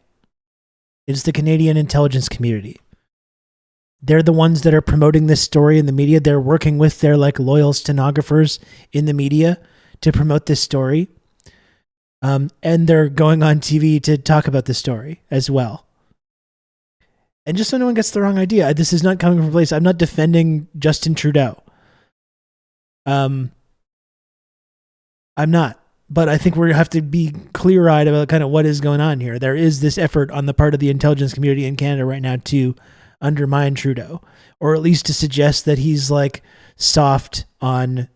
A: It's the Canadian intelligence community. They're the ones that are promoting this story in the media. They're working with their like loyal stenographers in the media to promote this story. And they're going on TV to talk about the story as well. And just so no one gets the wrong idea, this is not coming from a place. I'm not defending Justin Trudeau. I'm not. But I think we have to be clear-eyed about kind of what is going on here. There is this effort on the part of the intelligence community in Canada right now to undermine Trudeau, or at least to suggest that he's like soft on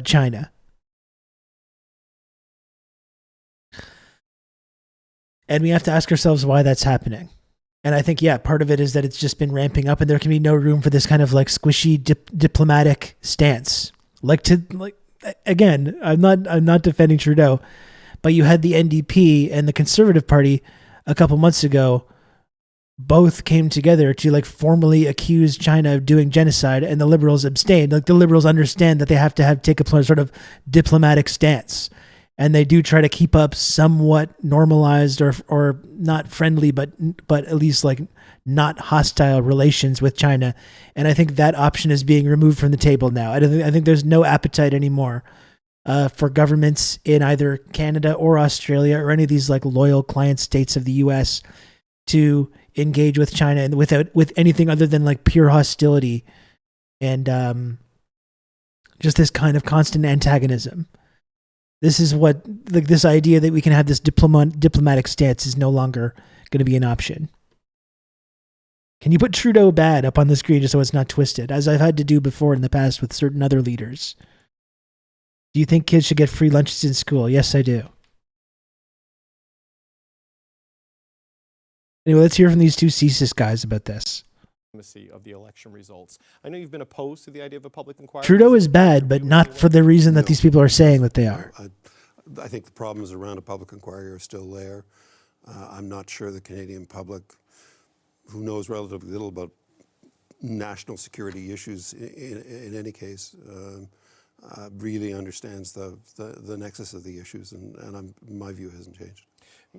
A: China. And we have to ask ourselves why that's happening. And I think, yeah, part of it is that it's just been ramping up, and there can be no room for this kind of like squishy diplomatic stance. Again, I'm not defending Trudeau, but you had the NDP and the Conservative Party a couple months ago. Both came together to like formally accuse China of doing genocide, and the Liberals abstained. Like, the Liberals understand that they have to take a sort of diplomatic stance, and they do try to keep up somewhat normalized or not friendly, but at least like not hostile relations with China. And I think that option is being removed from the table now. I think there's no appetite anymore for governments in either Canada or Australia or any of these like loyal client states of the U.S. to engage with China and with anything other than like pure hostility and just this kind of constant antagonism. This is what this idea that we can have this diplomatic stance is no longer going to be an option. Can you put Trudeau bad up on the screen just so it's not twisted, as I've had to do before in the past with certain other leaders? Do you think kids should get free lunches in school? Yes, I do. Anyway, let's hear from these two CSIS guys about this.
N: Of the election results. I know you've been opposed to the idea of a public inquiry.
A: Trudeau is bad, but not for the reason that these people are saying that they are.
R: I think the problems around a public inquiry are still there. I'm not sure the Canadian public, who knows relatively little about national security issues in any case, really understands the nexus of the issues, and my view hasn't changed.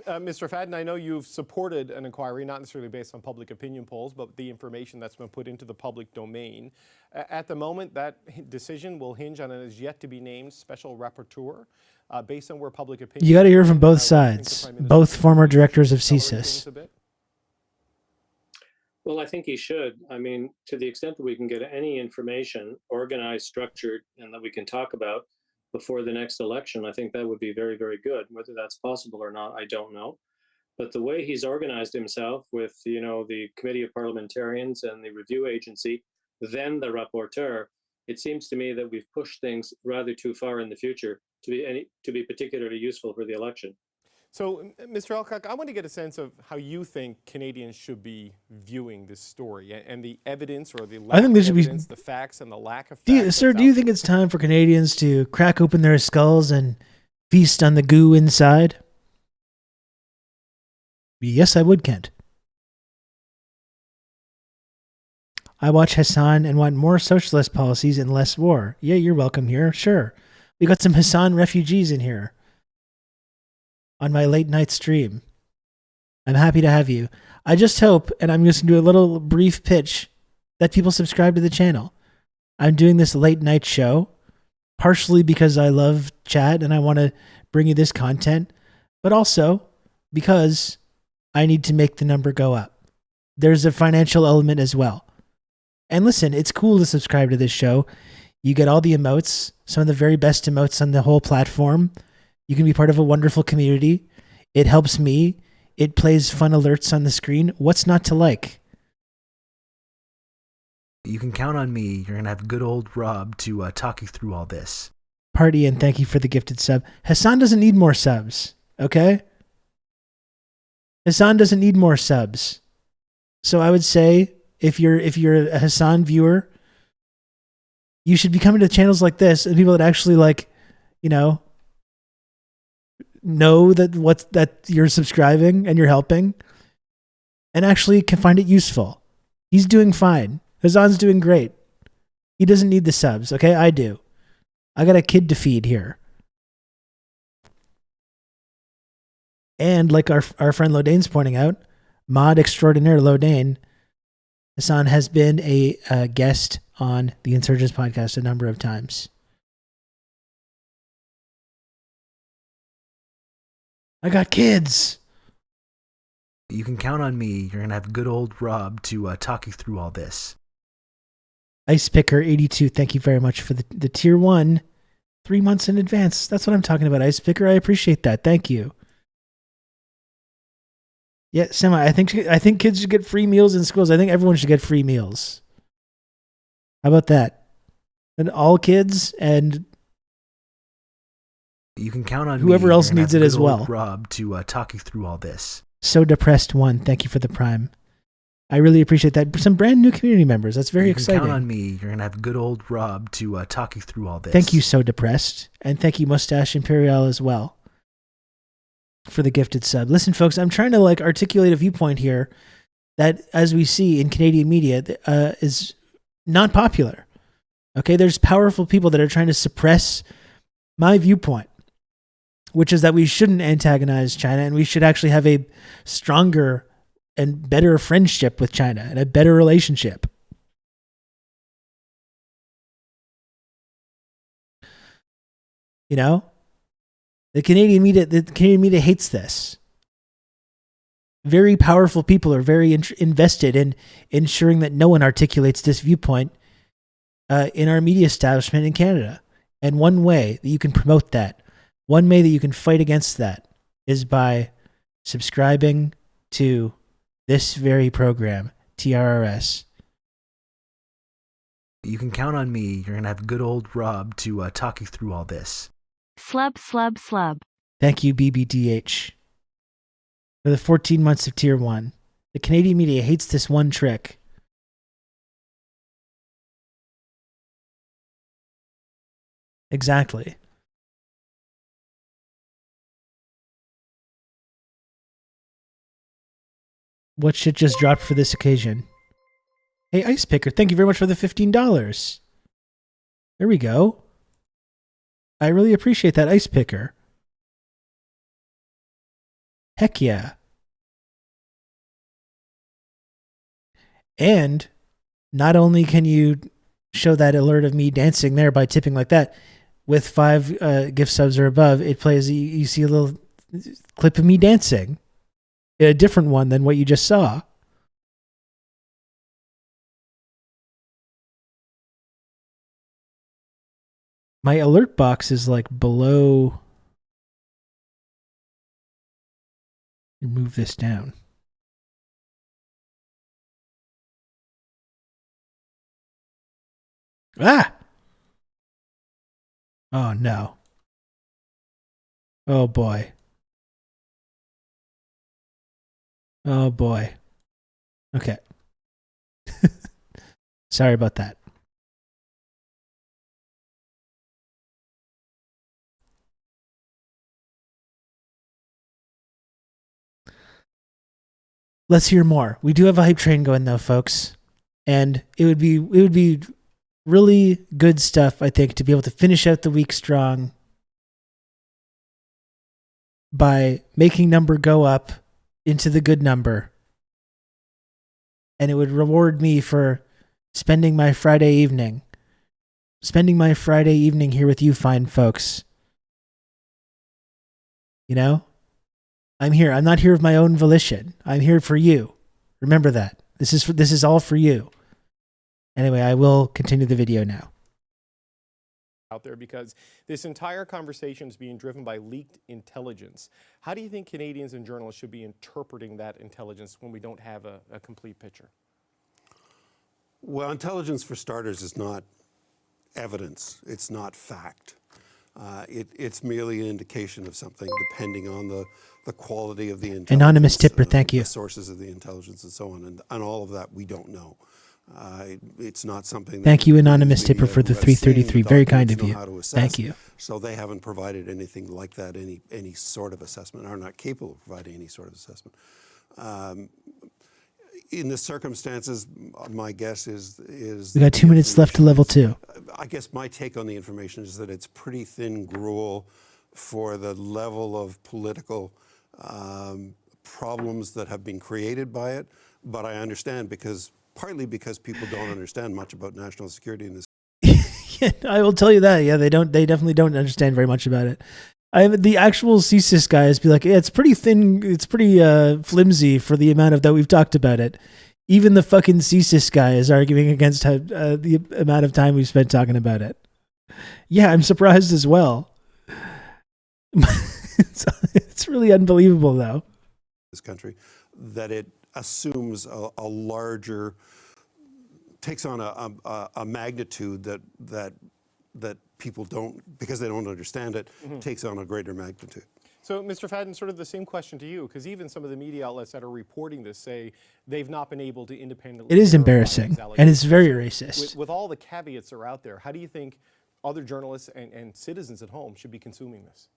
N: Mr. Fadden, I know you've supported an inquiry, not necessarily based on public opinion polls, but the information that's been put into the public domain. At the moment, that decision will hinge on an as yet to be named special rapporteur based on where public opinion.
A: You got to hear from both sides, both former directors of CSIS.
S: Well, I think he should. I mean, to the extent that we can get any information organized, structured, and that we can talk about before the next election, I think that would be very, very good. Whether that's possible or not, I don't know. But the way he's organized himself with, the Committee of Parliamentarians and the review agency, then the rapporteur, it seems to me that we've pushed things rather too far in the future to be particularly useful for the election.
N: So, Mr. Alcock, I want to get a sense of how you think Canadians should be viewing this story and the evidence or the lack of evidence, the facts and the lack of facts.
A: Sir, do you think it's time for Canadians to crack open their skulls and feast on the goo inside? Yes, I would, Kent. I watch Hassan and want more socialist policies and less war. Yeah, you're welcome here. Sure. We got some Hassan refugees in here on my late night stream. I'm happy to have you. I just hope, and I'm just going to do a little brief pitch, that people subscribe to the channel. I'm doing this late night show, partially because I love chat and I want to bring you this content, but also because I need to make the number go up. There's a financial element as well. And listen, it's cool to subscribe to this show. You get all the emotes, some of the very best emotes on the whole platform. You can be part of a wonderful community. It helps me. It plays fun alerts on the screen. What's not to like?
B: You can count on me. You're going to have good old Rob to talk you through all this.
A: Party, and thank you for the gifted sub. Hassan doesn't need more subs, okay? Hassan doesn't need more subs. So I would say, if you're a Hassan viewer, you should be coming to channels like this and people that actually know that you're subscribing and you're helping and actually can find it useful. He's doing fine. Hassan's doing great. He doesn't need the subs, okay? I do. I got a kid to feed here. And like our friend Lodane's pointing out, mod extraordinaire Lodane, Hassan has been a guest on the Insurgents podcast a number of times. I got kids.
B: You can count on me. You're going to have good old Rob to talk you through all this.
A: IcePicker82, thank you very much for the tier 1 3 months in advance. That's what I'm talking about, IcePicker. I appreciate that. Thank you. Yeah, Semi, I think kids should get free meals in schools. I think everyone should get free meals. How about that? And all kids and
B: you can count on
A: whoever else needs it as well.
B: Rob to talk you through all this.
A: So Depressed 1, thank you for the prime. I really appreciate that. Some brand new community members. That's very exciting.
B: You can count on me. You're going to have good old Rob to talk you through all this.
A: Thank you, So Depressed. And thank you, Mustache Imperial, as well, for the gifted sub. Listen, folks, I'm trying to articulate a viewpoint here that, as we see in Canadian media, is not popular. Okay, there's powerful people that are trying to suppress my viewpoint, which is that we shouldn't antagonize China and we should actually have a stronger and better friendship with China and a better relationship. The Canadian media hates this. Very powerful people are very invested in ensuring that no one articulates this viewpoint in our media establishment in Canada. And one way that you can promote that, one way that you can fight against that, is by subscribing to this very program, TRRS.
B: You can count on me. You're going to have good old Rob to talk you through all this.
C: Slub, slub, slub.
A: Thank you, BBDH, for the 14 months of Tier 1. The Canadian media hates this one trick. Exactly. What shit just dropped for this occasion? Hey, Ice Picker, thank you very much for the $15. There we go. I really appreciate that, Ice Picker. Heck yeah. And not only can you show that alert of me dancing there by tipping like that, with 5 gift subs or above, it plays, you see a little clip of me dancing. A different one than what you just saw. My alert box is like below. Move this down. Ah! Oh no. Oh boy. Oh boy. Okay. Sorry about that. Let's hear more. We do have a hype train going though, folks. And it would be really good stuff, I think, to be able to finish out the week strong by making number go up into the good number. And it would reward me for spending my Friday evening here with you fine folks. You know? I'm here. I'm not here of my own volition. I'm here for you. Remember that. This is all for you. Anyway, I will continue the video now.
N: Out there, because this entire conversation is being driven by leaked intelligence. How do you think Canadians and journalists should be interpreting that intelligence when we don't have a complete picture?
R: Well, intelligence, for starters, is not evidence. It's not fact. It's merely an indication of something, depending on the quality of the intelligence.
A: Anonymous tipper, thank you.
R: The sources of the intelligence and so on. And all of that we don't know. It's not something that...
A: Thank you, Anonymous tipper, for the 333. Very kind of you. Thank you.
R: So they haven't provided anything like that, any sort of assessment, are not capable of providing any sort of assessment. In the circumstances, my guess is
A: we got 2 minutes left to level 2.
R: I guess my take on the information is that it's pretty thin gruel for the level of political problems that have been created by it. But I understand, partly because people don't understand much about national security in this.
A: Yeah, I will tell you that. Yeah, they definitely don't understand very much about it. The actual CSIS guys be like, yeah, it's pretty thin, it's pretty flimsy for the amount of that we've talked about it. Even the fucking CSIS guy is arguing against the amount of time we've spent talking about it. Yeah, I'm surprised as well. It's really unbelievable, though.
R: This country, that it assumes a larger, takes on a magnitude that people don't, because they don't understand it, takes on a greater magnitude.
N: So, Mr. Fadden, sort of the same question to you, because even some of the media outlets that are reporting this say they've not been able to independently...
A: It is embarrassing, and it's very racist.
N: With all the caveats that are out there, how do you think other journalists and citizens at home should be consuming this?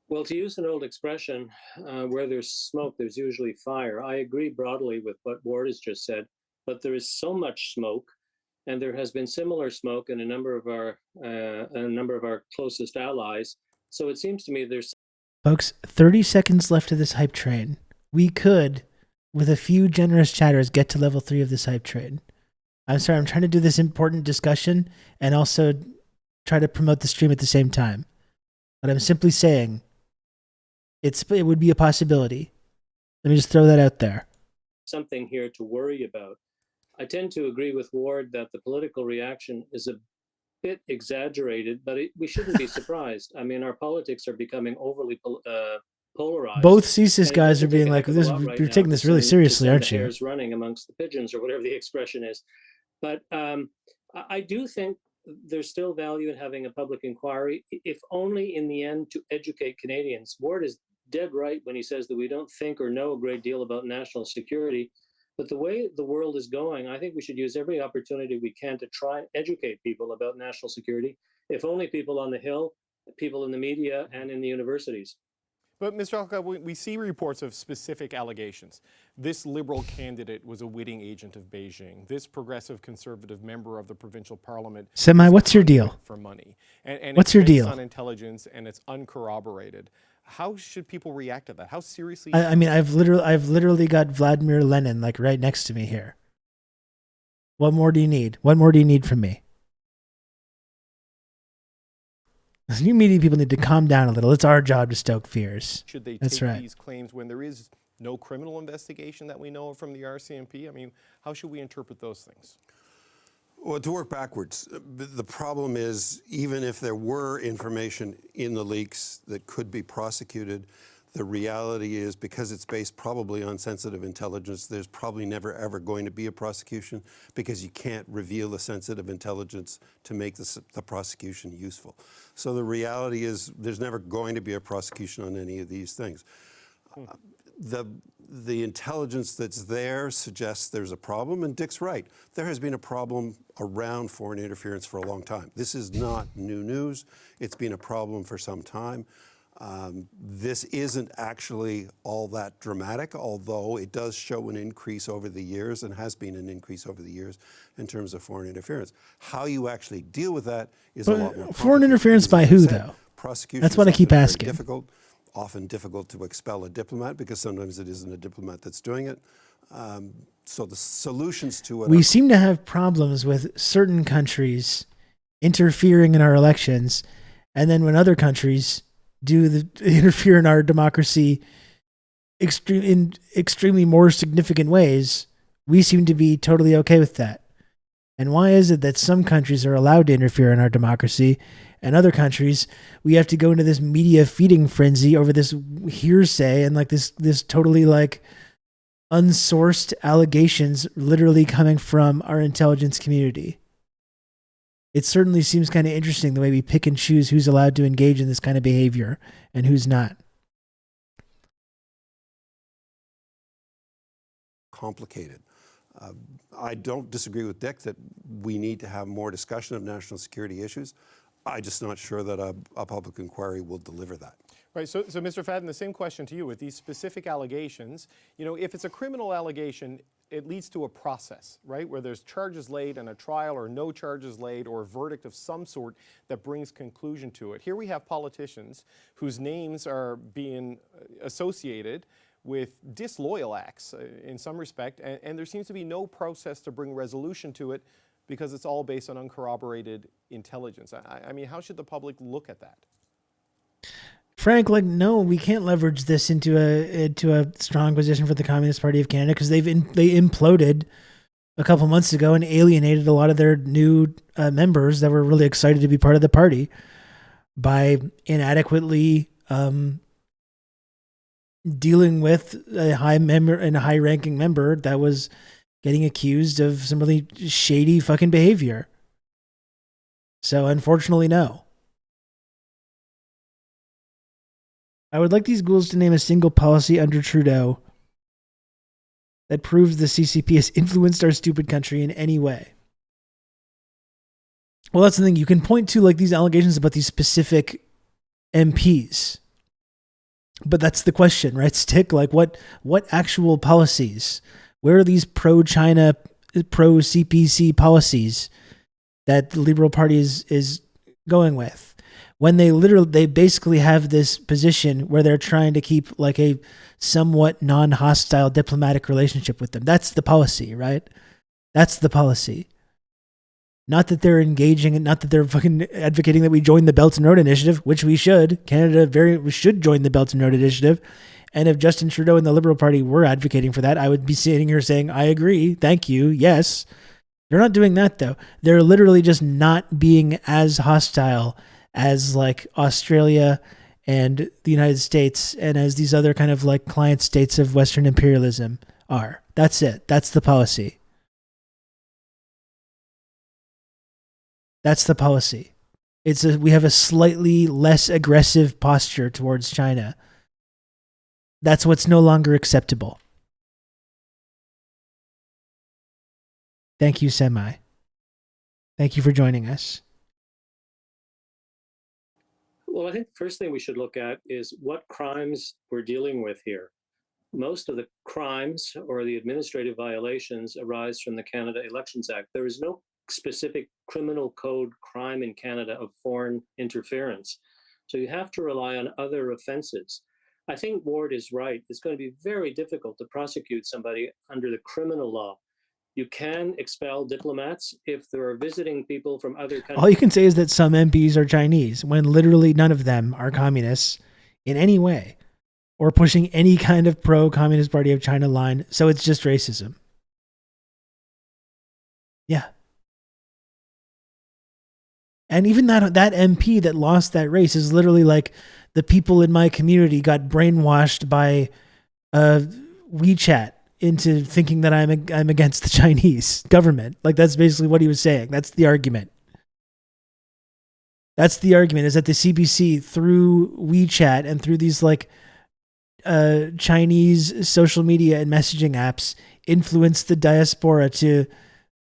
S: Well, to use an old expression, where there's smoke, there's usually fire. I agree broadly with what Ward has just said, but there is so much smoke, and there has been similar smoke in a number of our closest allies. So it seems to me there's...
A: Folks, 30 seconds left of this hype train. We could, with a few generous chatters, get to level 3 of this hype train. I'm sorry, I'm trying to do this important discussion and also try to promote the stream at the same time. But I'm simply saying, it would be a possibility. Let me just throw that out there.
S: Something here to worry about. I tend to agree with Ward that the political reaction is a bit exaggerated, but we shouldn't be surprised. I mean, our politics are becoming overly polarized.
A: Both CSIS guys are being like, you're taking this really seriously, aren't you?
S: Hares running amongst the pigeons, or whatever the expression is. But I do think there's still value in having a public inquiry, if only in the end to educate Canadians. Ward is dead right when he says that we don't think or know a great deal about national security. But the way the world is going, I think we should use every opportunity we can to try and educate people about national security, if only people on the Hill, people in the media, and in the universities.
N: But, Mr. Alka, we see reports of specific allegations. This Liberal candidate was a witting agent of Beijing. This progressive conservative member of the provincial parliament...
A: Semi, what's your deal?
N: ...for money. And
A: what's your
N: it's based
A: deal?
N: on intelligence, and it's uncorroborated. How should people react to that? How seriously?
A: I mean, I've literally got Vladimir Lenin like right next to me here. What more do you need? What more do you need from me? You media people need to calm down a little. It's our job to stoke fears.
N: Should they
A: That's
N: take
A: right.
N: these claims when there is no criminal investigation that we know of from the RCMP? I mean, how should we interpret those things?
R: Well, to work backwards, the problem is even if there were information in the leaks that could be prosecuted, the reality is because it's based probably on sensitive intelligence, there's probably never ever going to be a prosecution because you can't reveal the sensitive intelligence to make the prosecution useful. So the reality is there's never going to be a prosecution on any of these things. The intelligence that's there suggests there's a problem, and Dick's right. There has been a problem around foreign interference for a long time. This is not new news. It's been a problem for some time. This isn't actually all that dramatic, although it does show an increase over the years and has been an increase over the years in terms of foreign interference. How you actually deal with that is a lot more
A: foreign interference by who, though?
R: Prosecution.
A: That's what I keep asking.
R: Difficult. Often difficult to expel a diplomat because sometimes it isn't a diplomat that's doing it. So the solutions to it.
A: We seem to have problems with certain countries interfering in our elections, and then when other countries interfere in our democracy in extremely more significant ways, we seem to be totally okay with that. And why is it that some countries are allowed to interfere in our democracy and other countries, we have to go into this media feeding frenzy over this hearsay and like this totally like unsourced allegations literally coming from our intelligence community? It certainly seems kind of interesting the way we pick and choose who's allowed to engage in this kind of behavior and who's not.
R: Complicated. I don't disagree with Dick that we need to have more discussion of national security issues. I'm just not sure that a public inquiry will deliver that.
N: Right, so Mr. Fadden, the same question to you. With these specific allegations, you know, if it's a criminal allegation, it leads to a process, right, where there's charges laid and a trial or no charges laid or a verdict of some sort that brings conclusion to it. Here we have politicians whose names are being associated with disloyal acts in some respect, and there seems to be no process to bring resolution to it because it's all based on uncorroborated intelligence. I mean, how should the public look at that?
A: Frank, like, no, we can't leverage this into a strong position for the Communist Party of Canada because they imploded a couple months ago and alienated a lot of their new members that were really excited to be part of the party by inadequately dealing with a high-ranking member that was getting accused of some really shady fucking behavior. So unfortunately, no. I would like these ghouls to name a single policy under Trudeau that proves the CCP has influenced our stupid country in any way. Well, that's the thing. You can point to like these allegations about these specific MPs. But that's the question, right, Stick? Like what actual policies? Where are these pro-China, pro-CPC policies that the Liberal Party is going with? When they basically have this position where they're trying to keep like a somewhat non-hostile diplomatic relationship with them. That's the policy, right? That's the policy. Not that they're engaging and not that they're fucking advocating that we join the Belt and Road Initiative, which we should. We should join the Belt and Road Initiative. And if Justin Trudeau and the Liberal Party were advocating for that, I would be sitting here saying, I agree. Thank you. Yes. They're not doing that though. They're literally just not being as hostile as like Australia and the United States and as these other kind of like client states of Western imperialism are. That's it. That's the policy. That's the policy. We have a slightly less aggressive posture towards China. That's what's no longer acceptable. Thank you, Semi. Thank you for joining us.
S: Well, I think the first thing we should look at is what crimes we're dealing with here. Most of the crimes or the administrative violations arise from the Canada Elections Act. There is no specific criminal code crime in Canada of foreign interference. So you have to rely on other offenses. I think Ward is right. It's going to be very difficult to prosecute somebody under the criminal law. You can expel diplomats if there are visiting people from other countries.
A: All you can say is that some MPs are Chinese, when literally none of them are communists in any way, or pushing any kind of pro-Communist Party of China line. So it's just racism. Yeah. And even that MP that lost that race is literally like, the people in my community got brainwashed by WeChat into thinking that I'm against the Chinese government. Like, that's basically what he was saying. That's the argument. That's the argument, is that the CBC, through WeChat and through these like Chinese social media and messaging apps, influenced the diaspora to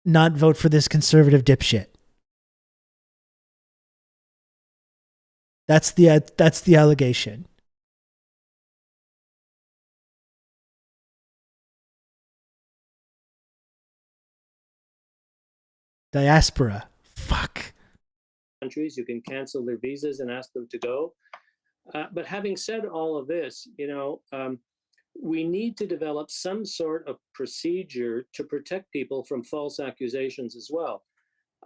A: not vote for this conservative dipshit. That's the allegation. Diaspora. Fuck.
S: Countries, you can cancel their visas and ask them to go. But having said all of this, we need to develop some sort of procedure to protect people from false accusations as well.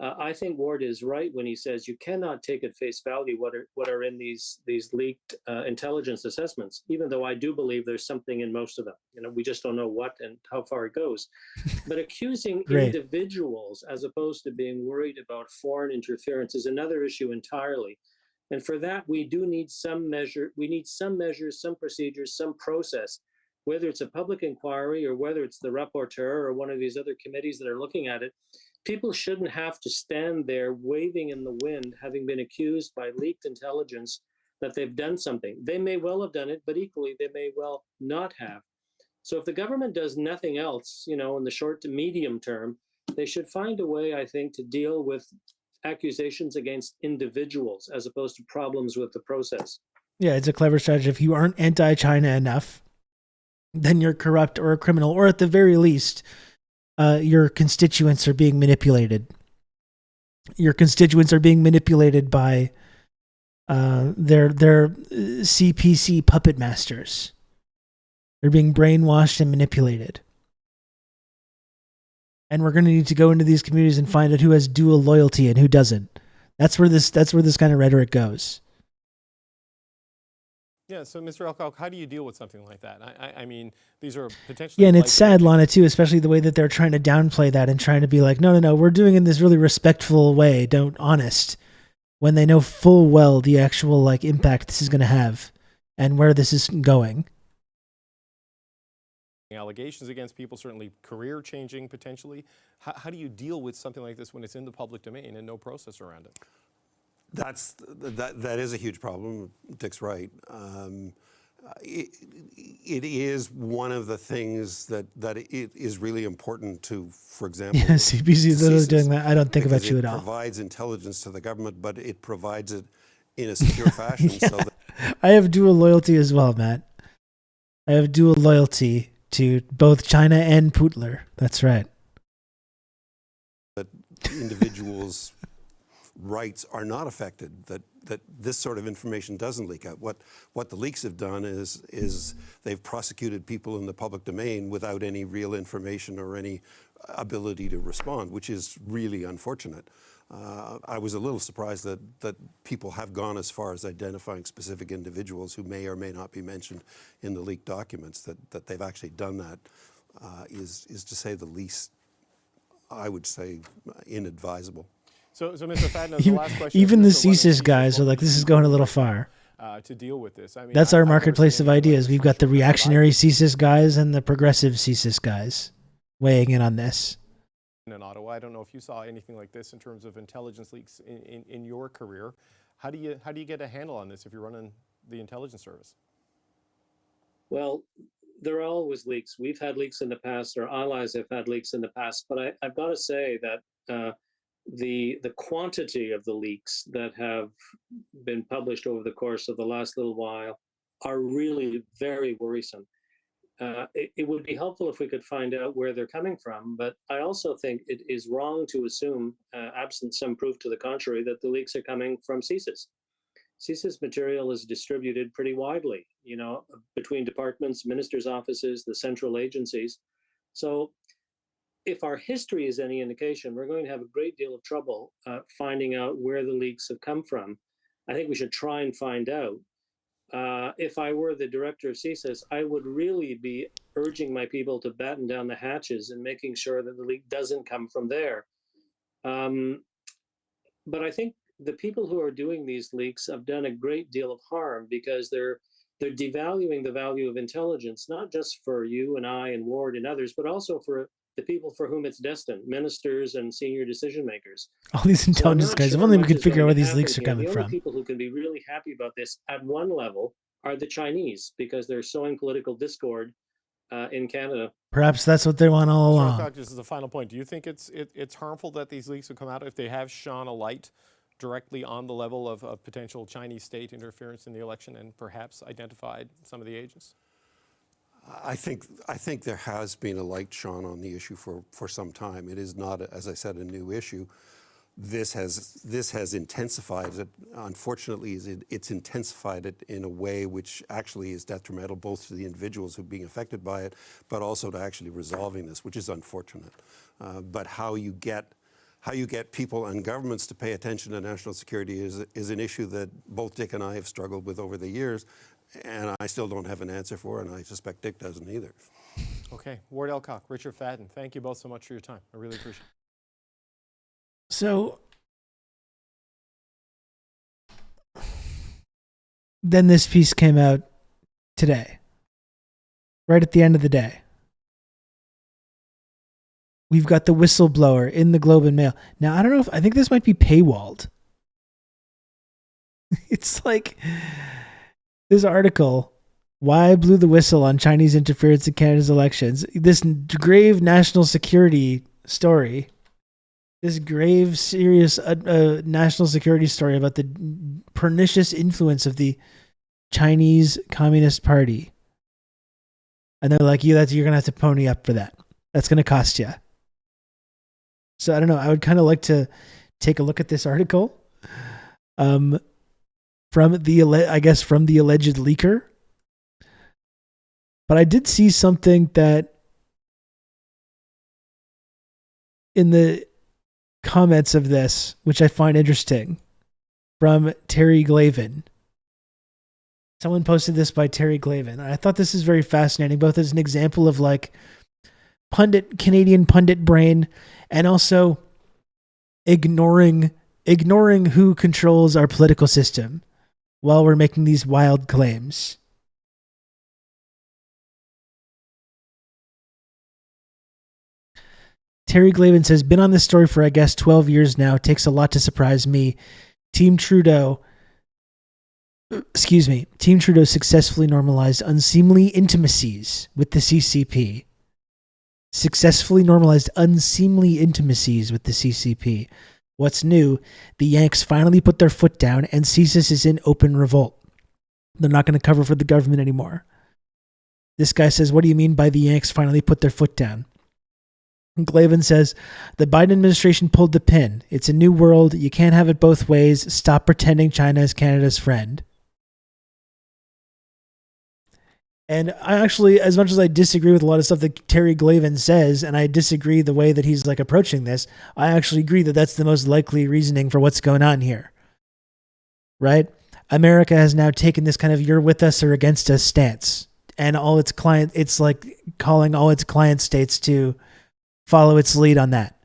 S: I think Ward is right when he says you cannot take at face value what are in these leaked intelligence assessments, even though I do believe there's something in most of them. We just don't know what and how far it goes. But accusing individuals as opposed to being worried about foreign interference is another issue entirely. And for that, we do need some measure. We need some measures, some procedures, some process, whether it's a public inquiry or whether it's the rapporteur or one of these other committees that are looking at it. People shouldn't have to stand there waving in the wind, having been accused by leaked intelligence that they've done something. They may well have done it, but equally, they may well not have. So if the government does nothing else, in the short to medium term, they should find a way, I think, to deal with accusations against individuals as opposed to problems with the process.
A: Yeah, it's a clever strategy. If you aren't anti-China enough, then you're corrupt or a criminal, or at the very least, your constituents are being manipulated. Your constituents are being manipulated by their CPC puppet masters. They're being brainwashed and manipulated. And we're going to need to go into these communities and find out who has dual loyalty and who doesn't. That's where this kind of rhetoric goes.
N: Yeah, so Mr. Elcock, how do you deal with something like that? I mean, these are potentially...
A: Yeah, and it's sad, Lana, too, especially the way that they're trying to downplay that and trying to be like, no, we're doing it in this really respectful way, honest, when they know full well the actual impact this is going to have and where this is going.
N: Allegations against people, certainly career changing potentially. How do you deal with something like this when it's in the public domain and no process around it?
R: That is a huge problem. Dick's right. It is one of the things that it is really important to, for example,
A: yeah, CBC is literally doing that. I don't think about you at all.
R: It provides intelligence to the government, but it provides it in a secure fashion.
A: Yeah.
R: So that
A: I have dual loyalty as well, Matt. I have dual loyalty to both China and Putler. That's right.
R: That individuals' rights are not affected, that this sort of information doesn't leak out. What the leaks have done is they've prosecuted people in the public domain without any real information or any ability to respond, which is really unfortunate. I was a little surprised that people have gone as far as identifying specific individuals who may or may not be mentioned in the leaked documents. That they've actually done that is to say the least, I would say, inadvisable.
N: So Mr. Fadden, the last question.
A: Even the CSIS guys are like, this is going a little far.
N: To deal with this. I mean,
A: that's our marketplace of ideas. We've got the reactionary CSIS guys and the progressive CSIS guys weighing in on this.
N: In Ottawa, I don't know if you saw anything like this in terms of intelligence leaks in your career. How do you get a handle on this if you're running the intelligence service?
S: Well, there are always leaks. We've had leaks in the past. Our allies have had leaks in the past. But I've got to say that the quantity of the leaks that have been published over the course of the last little while are really very worrisome. It would be helpful if we could find out where they're coming from, but I also think it is wrong to assume, absent some proof to the contrary, that the leaks are coming from CSIS. CSIS material is distributed pretty widely, you know, between departments, ministers' offices, the central agencies. So if our history is any indication, we're going to have a great deal of trouble finding out where the leaks have come from. I think we should try and find out. If I were the director of CSIS, I would really be urging my people to batten down the hatches and making sure that the leak doesn't come from there. But I think the people who are doing these leaks have done a great deal of harm because they're devaluing the value of intelligence, not just for you and I and Ward and others, but also for the people for whom it's destined, ministers and senior decision makers.
A: All these intelligence guys. If only we could figure out where these leaks are coming
S: The
A: from.
S: only people who can be really happy about this at one level are the Chinese because they're sowing political discord in Canada.
A: Perhaps that's what they want all
N: Mr.
A: along.
N: Alcock, just as a final point, do you think it's harmful that these leaks have come out if they have shone a light directly on the level of potential Chinese state interference in the election and perhaps identified some of the agents?
R: I think there has been a light shone on the issue for some time. It is not, as I said, a new issue. This has intensified it. Unfortunately, it's intensified it in a way which actually is detrimental both to the individuals who are being affected by it, but also to actually resolving this, which is unfortunate. But how you get people and governments to pay attention to national security is an issue that both Dick and I have struggled with over the years, and I still don't have an answer for, and I suspect Dick doesn't either.
N: Okay, Ward Elcock, Richard Fadden, thank you both so much for your time. I really appreciate it.
A: So then this piece came out today, right at the end of the day. We've got the whistleblower in the Globe and Mail. Now, I don't know I think this might be paywalled. It's like this article, Why I Blew the Whistle on Chinese Interference in Canada's Elections. This grave national security story. This grave, serious national security story about the pernicious influence of the Chinese Communist Party. And they're like, you're going to have to pony up for that. That's going to cost you. So I don't know. I would kind of like to take a look at this article from the alleged leaker. But I did see something that in the comments of this, which I find interesting, from Terry Glavin. Someone posted this by Terry Glavin. I thought this is very fascinating, both as an example of like Canadian pundit brain and also ignoring who controls our political system while we're making these wild claims. Terry Glavin says, been on this story for, I guess, 12 years now. Takes a lot to surprise me. Team Trudeau successfully normalized unseemly intimacies with the CCP. What's new? The Yanks finally put their foot down and CSIS is in open revolt. They're not going to cover for the government anymore. This guy says, what do you mean by the Yanks finally put their foot down? Glavin says, the Biden administration pulled the pin. It's a new world. You can't have it both ways. Stop pretending China is Canada's friend. And I actually, as much as I disagree with a lot of stuff that Terry Glavin says, and I disagree the way that he's like approaching this, I actually agree that that's the most likely reasoning for what's going on here. Right? America has now taken this kind of you're with us or against us stance. And all its it's like calling all its client states to follow its lead on that.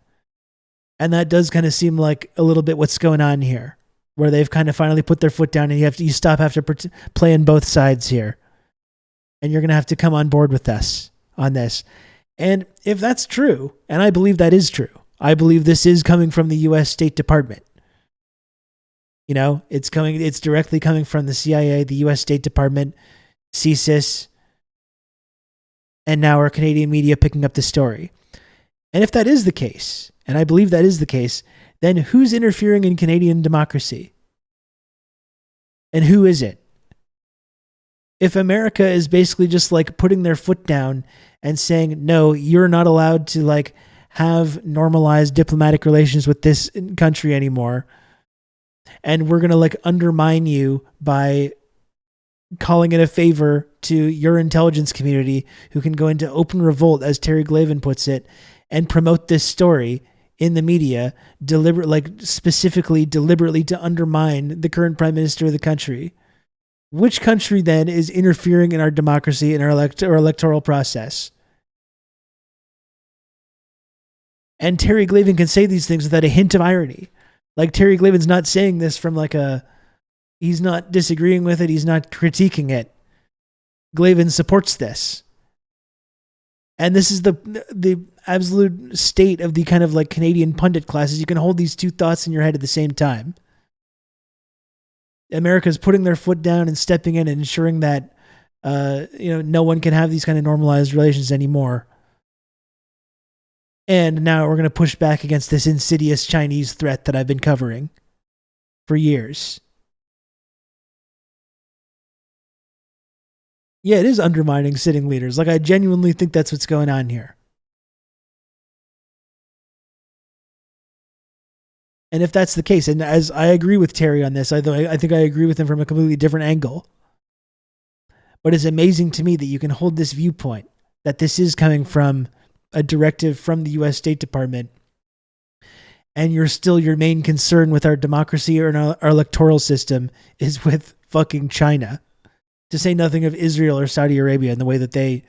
A: And that does kind of seem like a little bit what's going on here, where they've kind of finally put their foot down and you have to play in both sides here. And you're going to have to come on board with us on this. And if that's true, and I believe that is true, I believe this is coming from the U.S. State Department. You know, it's directly coming from the CIA, the U.S. State Department, CSIS, and now our Canadian media picking up the story. And if that is the case, and I believe that is the case, then who's interfering in Canadian democracy? And who is it? If America is basically just like putting their foot down and saying, no, you're not allowed to like have normalized diplomatic relations with this country anymore, and we're going to like undermine you by calling it a favor to your intelligence community who can go into open revolt, as Terry Glavin puts it, and promote this story in the media, specifically deliberately to undermine the current prime minister of the country. Which country then is interfering in our democracy and our electoral process? And Terry Glavin can say these things without a hint of irony. Like, Terry Glavin's not saying this from he's not disagreeing with it. He's not critiquing it. Glavin supports this. And this is the absolute state of the kind of like Canadian pundit classes. You can hold these two thoughts in your head at the same time. America's putting their foot down and stepping in and ensuring that, no one can have these kind of normalized relations anymore. And now we're going to push back against this insidious Chinese threat that I've been covering for years. Yeah, it is undermining sitting leaders. Like, I genuinely think that's what's going on here. And if that's the case, and as I agree with Terry on this, I think I agree with him from a completely different angle. But it's amazing to me that you can hold this viewpoint, that this is coming from a directive from the U.S. State Department, and your main concern with our democracy or our electoral system is with fucking China. To say nothing of Israel or Saudi Arabia and the way that they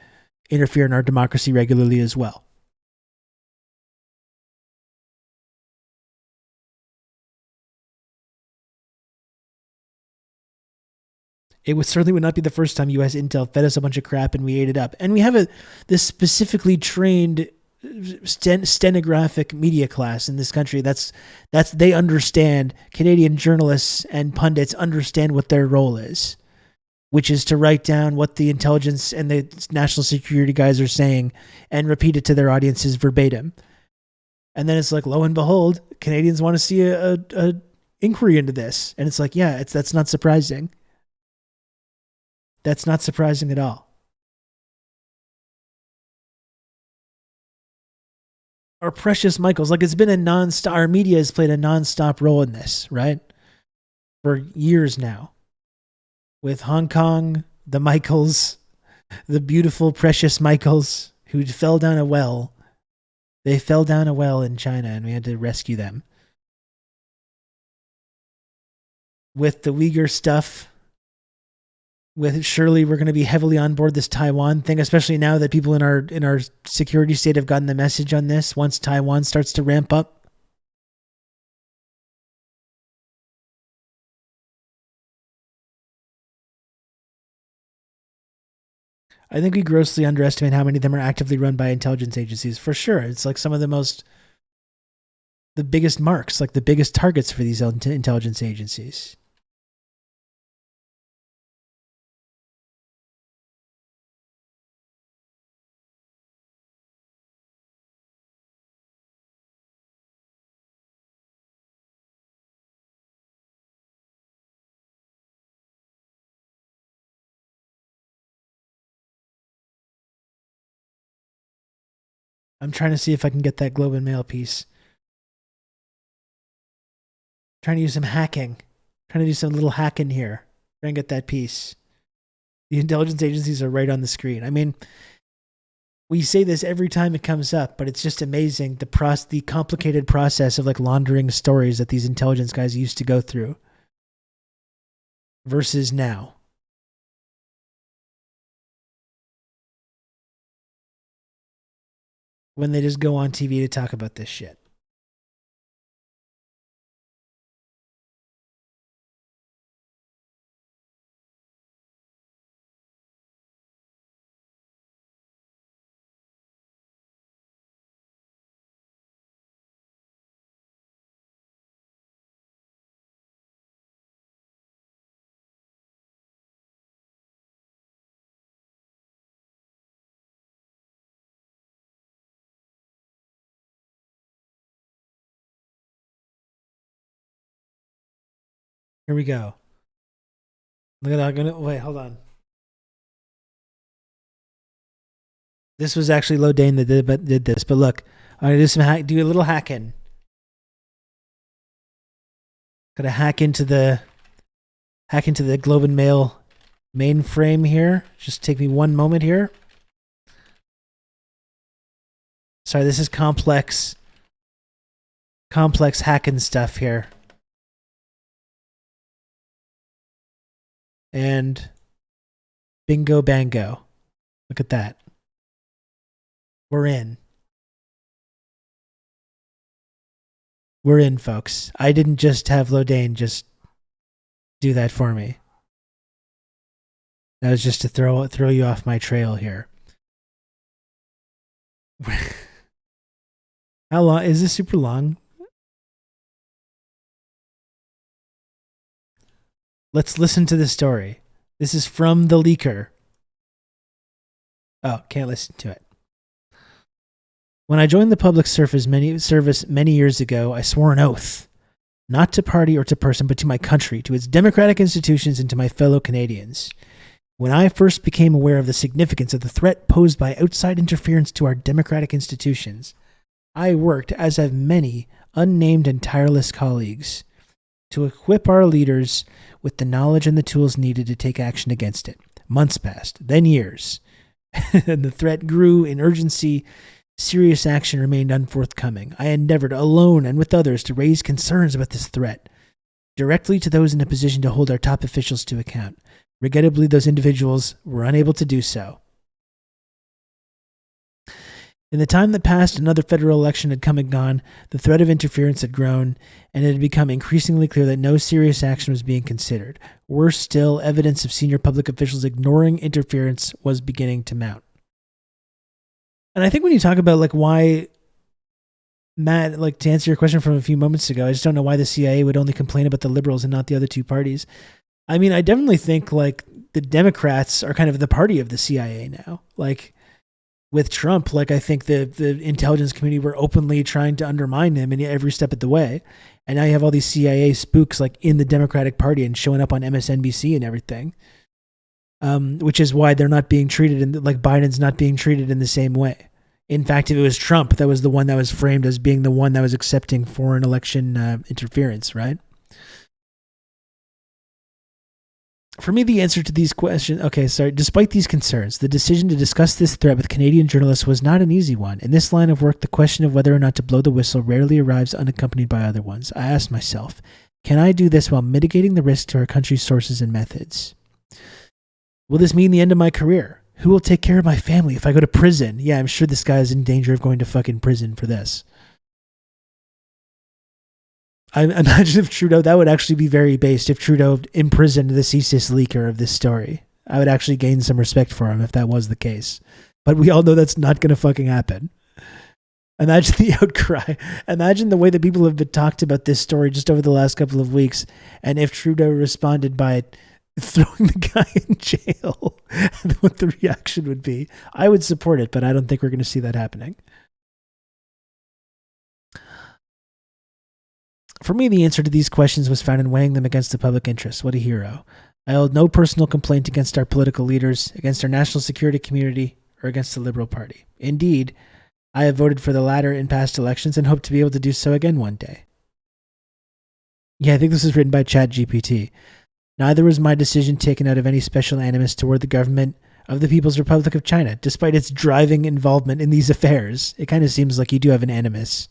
A: interfere in our democracy regularly as well. It certainly would not be the first time U.S. Intel fed us a bunch of crap and we ate it up. And we have this specifically trained stenographic media class in this country. They understand, Canadian journalists and pundits understand what their role is, which is to write down what the intelligence and the national security guys are saying and repeat it to their audiences verbatim. And then it's like, lo and behold, Canadians want to see a inquiry into this. And it's like, yeah, that's not surprising. That's not surprising at all. Our precious Michaels, like, it's been a nonstop, our media has played a nonstop role in this, right? For years now. With Hong Kong, the Michaels, the beautiful, precious Michaels who fell down a well. They fell down a well in China and we had to rescue them. With the Uyghur stuff, with surely we're going to be heavily on board this Taiwan thing, especially now that people in our security state have gotten the message on this once Taiwan starts to ramp up. I think we grossly underestimate how many of them are actively run by intelligence agencies. For sure. It's like some of the biggest marks, like the biggest targets for these intelligence agencies. I'm trying to see if I can get that Globe and Mail piece. Trying to use some hacking. Trying to do some little hack in here. Trying to get that piece. The intelligence agencies are right on the screen. I mean, we say this every time it comes up, but it's just amazing the complicated process of like laundering stories that these intelligence guys used to go through versus now. When they just go on TV to talk about this shit. Here we go. Look at that. I'm gonna wait. Hold on. This was actually Lodane that did this, but look, I'm gonna do a little hacking. Gotta hack into the Globe and Mail mainframe here. Just take me one moment here. Sorry, this is complex hacking stuff here. And bingo bango. Look at that. We're in. We're in, folks. I didn't just have Lodane just do that for me. That was just to throw you off my trail here. How long is this? Super long? Let's listen to the story. This is from the leaker. Oh, can't listen to it. When I joined the public service many years ago, I swore an oath, not to party or to person, but to my country, to its democratic institutions, and to my fellow Canadians. When I first became aware of the significance of the threat posed by outside interference to our democratic institutions, I worked, as have many unnamed and tireless colleagues, to equip our leaders with the knowledge and the tools needed to take action against it. Months passed, then years, and the threat grew in urgency. Serious action remained unforthcoming. I endeavored, alone and with others, to raise concerns about this threat, directly to those in a position to hold our top officials to account. Regrettably, those individuals were unable to do so. In the time that passed, another federal election had come and gone, the threat of interference had grown, and it had become increasingly clear that no serious action was being considered. Worse still, evidence of senior public officials ignoring interference was beginning to mount. And I think when you talk about like why, Matt, like to answer your question from a few moments ago, I just don't know why the CIA would only complain about the liberals and not the other two parties. I mean, I definitely think like the Democrats are kind of the party of the CIA now. Like with Trump, like I think the intelligence community were openly trying to undermine him in every step of the way. And now you have all these CIA spooks like in the Democratic Party and showing up on MSNBC and everything. Which is why they're not being treated in like Biden's not being treated in the same way. In fact, if it was Trump, that was the one that was framed as being the one that was accepting foreign election interference, right? For me, the answer to these questions, despite these concerns, the decision to discuss this threat with Canadian journalists was not an easy one. In this line of work, the question of whether or not to blow the whistle rarely arrives unaccompanied by other ones. I asked myself, can I do this while mitigating the risk to our country's sources and methods? Will this mean the end of my career? Who will take care of my family if I go to prison? Yeah, I'm sure this guy is in danger of going to fucking prison for this. I imagine if Trudeau, that would actually be very based if Trudeau imprisoned the CSIS leaker of this story. I would actually gain some respect for him if that was the case. But we all know that's not going to fucking happen. Imagine the outcry. Imagine the way that people have been talked about this story just over the last couple of weeks. And if Trudeau responded by throwing the guy in jail, what the reaction would be. I would support it, but I don't think we're going to see that happening. For me, the answer to these questions was found in weighing them against the public interest. What a hero. I hold no personal complaint against our political leaders, against our national security community, or against the Liberal Party. Indeed, I have voted for the latter in past elections and hope to be able to do so again one day. Yeah, I think this was written by ChatGPT. Neither was my decision taken out of any special animus toward the government of the People's Republic of China, despite its driving involvement in these affairs. It kind of seems like you do have an animus.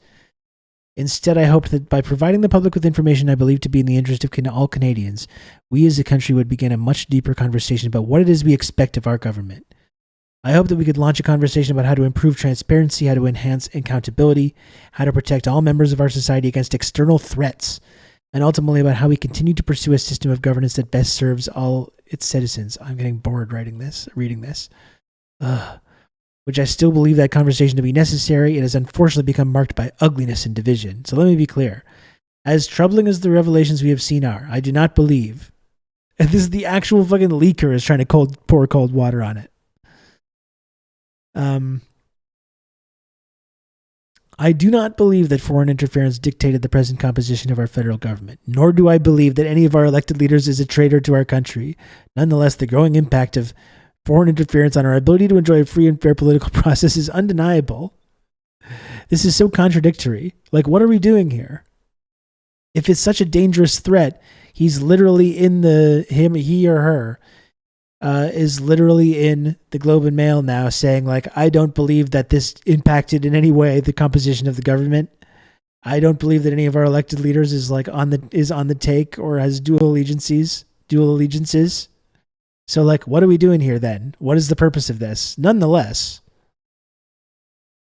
A: Instead, I hope that by providing the public with information I believe to be in the interest of all Canadians, we as a country would begin a much deeper conversation about what it is we expect of our government. I hope that we could launch a conversation about how to improve transparency, how to enhance accountability, how to protect all members of our society against external threats, and ultimately about how we continue to pursue a system of governance that best serves all its citizens. I'm getting bored reading this. Which I still believe that conversation to be necessary. It has unfortunately become marked by ugliness and division. So let me be clear. As troubling as the revelations we have seen are, I do not believe, and this is the actual fucking leaker is trying to pour cold water on it. I do not believe that foreign interference dictated the present composition of our federal government, nor do I believe that any of our elected leaders is a traitor to our country. Nonetheless, the growing impact of foreign interference on our ability to enjoy a free and fair political process is undeniable. This is so contradictory. Like, what are we doing here? If it's such a dangerous threat, he's literally in he or her is literally in the Globe and Mail now saying, like, I don't believe that this impacted in any way the composition of the government. I don't believe that any of our elected leaders is on the take or has dual allegiances. So, like, what are we doing here then? What is the purpose of this? Nonetheless,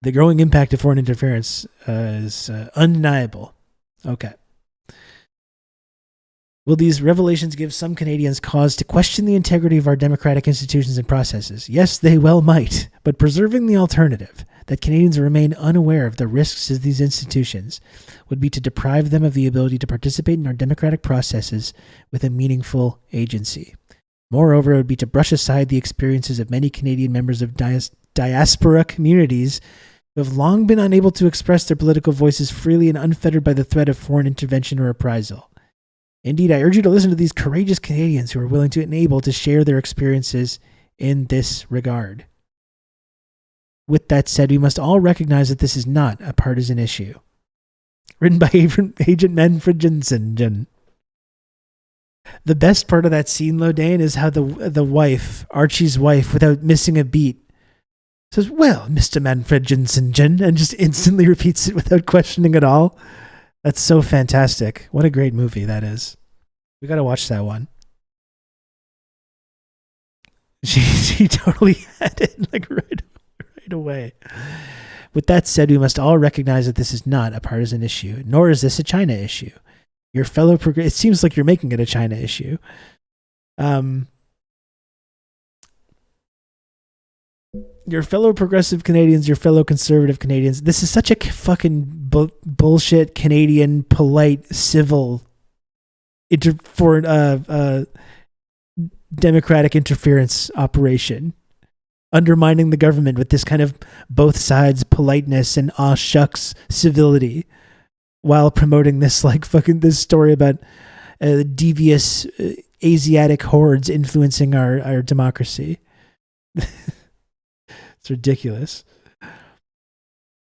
A: the growing impact of foreign interference is undeniable. Okay. Will these revelations give some Canadians cause to question the integrity of our democratic institutions and processes? Yes, they well might, but preserving the alternative, that Canadians remain unaware of the risks of these institutions, would be to deprive them of the ability to participate in our democratic processes with a meaningful agency. Moreover, it would be to brush aside the experiences of many Canadian members of diaspora communities who have long been unable to express their political voices freely and unfettered by the threat of foreign intervention or reprisal. Indeed, I urge you to listen to these courageous Canadians who are willing to and able to share their experiences in this regard. With that said, we must all recognize that this is not a partisan issue. Written by Agent Manfred Jensen. The best part of that scene, Lodane, is how the wife, Archie's wife, without missing a beat, says, "Well, Mr. Manfred Jensen," and just instantly repeats it without questioning at all. That's so fantastic. What a great movie that is. We got to watch that one. She totally had it like right away. With that said, we must all recognize that this is not a partisan issue, nor is this a China issue. Your fellow it seems like you're making it a China issue. Your fellow progressive Canadians, your fellow conservative Canadians, this is such a fucking bullshit Canadian polite civil democratic interference operation, undermining the government with this kind of both sides politeness and aw shucks civility, while promoting this this story about devious Asiatic hordes influencing our democracy. It's ridiculous.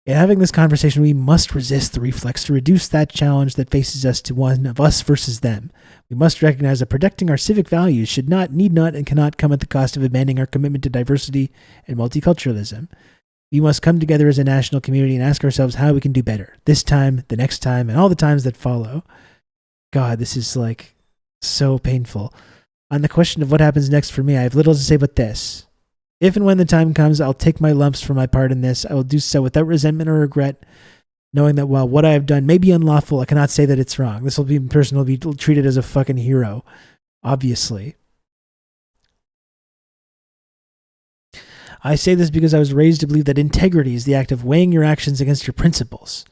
A: In having this conversation, we must resist the reflex to reduce that challenge that faces us to one of us versus them. We must recognize that protecting our civic values should not, need not, and cannot come at the cost of abandoning our commitment to diversity and multiculturalism. We must come together as a national community and ask ourselves how we can do better. This time, the next time, and all the times that follow. God, this is so painful. On the question of what happens next for me, I have little to say but this. If and when the time comes, I'll take my lumps for my part in this. I will do so without resentment or regret, knowing that while what I have done may be unlawful, I cannot say that it's wrong. This person will be treated as a fucking hero, obviously. I say this because I was raised to believe that integrity is the act of weighing your actions against your principles,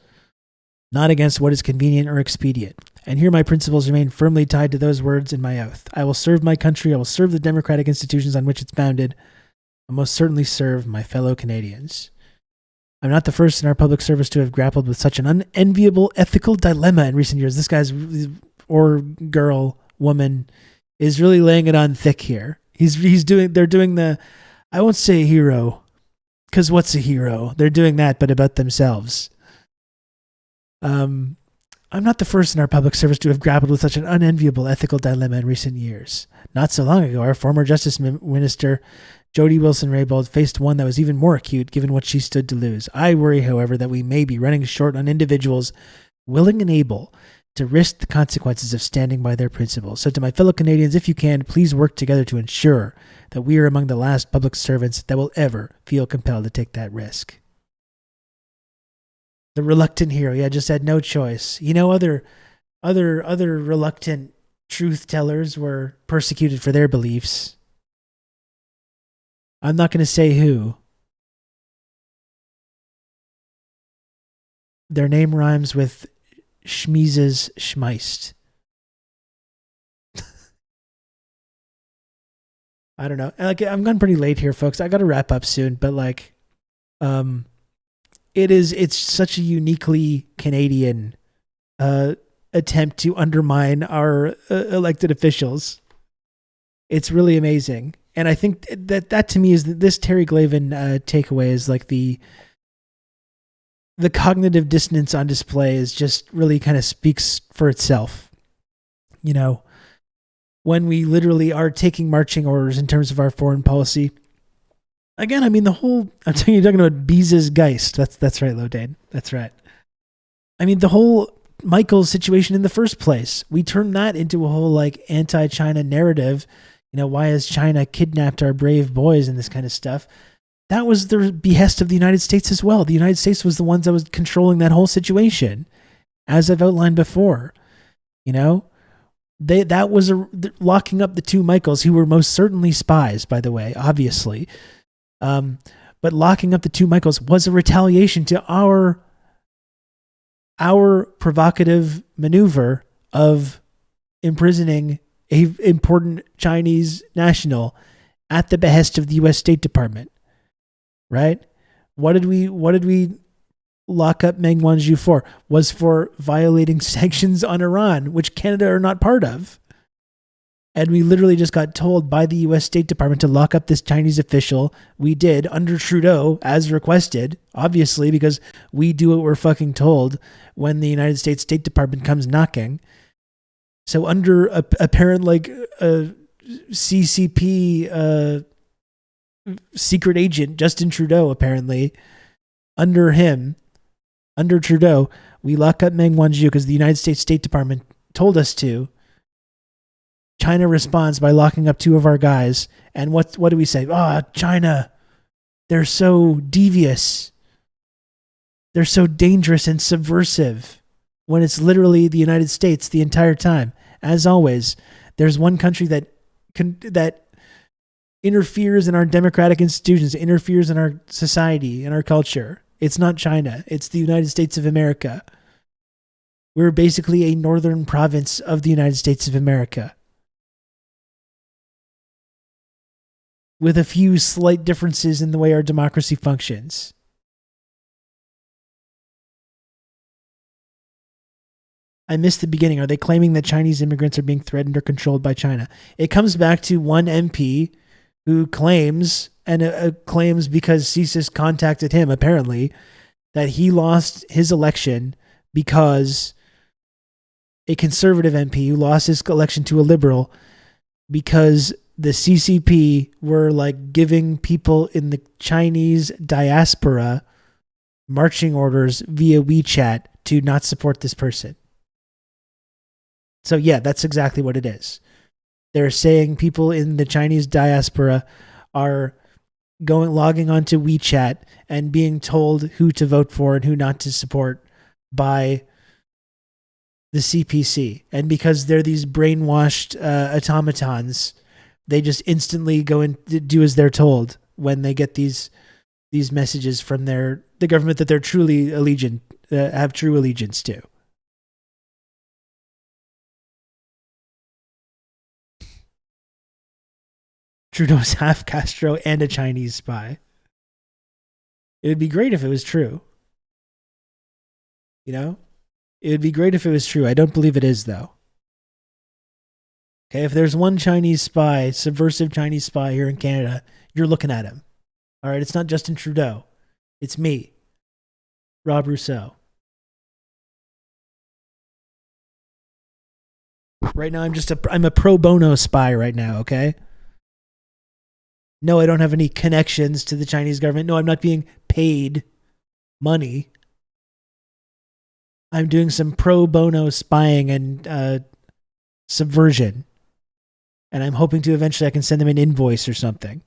A: not against what is convenient or expedient. And here my principles remain firmly tied to those words in my oath. I will serve my country. I will serve the democratic institutions on which it's founded. I most certainly serve my fellow Canadians. I'm not the first in our public service to have grappled with such an unenviable ethical dilemma in recent years. This guy's, or girl, woman, is really laying it on thick here. They're doing the, I won't say hero, because what's a hero? They're doing that, but about themselves. I'm not the first in our public service to have grappled with such an unenviable ethical dilemma in recent years. Not so long ago, our former Justice Minister, Jody Wilson-Raybould, faced one that was even more acute given what she stood to lose. I worry, however, that we may be running short on individuals willing and able to risk the consequences of standing by their principles. So to my fellow Canadians, if you can, please work together to ensure that we are among the last public servants that will ever feel compelled to take that risk. The reluctant hero, just had no choice. Other reluctant truth tellers were persecuted for their beliefs. I'm not going to say who. Their name rhymes with Schmeezes Schmeist. I don't know. I'm going pretty late here, folks. I got to wrap up soon, but it's such a uniquely Canadian attempt to undermine our elected officials. It's really amazing. And I think that to me is this Terry Glavin takeaway is the cognitive dissonance on display is just really kind of speaks for itself. You know, when we literally are taking marching orders in terms of our foreign policy. Again, I mean, I'm telling you, you're talking about Beeze's Geist. That's right, Lodane. That's right. I mean, the whole Michael's situation in the first place, we turned that into a whole like anti-China narrative. You know, why has China kidnapped our brave boys and this kind of stuff? That was the behest of the United States as well. The United States was the ones that was controlling that whole situation, as I've outlined before. You know, that was locking up the two Michaels, who were most certainly spies, by the way, obviously. But locking up the two Michaels was a retaliation to our provocative maneuver of imprisoning a important Chinese national at the behest of the U.S. State Department. Right? What did we lock up Meng Wanzhou for? Was for violating sanctions on Iran, which Canada are not part of. And we literally just got told by the U.S. State Department to lock up this Chinese official. We did, under Trudeau, as requested, obviously, because we do what we're fucking told when the United States State Department comes knocking. So under a apparent, like, CCP secret agent, Justin Trudeau, apparently, under Trudeau, we lock up Meng Wanzhou because the United States State Department told us to. China responds by locking up two of our guys. And what do we say? China, they're so devious. They're so dangerous and subversive. When it's literally the United States the entire time. As always, there's one country that interferes in our democratic institutions, interferes in our society and our culture. It's not China. It's the United States of America. We're basically a northern province of the United States of America, with a few slight differences in the way our democracy functions. I missed the beginning. Are they claiming that Chinese immigrants are being threatened or controlled by China? It comes back to one MP who claims, and claims because CSIS contacted him, apparently, that he lost his election because a conservative MP who lost his election to a liberal because the CCP were like giving people in the Chinese diaspora marching orders via WeChat to not support this person. So yeah, that's exactly what it is. They're saying people in the Chinese diaspora are logging onto WeChat and being told who to vote for and who not to support by the CPC. And because they're these brainwashed automatons, they just instantly go and do as they're told when they get these messages from the government that they're truly have true allegiance to. Trudeau's half Castro and a Chinese spy. It would be great if it was true. You know? It would be great if it was true. I don't believe it is, though. Okay, if there's one Chinese spy, subversive Chinese spy here in Canada, you're looking at him. All right, it's not Justin Trudeau. It's me, Rob Rousseau. Right now, I'm a pro bono spy right now, okay? No, I don't have any connections to the Chinese government. No, I'm not being paid money. I'm doing some pro bono spying and subversion. And I'm hoping to eventually I can send them an invoice or something.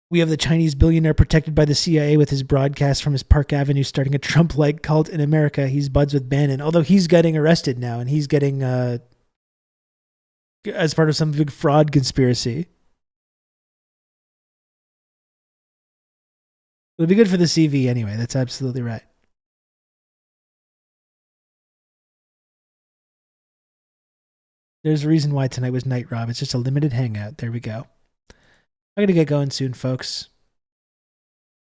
A: We have the Chinese billionaire protected by the CIA with his broadcast from his Park Avenue starting a Trump-like cult in America. He's buds with Bannon, although he's getting arrested now and he's getting as part of some big fraud conspiracy. It would be good for the CV anyway. That's absolutely right. There's a reason why tonight was Night Rob. It's just a limited hangout. There we go. I'm going to get going soon, folks.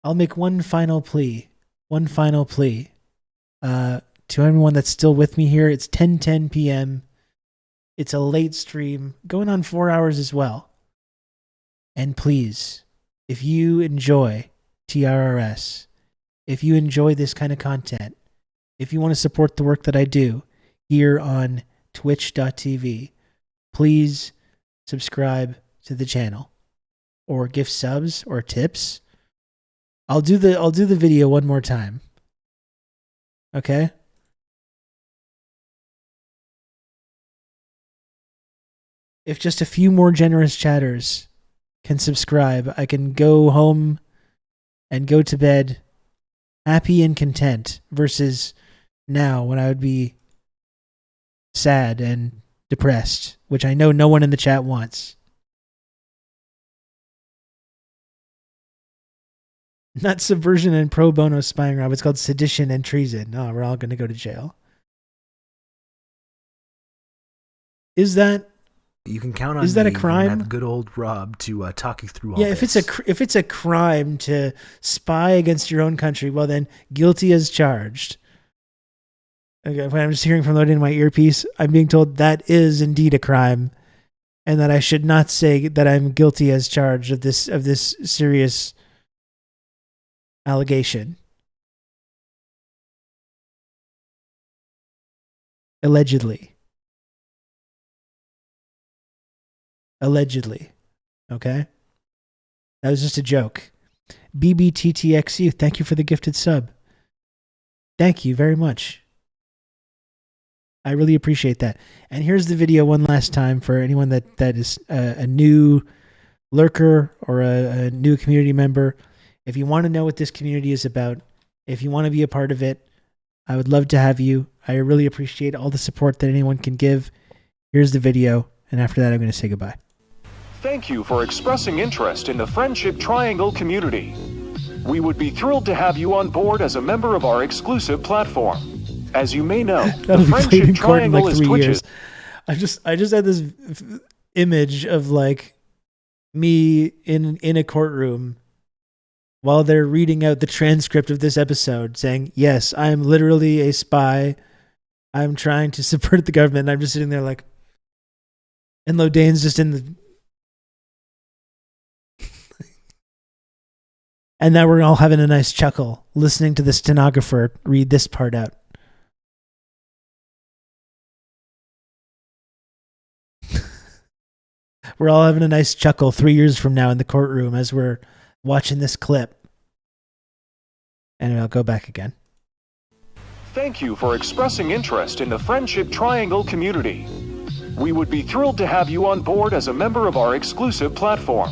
A: I'll make one final plea. To everyone that's still with me here. It's 10:10 p.m. It's a late stream, going on 4 hours as well. And please, if you enjoy TRRS, if you enjoy this kind of content, if you want to support the work that I do here on twitch.tv, please subscribe to the channel or give subs or tips. I'll do the video one more time. Okay? If just a few more generous chatters can subscribe, I can go home and go to bed happy and content versus now when I would be sad and depressed, which I know no one in the chat wants. Not subversion and pro bono spying, Rob. It's called sedition and treason. No, we're all going to go to jail. Is that?
B: You can count on
A: Is that
B: me.
A: a
B: You're
A: crime?
B: gonna have good old Rob to talk you through all
A: Yeah,
B: this.
A: if it's a crime to spy against your own country, well then guilty as charged. Okay, when I'm just hearing from loading my earpiece, I'm being told that is indeed a crime, and that I should not say that I'm guilty as charged of this serious allegation. Allegedly. Okay? That was just a joke. BBTTXU, thank you for the gifted sub. Thank you very much. I really appreciate that. And here's the video one last time for anyone that is a new lurker or a new community member. If you want to know what this community is about, if you want to be a part of it, I would love to have you. I really appreciate all the support that anyone can give. Here's the video, and after that, I'm going to say goodbye.
E: Thank you for expressing interest in the Friendship Triangle community. We would be thrilled to have you on board as a member of our exclusive platform. As you may know, the
A: That'll be played
E: Friendship
A: in court in
E: Triangle
A: like
E: is
A: 3
E: Twitch's.
A: years. I just had this image of like me in a courtroom while they're reading out the transcript of this episode saying, yes, I'm literally a spy. I'm trying to subvert the government. And I'm just sitting there like, and Lodane's just in the, and now we're all having a nice chuckle listening to the stenographer read this part out. We're all having a nice chuckle 3 years from now in the courtroom as we're watching this clip. And I'll go back again.
E: Thank you for expressing interest in the Friendship Triangle community. We would be thrilled to have you on board as a member of our exclusive platform.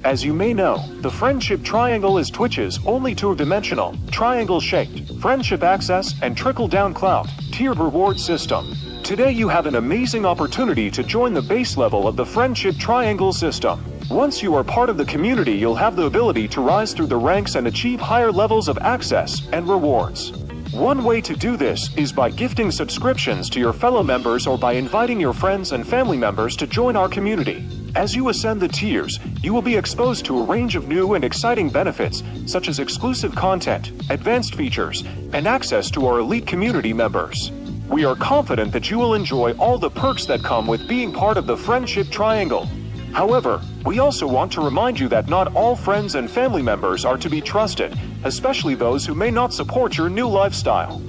E: As you may know, the Friendship Triangle is Twitch's only two-dimensional, triangle-shaped, friendship access and trickle-down cloud tiered reward system. Today you have an amazing opportunity to join the base level of the Friendship Triangle system. Once you are part of the community, you'll have the ability to rise through the ranks and achieve higher levels of access and rewards. One way to do this is by gifting subscriptions to your fellow members or by inviting your friends and family members to join our community. As you ascend the tiers, you will be exposed to a range of new and exciting benefits, such as exclusive content, advanced features, and access to our elite community members. We are confident that you will enjoy all the perks that come with being part of the Friendship Triangle. However, we also want to remind you that not all friends and family members are to be trusted, especially those who may not support your new lifestyle.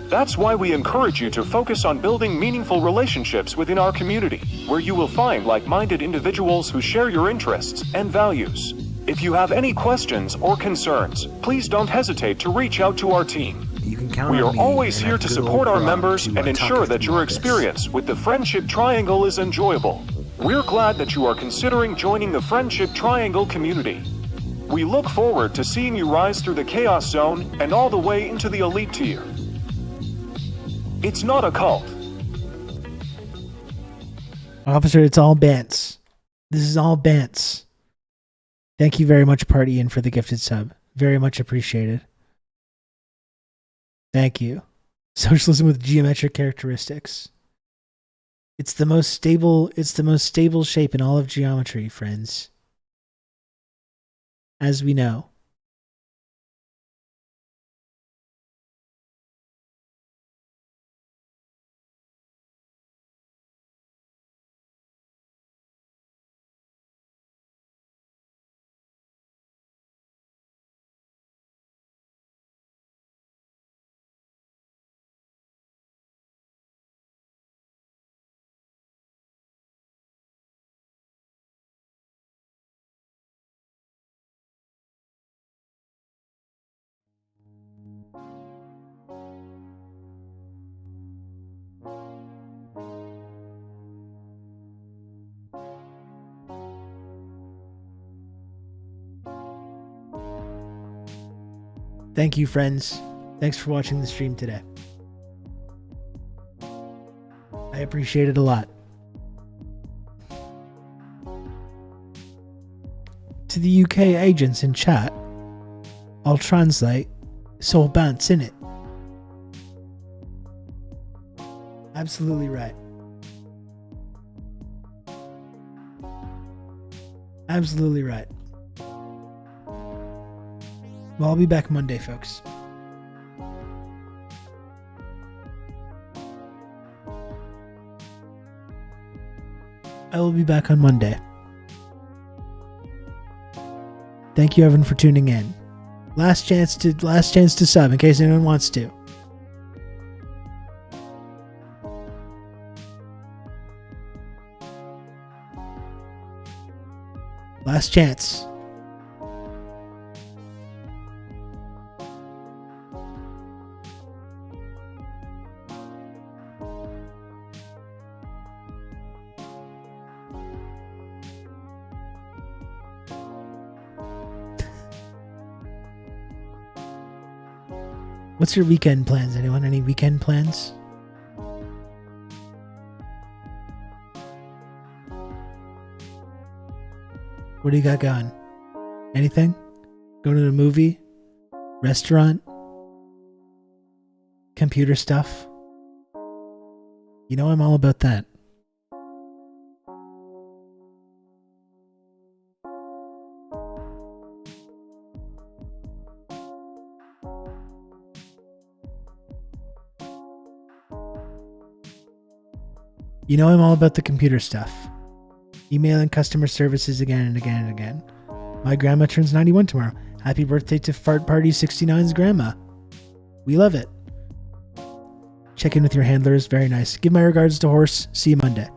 E: That's why we encourage you to focus on building meaningful relationships within our community, where you will find like-minded individuals who share your interests and values. If you have any questions or concerns, please don't hesitate to reach out to our team.
B: You can count
E: We
B: on
E: are
B: me.
E: always
B: You're
E: here
B: gonna
E: to
B: have good
E: support
B: old
E: our
B: Rob
E: members
B: to,
E: and
B: talk
E: ensure
B: you
E: that
B: through
E: your
B: all this.
E: experience with the Friendship Triangle is enjoyable. We're glad that you are considering joining the Friendship Triangle community. We look forward to seeing you rise through the Chaos Zone and all the way into the Elite tier. It's not a cult.
A: Officer, it's all Bants. This is all Bants. Thank you very much, Party In, for the gifted sub. Very much appreciated. Thank you. Socialism with geometric characteristics. It's the most stable shape in all of geometry, friends. As we know. Thank you, friends. Thanks for watching the stream today. I appreciate it a lot. To the UK agents in chat, I'll translate. So bounce in it. Absolutely right. Absolutely right. Well, I'll be back Monday, folks. I will be back on Monday. Thank you, Evan, for tuning in. Last chance to sub in case anyone wants to. Last chance. What's your weekend plans? Anyone? Any weekend plans? What do you got going? Anything? Going to a movie? Restaurant? Computer stuff? You know I'm all about that. You know I'm all about the computer stuff. Emailing customer services again and again and again. My grandma turns 91 tomorrow. Happy birthday to Fart Party 69's grandma. We love it. Check in with your handlers. Very nice. Give my regards to Horse. See you Monday.